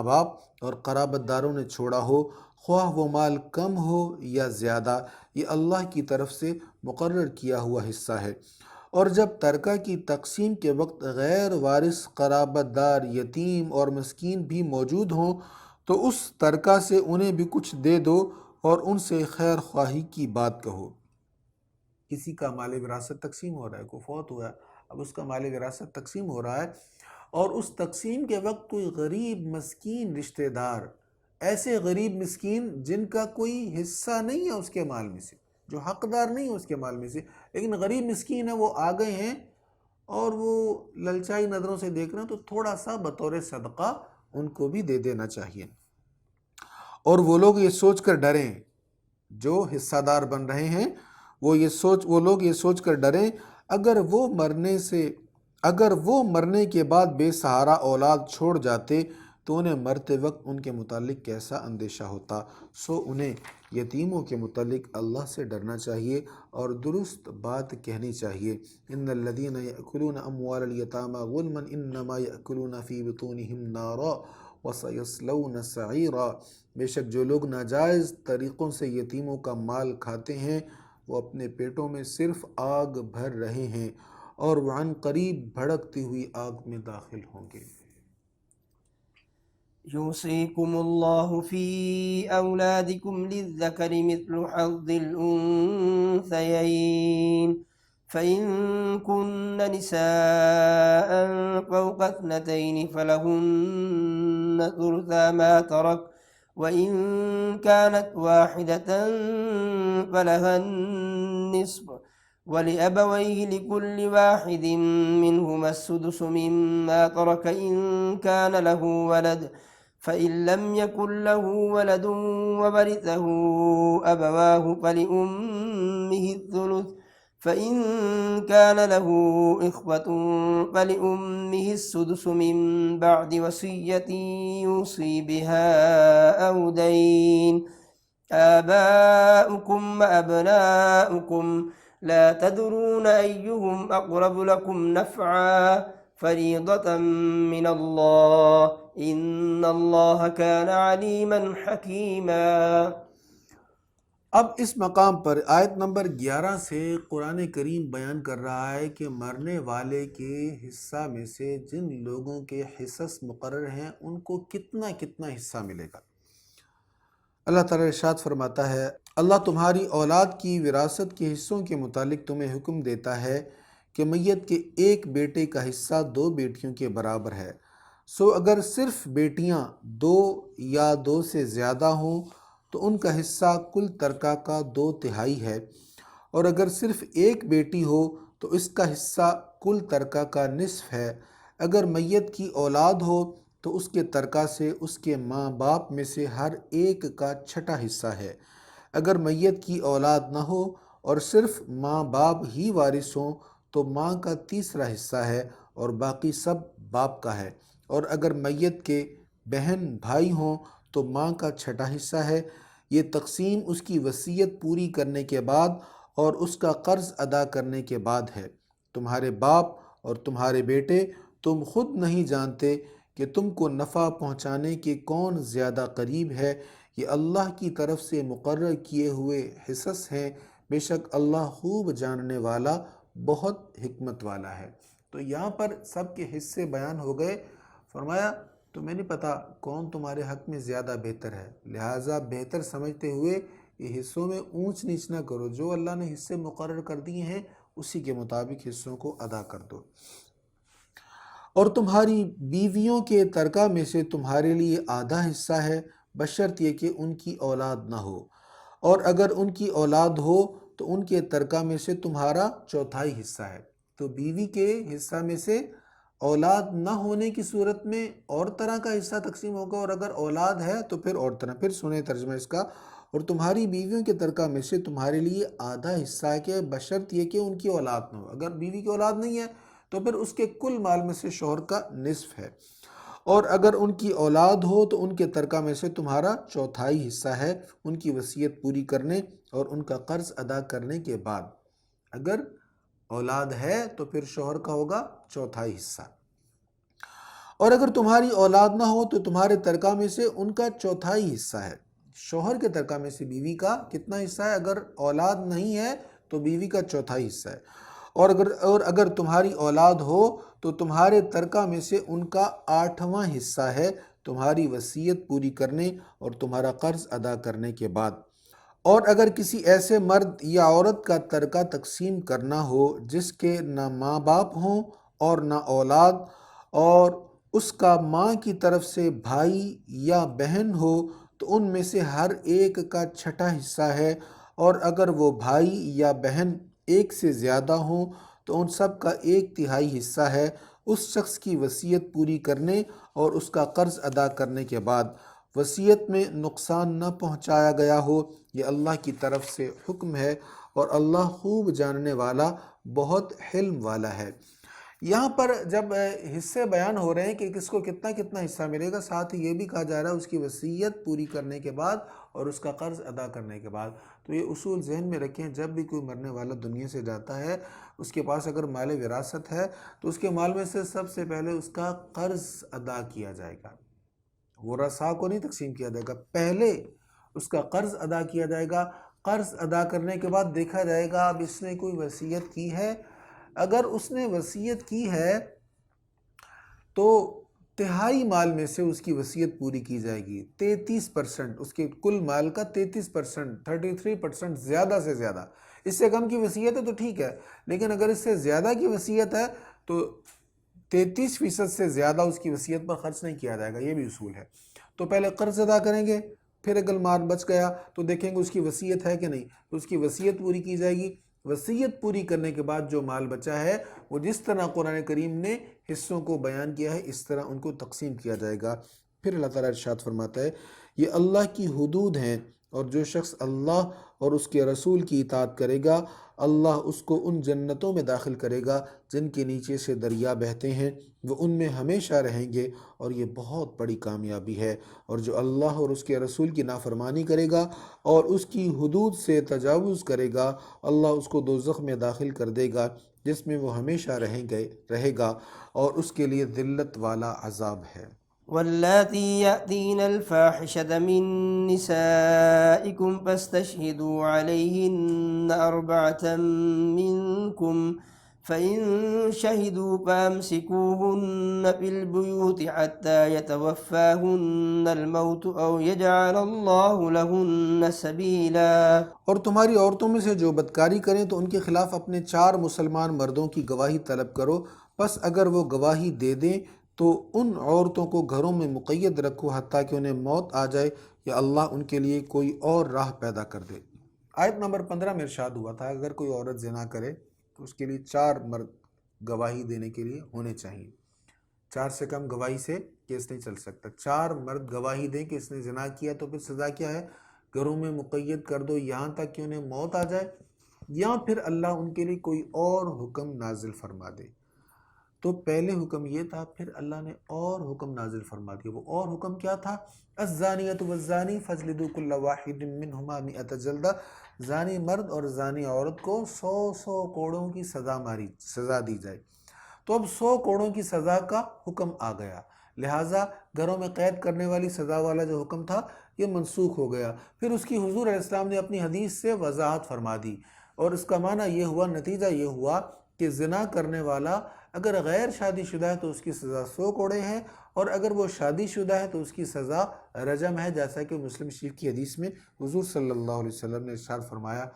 باپ اور قرابت داروں نے چھوڑا ہو، خواہ وہ مال کم ہو یا زیادہ، یہ اللہ کی طرف سے مقرر کیا ہوا حصہ ہے۔ اور جب ترکہ کی تقسیم کے وقت غیر وارث قرابت دار، یتیم اور مسکین بھی موجود ہوں تو اس ترکہ سے انہیں بھی کچھ دے دو اور ان سے خیر خواہی کی بات کہو۔ کسی کا مال وراثت تقسیم ہو رہا ہے، کوئی فوت ہوا ہے، اب اس کا مال وراثت تقسیم ہو رہا ہے، اور اس تقسیم کے وقت کوئی غریب مسکین رشتہ دار، ایسے غریب مسکین جن کا کوئی حصہ نہیں ہے اس کے مال میں سے، جو حقدار نہیں ہے اس کے مال میں سے، لیکن غریب مسکین ہے، وہ آ گئے ہیں اور وہ للچائی نظروں سے دیکھ رہے ہیں، تو تھوڑا سا بطور صدقہ ان کو بھی دے دینا چاہیے۔ اور وہ لوگ یہ سوچ کر ڈریں، جو حصہ دار بن رہے ہیں وہ لوگ یہ سوچ کر ڈریں، اگر وہ مرنے کے بعد بے سہارا اولاد چھوڑ جاتے تو انہیں مرتے وقت ان کے متعلق کیسا اندیشہ ہوتا۔ سو انہیں یتیموں کے متعلق اللہ سے ڈرنا چاہیے اور درست بات کہنی چاہیے۔ ان الذین یأکلون اموال الیتامی ظلما انما یأکلون فی بطونہم نارا وسیصلون سعیرا، بے شک جو لوگ ناجائز طریقوں سے یتیموں کا مال کھاتے ہیں وہ اپنے پیٹوں میں صرف آگ بھر رہے ہیں اور وہ عن قریب بھڑکتی ہوئی آگ میں داخل ہوں گے۔ یوصیکم اللہ فی اولادکم للذکر مثل حظ الانثیین فإن كن نساء فوق اثنتين فلهن ثلثا ما ترك وإن كانت واحدة فلها النصف ولأبويه لكل واحد منهما السدس مما ترك إن كان له ولد فإن لم يكن له ولد وورثه أبواه فلأمه الثلث فإن كان له إخوة فلأمه السدس من بعد وصية يوصي بها أو دين آباؤكم وأبناؤكم لا تدرون أيهم أقرب لكم نفعا فریضۃ من اللہ ان اللہ کان علیما حکیما۔ اب اس مقام پر آیت نمبر 11 سے قرآن کریم بیان کر رہا ہے کہ مرنے والے کے حصہ میں سے جن لوگوں کے حصص مقرر ہیں ان کو کتنا کتنا حصہ ملے گا۔ اللہ تعالیٰ ارشاد فرماتا ہے، اللہ تمہاری اولاد کی وراثت کے حصوں کے متعلق تمہیں حکم دیتا ہے کہ میت کے ایک بیٹے کا حصہ 2 بیٹیوں کے برابر ہے، سو اگر صرف بیٹیاں 2 یا 2 سے زیادہ ہوں تو ان کا حصہ کل ترکہ کا 2/3 ہے، اور اگر صرف ایک بیٹی ہو تو اس کا حصہ کل ترکہ کا نصف ہے۔ اگر میت کی اولاد ہو تو اس کے ترکہ سے اس کے ماں باپ میں سے ہر ایک کا 6واں حصہ ہے۔ اگر میت کی اولاد نہ ہو اور صرف ماں باپ ہی وارث ہوں تو ماں کا 3واں حصہ ہے اور باقی سب باپ کا ہے، اور اگر میت کے بہن بھائی ہوں تو ماں کا 6واں حصہ ہے۔ یہ تقسیم اس کی وصیت پوری کرنے کے بعد اور اس کا قرض ادا کرنے کے بعد ہے۔ تمہارے باپ اور تمہارے بیٹے تم خود نہیں جانتے کہ تم کو نفع پہنچانے کے کون زیادہ قریب ہے، یہ اللہ کی طرف سے مقرر کیے ہوئے حصص ہیں، بے شک اللہ خوب جاننے والا بہت حکمت والا ہے۔ تو یہاں پر سب کے حصے بیان ہو گئے، فرمایا تمہیں نہیں پتا کون تمہارے حق میں زیادہ بہتر ہے، لہٰذا بہتر سمجھتے ہوئے یہ حصوں میں اونچ نیچ نہ کرو، جو اللہ نے حصے مقرر کر دیے ہیں اسی کے مطابق حصوں کو ادا کر دو۔ اور تمہاری بیویوں کے ترکہ میں سے تمہارے لیے آدھا حصہ ہے، بشرط یہ کہ ان کی اولاد نہ ہو، اور اگر ان کی اولاد ہو تو ان کے ترکہ میں سے تمہارا چوتھائی حصہ ہے۔ تو بیوی کے حصہ میں سے اولاد نہ ہونے کی صورت میں اور طرح کا حصہ تقسیم ہوگا، اور اگر اولاد ہے تو پھر اور طرح۔ پھر سنیں ترجمہ اس کا، اور تمہاری بیویوں کے ترکہ میں سے تمہارے لیے آدھا حصہ ہے کہ بشرط یہ کہ ان کی اولاد نہ ہو۔ اگر بیوی کی اولاد نہیں ہے تو پھر اس کے کل مال میں سے شوہر کا نصف ہے، اور اگر ان کی اولاد ہو تو ان کے ترکہ میں سے تمہارا چوتھائی حصہ ہے، ان کی وصیت پوری کرنے اور ان کا قرض ادا کرنے کے بعد۔ اگر اولاد ہے تو پھر شوہر کا ہوگا چوتھائی حصہ، اور اگر تمہاری اولاد نہ ہو تو تمہارے ترکہ میں سے ان کا چوتھائی حصہ ہے۔ شوہر کے ترکہ میں سے بیوی کا کتنا حصہ ہے؟ اگر اولاد نہیں ہے تو بیوی کا چوتھائی حصہ ہے، اور اگر تمہاری اولاد ہو تو تمہارے ترکہ میں سے ان کا آٹھواں حصہ ہے، تمہاری وصیت پوری کرنے اور تمہارا قرض ادا کرنے کے بعد۔ اور اگر کسی ایسے مرد یا عورت کا ترکہ تقسیم کرنا ہو جس کے نہ ماں باپ ہوں اور نہ اولاد، اور اس کا ماں کی طرف سے بھائی یا بہن ہو تو ان میں سے ہر ایک کا چھٹا حصہ ہے، اور اگر وہ بھائی یا بہن ایک سے زیادہ ہوں تو ان سب کا ایک تہائی حصہ ہے، اس شخص کی وصیت پوری کرنے اور اس کا قرض ادا کرنے کے بعد۔ وصیت میں نقصان نہ پہنچایا گیا ہو، یہ اللہ کی طرف سے حکم ہے، اور اللہ خوب جاننے والا، بہت حلم والا ہے۔ یہاں پر جب حصے بیان ہو رہے ہیں کہ کس کو کتنا کتنا حصہ ملے گا، ساتھ ہی یہ بھی کہا جا رہا ہے اس کی وصیت پوری کرنے کے بعد اور اس کا قرض ادا کرنے کے بعد۔ تو یہ اصول ذہن میں رکھیں، جب بھی کوئی مرنے والا دنیا سے جاتا ہے، اس کے پاس اگر مال وراثت ہے تو اس کے مال میں سے سب سے پہلے اس کا قرض ادا کیا جائے گا، ورثاء کو نہیں تقسیم کیا جائے گا، پہلے اس کا قرض ادا کیا جائے گا۔ قرض ادا کرنے کے بعد دیکھا جائے گا اب اس نے کوئی وصیت کی ہے، اگر اس نے وصیت کی ہے تو تہائی مال میں سے اس کی وصیت پوری کی جائے گی، 33%، اس کے کل مال کا 33%، 33% زیادہ سے زیادہ۔ اس سے کم کی وصیت ہے تو ٹھیک ہے، لیکن اگر اس سے زیادہ کی وصیت ہے تو 33% سے زیادہ اس کی وصیت پر خرچ نہیں کیا جائے گا، یہ بھی اصول ہے۔ تو پہلے قرض ادا کریں گے، پھر اگر مال بچ گیا تو دیکھیں گے اس کی وصیت ہے کہ نہیں، تو اس کی وصیت پوری کی جائے گی۔ وصیت پوری کرنے کے بعد جو مال بچا ہے وہ جس طرح قرآن کریم نے حصوں کو بیان کیا ہے اس طرح ان کو تقسیم کیا جائے گا۔ پھر اللہ تعالیٰ ارشاد فرماتا ہے، یہ اللہ کی حدود ہیں، اور جو شخص اللہ اور اس کے رسول کی اطاعت کرے گا، اللہ اس کو ان جنتوں میں داخل کرے گا جن کے نیچے سے دریا بہتے ہیں، وہ ان میں ہمیشہ رہیں گے، اور یہ بہت بڑی کامیابی ہے۔ اور جو اللہ اور اس کے رسول کی نافرمانی کرے گا اور اس کی حدود سے تجاوز کرے گا، اللہ اس کو دوزخ میں داخل کر دے گا جس میں وہ ہمیشہ رہے گا، اور اس کے لیے ذلت والا عذاب ہے۔ واللاتي يأتين الفاحشة من نسائكم فاستشهدوا عليهن أربعة منكم، فإن شهدوا فأمسكوهن في البيوت حتى يتوفاهن الموت أو يجعل الله لهن سبيلا۔ اور تمہاری عورتوں میں سے جو بدکاری کریں تو ان کے خلاف اپنے 4 مسلمان مردوں کی گواہی طلب کرو، پس اگر وہ گواہی دے دیں تو ان عورتوں کو گھروں میں مقید رکھو حتیٰ کہ انہیں موت آ جائے یا اللہ ان کے لیے کوئی اور راہ پیدا کر دے۔ آیت نمبر 15 میں ارشاد ہوا تھا اگر کوئی عورت زنا کرے تو اس کے لیے 4 مرد گواہی دینے کے لیے ہونے چاہیے، 4 سے کم گواہی سے کیس نہیں چل سکتا۔ 4 مرد گواہی دیں کہ اس نے زنا کیا تو پھر سزا کیا ہے؟ گھروں میں مقید کر دو یہاں تک کہ انہیں موت آ جائے، یا پھر اللہ ان کے لیے کوئی اور حکم نازل فرما دے۔ تو پہلے حکم یہ تھا، پھر اللہ نے اور حکم نازل فرما دیا۔ وہ اور حکم کیا تھا؟ الزانیۃ والزانی فاجلدوا کل واحد منہما 100 جلدہ، زانی مرد اور زانی عورت کو 100 کوڑوں کی سزا دی جائے۔ تو اب 100 کوڑوں کی سزا کا حکم آ گیا، لہٰذا گھروں میں قید کرنے والی سزا والا جو حکم تھا یہ منسوخ ہو گیا۔ پھر اس کی حضور علیہ السلام نے اپنی حدیث سے وضاحت فرما دی، اور اس کا معنی یہ ہوا، نتیجہ یہ ہوا کہ زنا کرنے والا اگر غیر شادی شدہ ہے تو اس کی سزا 100 کوڑے ہے، اور اگر وہ شادی شدہ ہے تو اس کی سزا رجم ہے، جیسا کہ مسلم شریف کی حدیث میں حضور صلی اللہ علیہ وسلم نے ارشاد فرمایا،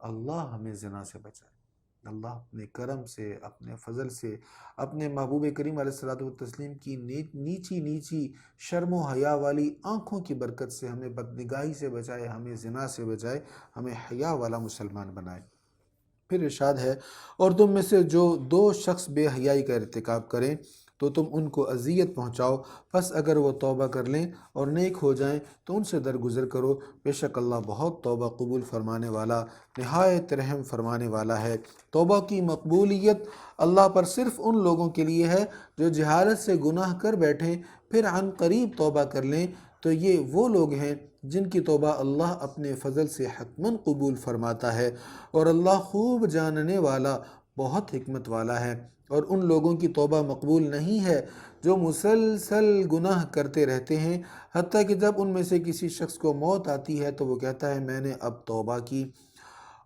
اللہ ہمیں زنا سے بچائے۔ اللہ اپنے کرم سے، اپنے فضل سے، اپنے محبوب کریم علیہ الصلوۃ والتسلیم کی نیچی نیچی شرم و حیا والی آنکھوں کی برکت سے ہمیں بدنگاہی سے بچائے، ہمیں زنا سے بچائے، ہمیں حیا والا مسلمان بنائے۔ پھر ارشاد ہے، اور تم میں سے جو 2 شخص بے حیائی کا ارتکاب کریں تو تم ان کو اذیت پہنچاؤ، پس اگر وہ توبہ کر لیں اور نیک ہو جائیں تو ان سے درگزر کرو، بے شک اللہ بہت توبہ قبول فرمانے والا، نہایت رحم فرمانے والا ہے۔ توبہ کی مقبولیت اللہ پر صرف ان لوگوں کے لیے ہے جو جہالت سے گناہ کر بیٹھیں پھر عن قریب توبہ کر لیں، تو یہ وہ لوگ ہیں جن کی توبہ اللہ اپنے فضل سے حتماً قبول فرماتا ہے، اور اللہ خوب جاننے والا، بہت حکمت والا ہے۔ اور ان لوگوں کی توبہ مقبول نہیں ہے جو مسلسل گناہ کرتے رہتے ہیں، حتیٰ کہ جب ان میں سے کسی شخص کو موت آتی ہے تو وہ کہتا ہے میں نے اب توبہ کی۔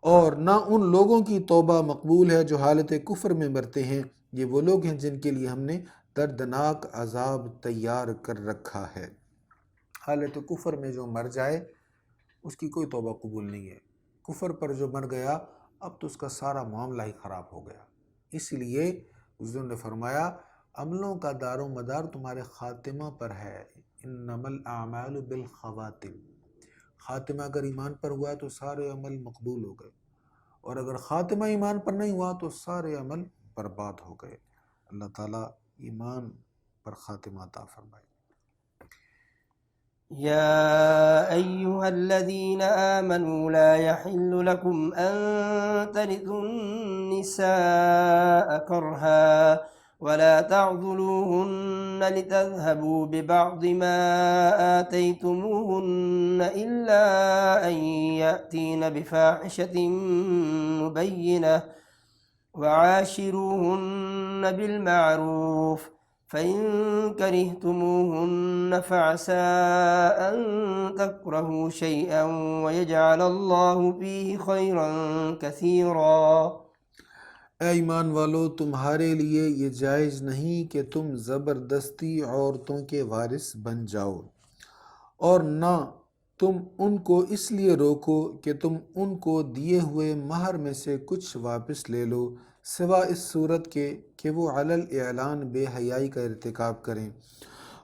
اور نہ ان لوگوں کی توبہ مقبول ہے جو حالت کفر میں مرتے ہیں، یہ وہ لوگ ہیں جن کے لیے ہم نے دردناک عذاب تیار کر رکھا ہے۔ حالت کفر میں جو مر جائے اس کی کوئی توبہ قبول نہیں ہے۔ کفر پر جو مر گیا اب تو اس کا سارا معاملہ ہی خراب ہو گیا۔ اس لیے حضور نے فرمایا عملوں کا دار و مدار تمہارے خاتمہ پر ہے، انما الاعمال بالخواتم۔ خاتمہ اگر ایمان پر ہوا تو سارے عمل مقبول ہو گئے، اور اگر خاتمہ ایمان پر نہیں ہوا تو سارے عمل برباد ہو گئے۔ اللہ تعالیٰ ایمان پر خاتمہ عطا فرمائے۔ يا أيها الذين آمنوا لا يحل لكم أن ترثوا النساء كرها ولا تعضلوهن لتذهبوا ببعض ما آتيتموهن إلا أن يأتين بفاحشة مبينة وعاشروهن بالمعروف فإن كرهتموهن فعسى أن تكرهوا شيئا ويجعل الله فيه خيرا كثيرا۔ اے ایمان والو، تمہارے لیے یہ جائز نہیں کہ تم زبردستی عورتوں کے وارث بن جاؤ، اور نہ تم ان کو اس لیے روکو کہ تم ان کو دیے ہوئے مہر میں سے کچھ واپس لے لو، سوا اس صورت کے کہ وہ علی الاعلان بے حیائی کا ارتکاب کریں،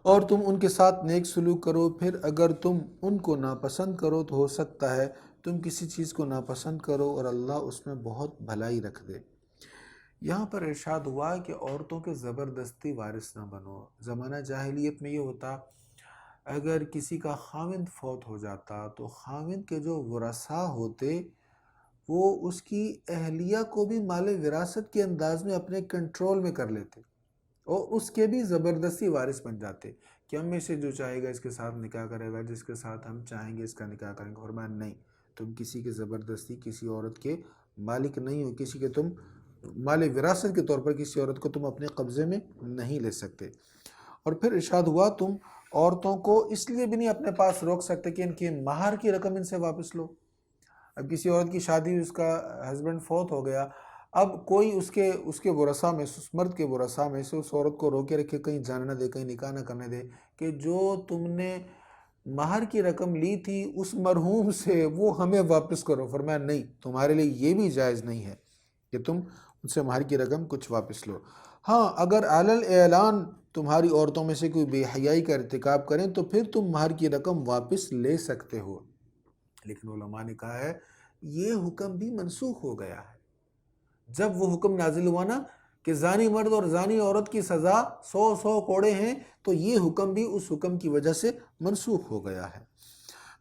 اور تم ان کے ساتھ نیک سلوک کرو۔ پھر اگر تم ان کو ناپسند کرو تو ہو سکتا ہے تم کسی چیز کو ناپسند کرو، اور اللہ اس میں بہت بھلائی رکھ دے۔ یہاں پر ارشاد ہوا کہ عورتوں کے زبردستی وارث نہ بنو۔ زمانہ جاہلیت میں یہ ہوتا، اگر کسی کا خاوند فوت ہو جاتا تو خاوند کے جو ورثاء ہوتے وہ اس کی اہلیہ کو بھی مال وراثت کے انداز میں اپنے کنٹرول میں کر لیتے، اور اس کے بھی زبردستی وارث بن جاتے کہ ہم میں سے جو چاہے گا اس کے ساتھ نکاح کرے گا، جس کے ساتھ ہم چاہیں گے اس کا نکاح کریں گے۔ فرمایا نہیں، تم کسی کے زبردستی کسی عورت کے مالک نہیں ہو، کسی کے تم مال وراثت کے طور پر کسی عورت کو تم اپنے قبضے میں نہیں لے سکتے۔ اور پھر ارشاد ہوا تم عورتوں کو اس لیے بھی نہیں اپنے پاس روک سکتے کہ ان کی مہر کی رقم ان سے واپس لو۔ اب کسی عورت کی شادی، اس کا ہسبینڈ فوت ہو گیا، اب کوئی اس کے ورثاء میں سے، اس مرد کے ورثاء میں سے اس عورت کو روکے رکھے، کہیں جانے نہ دے، کہیں نکاح نہ کرنے دے کہ جو تم نے مہر کی رقم لی تھی اس مرحوم سے وہ ہمیں واپس کرو۔ فرمایا نہیں، تمہارے لیے یہ بھی جائز نہیں ہے کہ تم ان سے مہر کی رقم کچھ واپس لو۔ ہاں، اگر علی الاعلان تمہاری عورتوں میں سے کوئی بے حیائی کا ارتکاب کریں تو پھر تم مہر کی رقم واپس لے سکتے ہو، لیکن علماء نے کہا ہے یہ حکم بھی منسوخ ہو گیا ہے۔ جب وہ حکم نازل ہوا نا کہ زانی مرد اور زانی عورت کی سزا 100 کوڑے ہیں، تو یہ حکم بھی اس حکم کی وجہ سے منسوخ ہو گیا ہے۔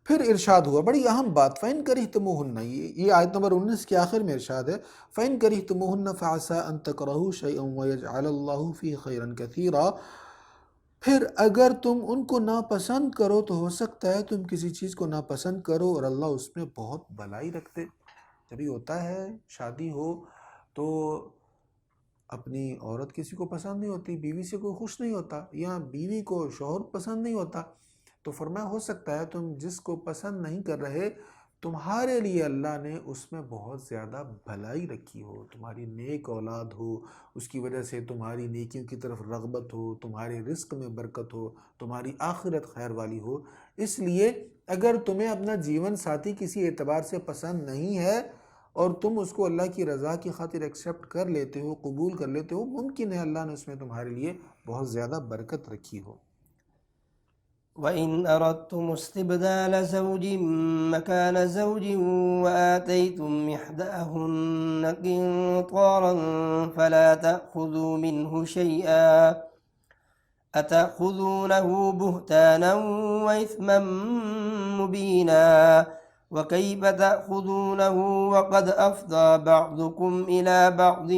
پھر ارشاد ہوا بڑی اہم بات، فَإِن كَرِهْتُمُوهُنَّ، یہ آیت نمبر 19 کے آخر میں ارشاد ہے، فَإِن كَرِهْتُمُوهُنَّ فَعَسَىٰ أَن تَكْرَهُوا شَيْئًا وَيَجْعَلَ اللَّهُ فِيهِ خَيْرًا كَثِيرًا۔ پھر اگر تم ان کو ناپسند کرو تو ہو سکتا ہے تم کسی چیز کو ناپسند کرو اور اللہ اس میں بہت بھلائی رکھ دے۔ جبھی ہوتا ہے شادی ہو تو اپنی عورت کسی کو پسند نہیں ہوتی، بیوی سے کوئی خوش نہیں ہوتا، یا بیوی کو شوہر پسند نہیں ہوتا، تو فرمایا ہو سکتا ہے تم جس کو پسند نہیں کر رہے تمہارے لیے اللہ نے اس میں بہت زیادہ بھلائی رکھی ہو، تمہاری نیک اولاد ہو، اس کی وجہ سے تمہاری نیکیوں کی طرف رغبت ہو، تمہارے رزق میں برکت ہو، تمہاری آخرت خیر والی ہو۔ اس لیے اگر تمہیں اپنا جیون ساتھی کسی اعتبار سے پسند نہیں ہے اور تم اس کو اللہ کی رضا کی خاطر ایکسیپٹ کر لیتے ہو، قبول کر لیتے ہو، ممکن ہے اللہ نے اس میں تمہارے لیے بہت زیادہ برکت رکھی ہو۔ وَإِنْ أَرَدْتُمُ اسْتِبْدَالَ زَوْجٍ مَّكَانَ زَوْجٍ وَآتَيْتُمْ إِحْدَاهُنَّ قِنطَارًا فَلَا تَأْخُذُوا مِنْهُ شَيْئًا أَتَأْخُذُونَهُ بُهْتَانًا وَإِثْمًا مُّبِينًا وَكَيْفَ تَأْخُذُونَهُ وَقَدْ أَفْضَىٰ بَعْضُكُمْ إِلَىٰ بَعْضٍ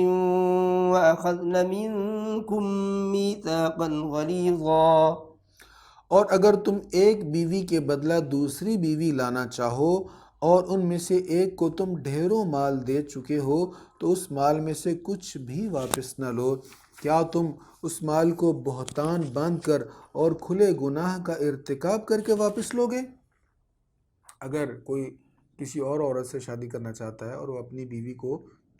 وَأَخَذْنَ مِنكُم مِّيثَاقًا غَلِيظًا۔ اور اگر تم ایک بیوی کے بدلہ دوسری بیوی لانا چاہو اور ان میں سے ایک کو تم ڈھیروں مال دے چکے ہو تو اس مال میں سے کچھ بھی واپس نہ لو، کیا تم اس مال کو بہتان باندھ کر اور کھلے گناہ کا ارتکاب کر کے واپس لوگے؟ اگر کوئی کسی اور عورت سے شادی کرنا چاہتا ہے اور وہ اپنی بیوی کو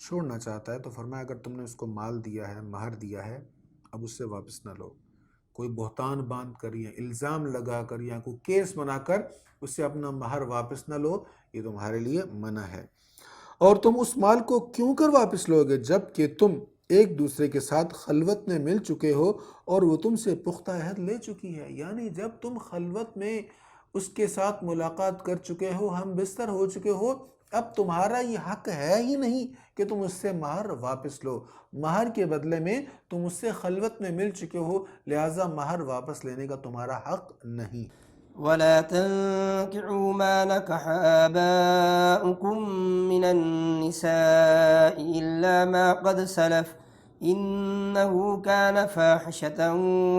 چھوڑنا چاہتا ہے تو فرمایا اگر تم نے اس کو مال دیا ہے، مہر دیا ہے، اب اس سے واپس نہ لو۔ کوئی بہتان باندھ کر یا الزام لگا کر یا کوئی کیس بنا کر اس سے اپنا مہر واپس نہ لو، یہ تمہارے لیے منع ہے۔ اور تم اس مال کو کیوں کر واپس لو گے جب کہ تم ایک دوسرے کے ساتھ خلوت میں مل چکے ہو اور وہ تم سے پختہ عہد لے چکی ہے؟ یعنی جب تم خلوت میں اس کے ساتھ ملاقات کر چکے ہو، ہم بستر ہو چکے ہو، اب تمہارا یہ حق ہے ہی نہیں کہ تم اس سے مہر واپس لو۔ مہر کے بدلے میں تم اس سے خلوت میں مل چکے ہو، لہٰذا مہر واپس لینے کا تمہارا حق نہیں۔ وَلَا تَنكِحُوا مَا نَكَحَ آبَاؤُكُم مِّنَ النِّسَاءِ إِلَّا مَا قَدْ سَلَفَ إِنَّهُ كَانَ فَاحِشَةً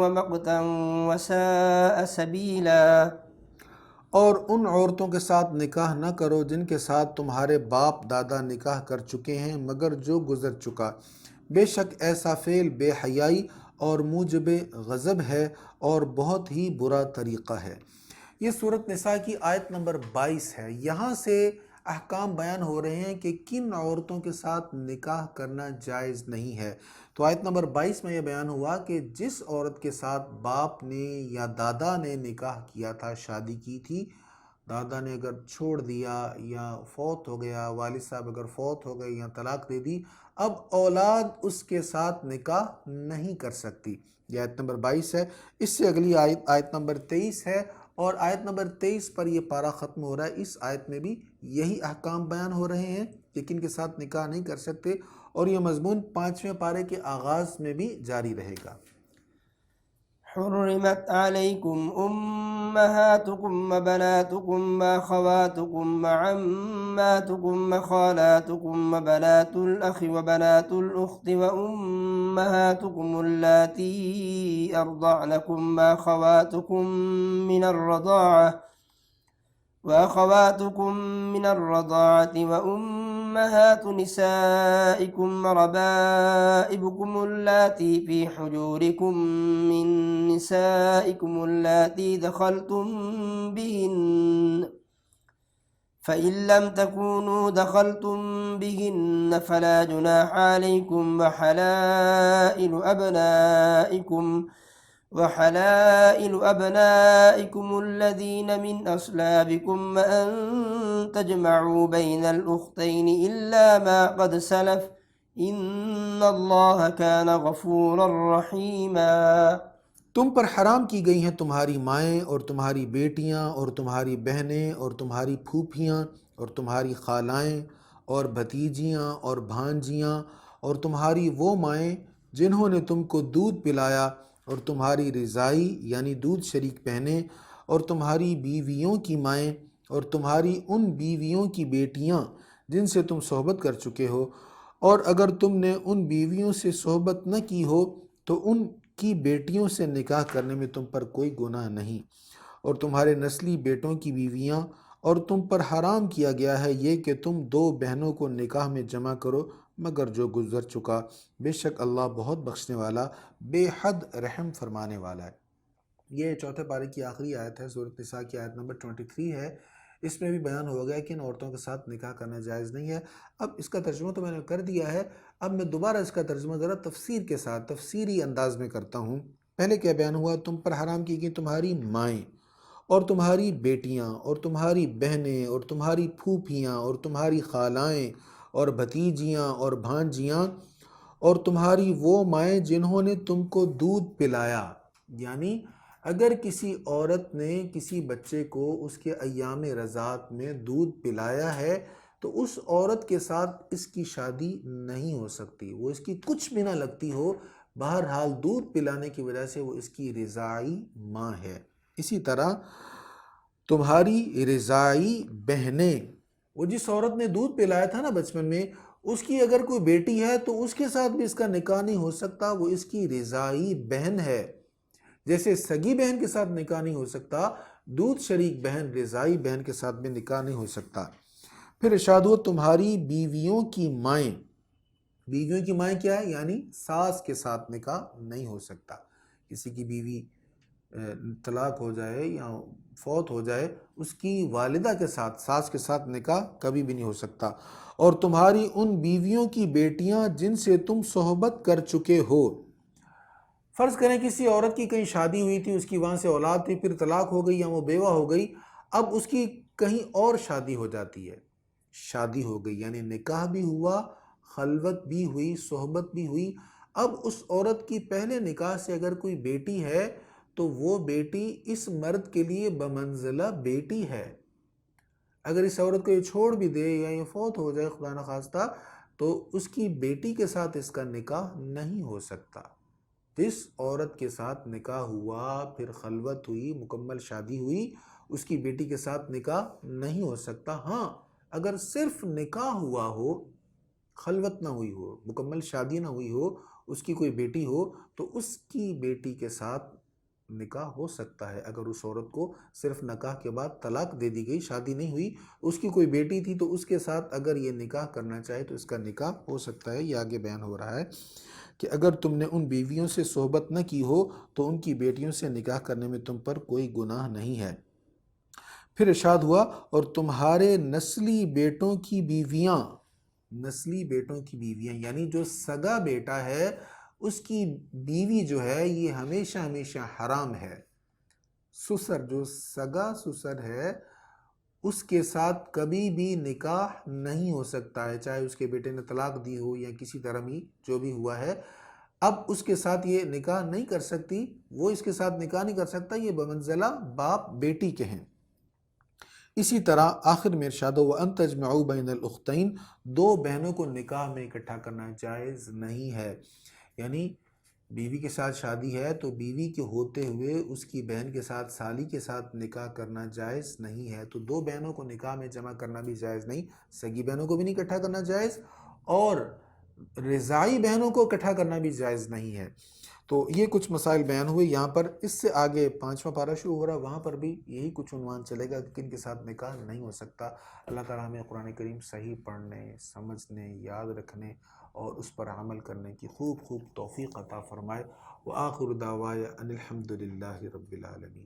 وَمَقْتًا وَسَاءَ سَبِيلًا۔ اور ان عورتوں کے ساتھ نکاح نہ کرو جن کے ساتھ تمہارے باپ دادا نکاح کر چکے ہیں مگر جو گزر چکا، بے شک ایسا فعل بے حیائی اور موجب غضب ہے اور بہت ہی برا طریقہ ہے۔ یہ سورۃ نساء کی آیت نمبر 22 ہے۔ یہاں سے احکام بیان ہو رہے ہیں کہ کن عورتوں کے ساتھ نکاح کرنا جائز نہیں ہے۔ تو آیت نمبر 22 میں یہ بیان ہوا کہ جس عورت کے ساتھ باپ نے یا دادا نے نکاح کیا تھا، شادی کی تھی، دادا نے اگر چھوڑ دیا یا فوت ہو گیا، والد صاحب اگر فوت ہو گئے یا طلاق دے دی، اب اولاد اس کے ساتھ نکاح نہیں کر سکتی۔ یہ آیت نمبر 22 ہے۔ اس سے اگلی آیت نمبر 23 ہے، اور آیت نمبر 23 پر یہ پارہ ختم ہو رہا ہے۔ اس آیت میں بھی یہی احکام بیان ہو رہے ہیں کہ کن کے ساتھ نکاح نہیں کر سکتے، اور یہ مضمون 5ویں پارے کے آغاز میں بھی جاری رہے گا۔ حرمت عليكم أمهاتكم وبناتكم وأخواتكم وعماتكم وخالاتكم وبنات الأخ وبنات الأخت وأمهاتكم اللاتي أرضعنكم وأخواتكم من الرضاعة وأمهات نسائكم وربائبكم اللاتي في حجوركم من نسائكم اللاتي دخلتم بهن، فإن لم تكونوا دخلتم بهن فلا جناح عليكم وحلائل أبنائكم الذين من أصلابكم وأن تجمعوا بين الأختين إلا ما قد سلف إن الله كان غفورا رحيما۔ تم پر حرام کی گئی ہیں تمہاری مائیں اور تمہاری بیٹیاں اور تمہاری بہنیں اور تمہاری پھوپھیاں اور تمہاری خالائیں اور بھتیجیاں اور بھانجیاں اور تمہاری وہ مائیں جنہوں نے تم کو دودھ پلایا اور تمہاری رضائی یعنی دودھ شریک بہنیں اور تمہاری بیویوں کی مائیں اور تمہاری ان بیویوں کی بیٹیاں جن سے تم صحبت کر چکے ہو، اور اگر تم نے ان بیویوں سے صحبت نہ کی ہو تو ان کی بیٹیوں سے نکاح کرنے میں تم پر کوئی گناہ نہیں، اور تمہارے نسلی بیٹوں کی بیویاں، اور تم پر حرام کیا گیا ہے یہ کہ تم دو بہنوں کو نکاح میں جمع کرو مگر جو گزر چکا، بے شک اللہ بہت بخشنے والا بے حد رحم فرمانے والا ہے۔ یہ چوتھے پارے کی آخری آیت ہے، سورۃ نساء کی آیت نمبر 23 ہے۔ اس میں بھی بیان ہو گیا کہ ان عورتوں کے ساتھ نکاح کرنا جائز نہیں ہے۔ اب اس کا ترجمہ تو میں نے کر دیا ہے، اب میں دوبارہ اس کا ترجمہ ذرا تفسیر کے ساتھ تفسیری انداز میں کرتا ہوں۔ پہلے کیا بیان ہوا؟ تم پر حرام کی گئی تمہاری مائیں اور تمہاری بیٹیاں اور تمہاری بہنیں اور تمہاری پھوپھیاں اور تمہاری خالائیں اور بھتیجیاں اور بھانجیاں اور تمہاری وہ مائیں جنہوں نے تم کو دودھ پلایا۔ یعنی اگر کسی عورت نے کسی بچے کو اس کے ایام رضاعت میں دودھ پلایا ہے تو اس عورت کے ساتھ اس کی شادی نہیں ہو سکتی، وہ اس کی کچھ بھی نہ لگتی ہو، بہرحال دودھ پلانے کی وجہ سے وہ اس کی رضاعی ماں ہے۔ اسی طرح تمہاری رضاعی بہنیں، وہ جس عورت نے دودھ پلایا تھا نا بچپن میں، اس کی اگر کوئی بیٹی ہے تو اس کے ساتھ بھی اس کا نکاح نہیں ہو سکتا، وہ اس کی رضاعی بہن ہے۔ جیسے سگی بہن کے ساتھ نکاح نہیں ہو سکتا، دودھ شریک بہن رضاعی بہن کے ساتھ بھی نکاح نہیں ہو سکتا۔ پھر ارشاد ہوا تمہاری بیویوں کی مائیں۔ بیویوں کی مائیں کیا ہے؟ یعنی ساس کے ساتھ نکاح نہیں ہو سکتا۔ کسی کی بیوی طلاق ہو جائے یا فوت ہو جائے، اس کی والدہ کے ساتھ، ساس کے ساتھ نکاح کبھی بھی نہیں ہو سکتا۔ اور تمہاری ان بیویوں کی بیٹیاں جن سے تم صحبت کر چکے ہو۔ فرض کریں کسی عورت کی کہیں شادی ہوئی تھی، اس کی وہاں سے اولاد تھی، پھر طلاق ہو گئی یا وہ بیوہ ہو گئی، اب اس کی کہیں اور شادی ہو جاتی ہے۔ شادی ہو گئی یعنی نکاح بھی ہوا، خلوت بھی ہوئی، صحبت بھی ہوئی۔ اب اس عورت کی پہلے نکاح سے اگر کوئی بیٹی ہے تو وہ بیٹی اس مرد کے لیے بمنزلہ بیٹی ہے۔ اگر اس عورت کو یہ چھوڑ بھی دے یا یہ فوت ہو جائے خدا نخواستہ تو اس کی بیٹی کے ساتھ اس کا نکاح نہیں ہو سکتا۔ جس عورت کے ساتھ نکاح ہوا، پھر خلوت ہوئی، مکمل شادی ہوئی، اس کی بیٹی کے ساتھ نکاح نہیں ہو سکتا۔ ہاں اگر صرف نکاح ہوا ہو، خلوت نہ ہوئی ہو، مکمل شادی نہ ہوئی ہو، اس کی کوئی بیٹی ہو تو اس کی بیٹی کے ساتھ نکاح ہو سکتا ہے۔ اگر اس عورت کو صرف نکاح کے بعد طلاق دے دی گئی، شادی نہیں ہوئی، اس کی کوئی بیٹی تھی تو اس کے ساتھ اگر یہ نکاح کرنا چاہے تو اس کا نکاح ہو سکتا ہے۔ یہ آگے بیان ہو رہا ہے کہ اگر تم نے ان بیویوں سے صحبت نہ کی ہو تو ان کی بیٹیوں سے نکاح کرنے میں تم پر کوئی گناہ نہیں ہے۔ پھر ارشاد ہوا اور تمہارے نسلی بیٹوں کی بیویاں، نسلی بیٹوں کی بیویاں یعنی جو سگا بیٹا ہے اس کی بیوی جو ہے یہ ہمیشہ ہمیشہ حرام ہے۔ سسر، جو سگا سسر ہے، اس کے ساتھ کبھی بھی نکاح نہیں ہو سکتا ہے، چاہے اس کے بیٹے نے طلاق دی ہو یا کسی طرح بھی جو بھی ہوا ہے۔ اب اس کے ساتھ یہ نکاح نہیں کر سکتی، وہ اس کے ساتھ نکاح نہیں کر سکتا، یہ بمنزلہ باپ بیٹی کے ہیں۔ اسی طرح آخر میں ارشاد وَأَن تَجْمَعُوا بَيْنَ الْأُخْتَيْنِ، دو بہنوں کو نکاح میں اکٹھا کرنا جائز نہیں ہے۔ یعنی بیوی کے ساتھ شادی ہے تو بیوی کے ہوتے ہوئے اس کی بہن کے ساتھ، سالی کے ساتھ نکاح کرنا جائز نہیں ہے۔ تو دو بہنوں کو نکاح میں جمع کرنا بھی جائز نہیں، سگی بہنوں کو بھی نہیں اکٹھا کرنا جائز اور رضاعی بہنوں کو اکٹھا کرنا بھی جائز نہیں ہے۔ تو یہ کچھ مسائل بیان ہوئے یہاں پر۔ اس سے آگے 5واں پارہ شروع ہو رہا، وہاں پر بھی یہی کچھ عنوان چلے گا کہ کن کے ساتھ نکاح نہیں ہو سکتا۔ اللہ تعالیٰ ہمیں قرآن کریم صحیح پڑھنے، سمجھنے، یاد رکھنے اور اس پر عمل کرنے کی خوب خوب توفیق عطا فرمائے۔ وآخر دعوایا ان الحمد للہ رب العالمین۔